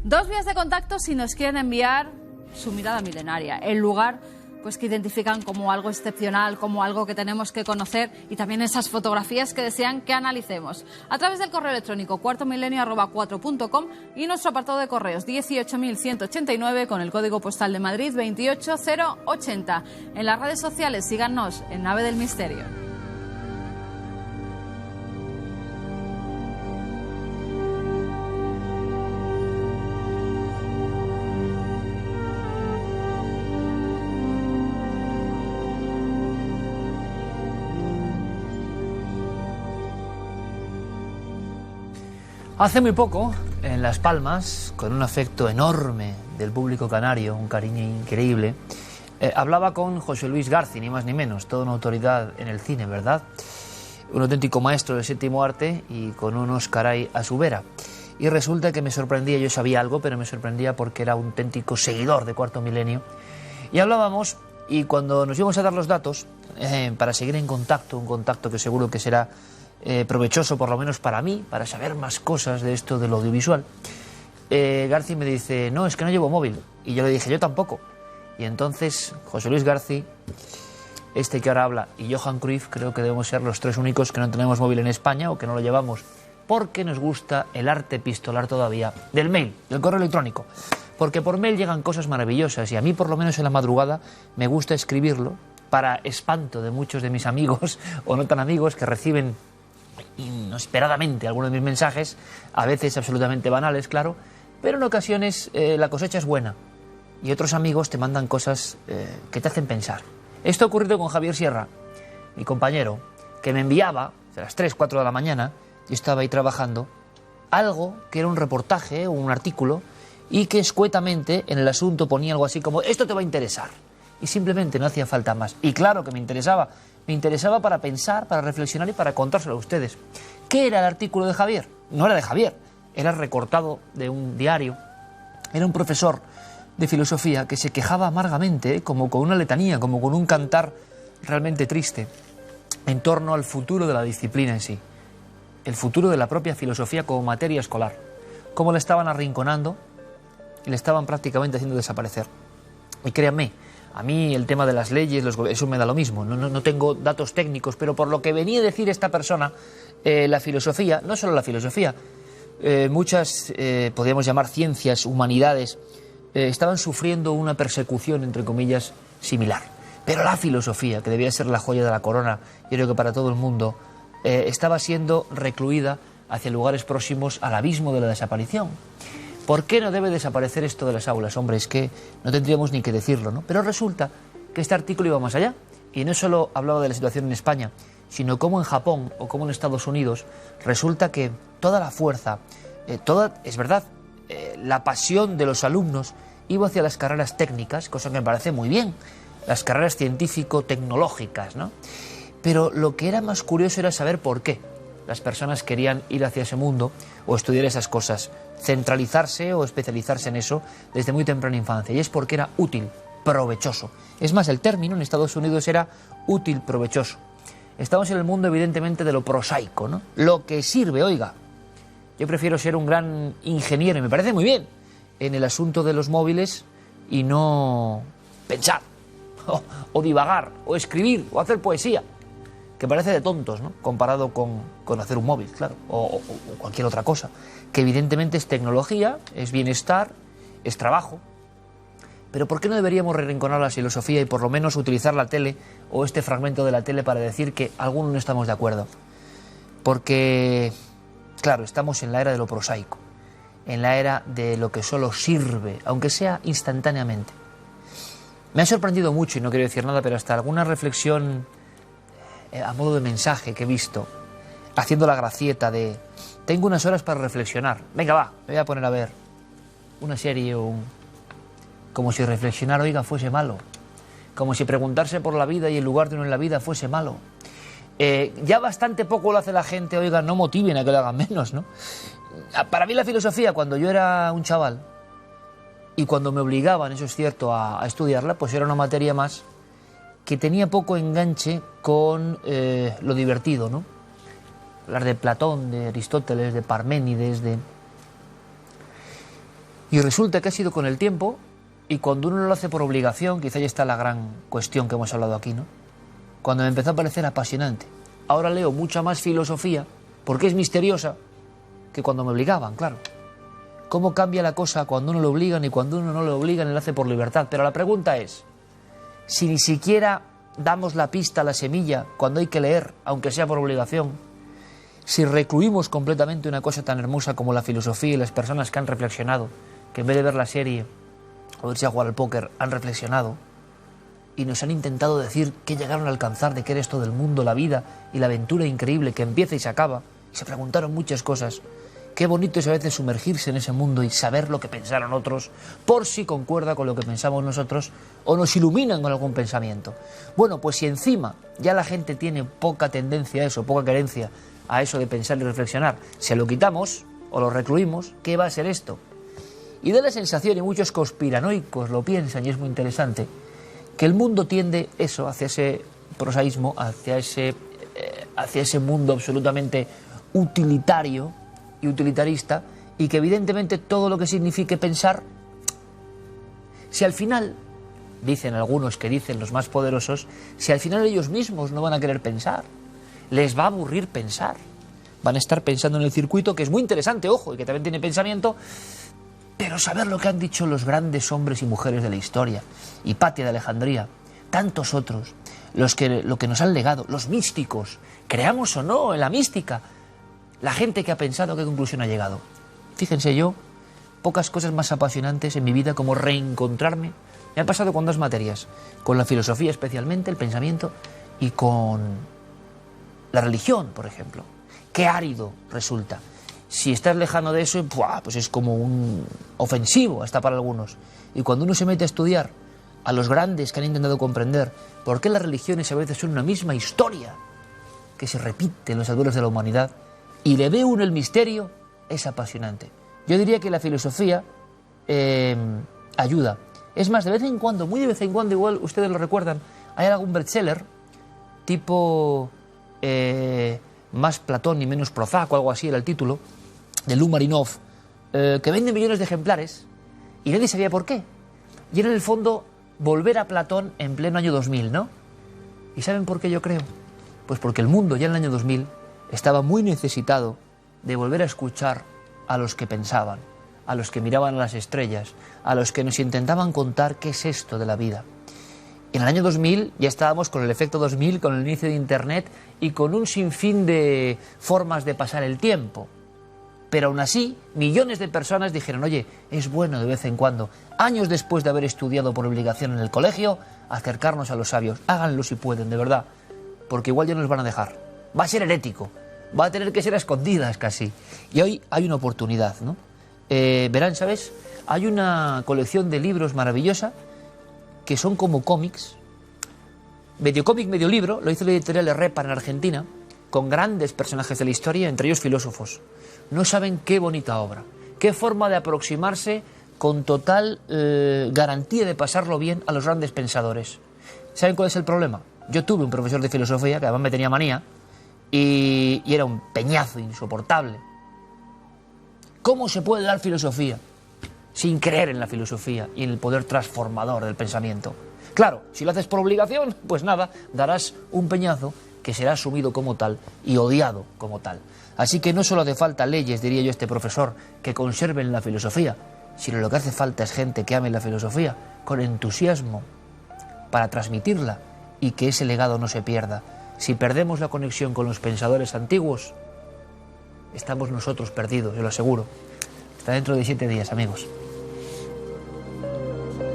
2 vías de contacto si nos quieren enviar su mirada milenaria, el lugar pues que identifican como algo excepcional, como algo que tenemos que conocer, y también esas fotografías que desean que analicemos. A través del correo electrónico cuartomilenio@4.com y nuestro apartado de correos 18.189 con el código postal de Madrid 28080. En las redes sociales síganos en Nave del Misterio. Hace muy poco, en Las Palmas, con un afecto enorme del público canario, un cariño increíble, hablaba con José Luis Garci, ni más ni menos, toda una autoridad en el cine, ¿verdad? Un auténtico maestro del séptimo arte y con un Óscar ahí a su vera. Y resulta que me sorprendía, yo sabía algo, pero me sorprendía porque era un auténtico seguidor de Cuarto Milenio. Y hablábamos, y cuando nos íbamos a dar los datos, para seguir en contacto, un contacto que seguro que será provechoso por lo menos para mí, para saber más cosas de esto del audiovisual, Garci me dice, no, es que no llevo móvil. Y yo le dije, yo tampoco. Y entonces José Luis Garci, este que ahora habla, y Johan Cruyff, creo que debemos ser los 3 únicos que no tenemos móvil en España o que no lo llevamos, porque nos gusta el arte epistolar todavía del mail, del correo electrónico. Porque por mail llegan cosas maravillosas y a mí por lo menos en la madrugada me gusta escribirlo para espanto de muchos de mis amigos o no tan amigos que reciben inesperadamente algunos de mis mensajes, a veces absolutamente banales, claro, pero en ocasiones la cosecha es buena y otros amigos te mandan cosas que te hacen pensar. Esto ha ocurrido con Javier Sierra, mi compañero, que me enviaba a las 3, 4 de la mañana, yo estaba ahí trabajando, algo que era un reportaje o un artículo y que escuetamente en el asunto ponía algo así como, esto te va a interesar. Y simplemente no hacía falta más. Y claro que me interesaba. Me interesaba para pensar, para reflexionar y para contárselo a ustedes. ¿Qué era el artículo de Javier? No era de Javier, era recortado de un diario. Era un profesor de filosofía que se quejaba amargamente, como con una letanía, como con un cantar realmente triste, en torno al futuro de la disciplina en sí. El futuro de la propia filosofía como materia escolar. Cómo la estaban arrinconando y le estaban prácticamente haciendo desaparecer. Y créanme, a mí el tema de las leyes, eso me da lo mismo, no tengo datos técnicos, pero por lo que venía a decir esta persona, la filosofía, no solo la filosofía, muchas, podríamos llamar ciencias, humanidades, estaban sufriendo una persecución, entre comillas, similar. Pero la filosofía, que debía ser la joya de la corona, yo creo que para todo el mundo, estaba siendo recluida hacia lugares próximos al abismo de la desaparición. ¿Por qué no debe desaparecer esto de las aulas? Hombre, es que no tendríamos ni que decirlo, ¿no? Pero resulta que este artículo iba más allá. Y no solo hablaba de la situación en España, sino como en Japón o como en Estados Unidos, resulta que toda la fuerza, es verdad, la pasión de los alumnos iba hacia las carreras técnicas, cosa que me parece muy bien, las carreras científico-tecnológicas, ¿no? Pero lo que era más curioso era saber por qué las personas querían ir hacia ese mundo o estudiar esas cosas, centralizarse o especializarse en eso desde muy temprana infancia. Y es porque era útil, provechoso. Es más, el término en Estados Unidos era útil, provechoso. Estamos en el mundo evidentemente de lo prosaico, ¿no? Lo que sirve, oiga. Yo prefiero ser un gran ingeniero, y me parece muy bien, en el asunto de los móviles y no pensar, o divagar, o escribir, o hacer poesía, que parece de tontos, ¿no? Comparado con hacer un móvil, claro, o cualquier otra cosa, que evidentemente es tecnología, es bienestar, es trabajo. Pero ¿por qué no deberíamos arrinconar la filosofía y por lo menos utilizar la tele o este fragmento de la tele para decir que algunos no estamos de acuerdo? Porque, claro, estamos en la era de lo prosaico, en la era de lo que solo sirve, aunque sea instantáneamente. Me ha sorprendido mucho, y no quiero decir nada, pero hasta alguna reflexión a modo de mensaje que he visto, haciendo la gracieta de tengo unas horas para reflexionar, venga va, me voy a poner a ver una serie o como si reflexionar, oiga, fuese malo, como si preguntarse por la vida y el lugar de uno en la vida fuese malo. Ya bastante poco lo hace la gente, oiga, no motiven a que lo hagan menos, ¿no? Para mí la filosofía, cuando yo era un chaval, y cuando me obligaban, eso es cierto, a estudiarla, pues era una materia más que tenía poco enganche con lo divertido, ¿no? Hablar de Platón, de Aristóteles, de Parménides, Y resulta que ha sido con el tiempo, y cuando uno lo hace por obligación, quizá ya está la gran cuestión que hemos hablado aquí, ¿no? Cuando me empezó a parecer apasionante. Ahora leo mucha más filosofía, porque es misteriosa, que cuando me obligaban, claro. Cómo cambia la cosa cuando uno lo obligan y cuando uno no lo obligan, él hace por libertad. Pero la pregunta es, si ni siquiera damos la pista, la semilla, cuando hay que leer, aunque sea por obligación, si recluimos completamente una cosa tan hermosa como la filosofía y las personas que han reflexionado, que en vez de ver la serie o irse a jugar al póker, han reflexionado y nos han intentado decir qué llegaron a alcanzar, de qué era esto del mundo, la vida y la aventura increíble que empieza y se acaba, y se preguntaron muchas cosas. Qué bonito es a veces sumergirse en ese mundo y saber lo que pensaron otros, por si concuerda con lo que pensamos nosotros o nos iluminan con algún pensamiento. Bueno, pues si encima ya la gente tiene poca tendencia a eso, poca querencia a eso de pensar y reflexionar, se lo quitamos o lo recluimos, ¿qué va a ser esto? Y da la sensación, y muchos conspiranoicos lo piensan y es muy interesante, que el mundo tiende eso, hacia ese prosaísmo, hacia ese mundo absolutamente utilitario y utilitarista, y que evidentemente todo lo que signifique pensar, si al final, dicen algunos que dicen los más poderosos, si al final ellos mismos no van a querer pensar, les va a aburrir pensar, van a estar pensando en el circuito, que es muy interesante, ojo, y que también tiene pensamiento, pero saber lo que han dicho los grandes hombres y mujeres de la historia, Hipatia de Alejandría, tantos otros, lo que nos han legado, los místicos, creamos o no en la mística, la gente que ha pensado, ¿a qué conclusión ha llegado? Fíjense, yo, pocas cosas más apasionantes en mi vida como reencontrarme, me ha pasado con dos materias, con la filosofía especialmente, el pensamiento, y con la religión, por ejemplo. Qué árido resulta. Si estás lejano de eso, pues es como un ofensivo hasta para algunos. Y cuando uno se mete a estudiar a los grandes que han intentado comprender por qué las religiones a veces son una misma historia que se repite en los alturas de la humanidad, y le ve uno el misterio, es apasionante. Yo diría que la filosofía ayuda. Es más, de vez en cuando, muy de vez en cuando, igual ustedes lo recuerdan, hay algún bestseller tipo Más Platón y menos Prozac, o algo así era el título, de Lou Marinov, que vende millones de ejemplares y nadie sabía por qué. Y era en el fondo volver a Platón en pleno año 2000, ¿no? ¿Y saben por qué yo creo? Pues porque el mundo ya en el año 2000 estaba muy necesitado de volver a escuchar a los que pensaban, a los que miraban a las estrellas, a los que nos intentaban contar qué es esto de la vida. En el año 2000 ya estábamos con el efecto 2000, con el inicio de Internet y con un sinfín de formas de pasar el tiempo. Pero aún así, millones de personas dijeron, oye, es bueno de vez en cuando, años después de haber estudiado por obligación en el colegio, acercarnos a los sabios. Háganlo si pueden, de verdad, porque igual ya nos van a dejar. Va a ser herético, va a tener que ser a escondidas casi. Y hoy hay una oportunidad, ¿no? Verán, ¿sabes? Hay una colección de libros maravillosa que son como cómics, medio cómic, medio libro, lo hizo la editorial Repa en Argentina, con grandes personajes de la historia, entre ellos filósofos. No saben qué bonita obra, qué forma de aproximarse con total garantía de pasarlo bien a los grandes pensadores. ¿Saben cuál es el problema? Yo tuve un profesor de filosofía que además me tenía manía y era un peñazo insoportable. ¿Cómo se puede dar filosofía sin creer en la filosofía y en el poder transformador del pensamiento? Claro, si lo haces por obligación, pues nada, darás un peñazo que será asumido como tal y odiado como tal. Así que no solo hace falta leyes, diría yo este profesor, que conserven la filosofía, sino lo que hace falta es gente que ame la filosofía con entusiasmo para transmitirla y que ese legado no se pierda. Si perdemos la conexión con los pensadores antiguos, estamos nosotros perdidos, yo lo aseguro. Hasta dentro de 7 días, amigos.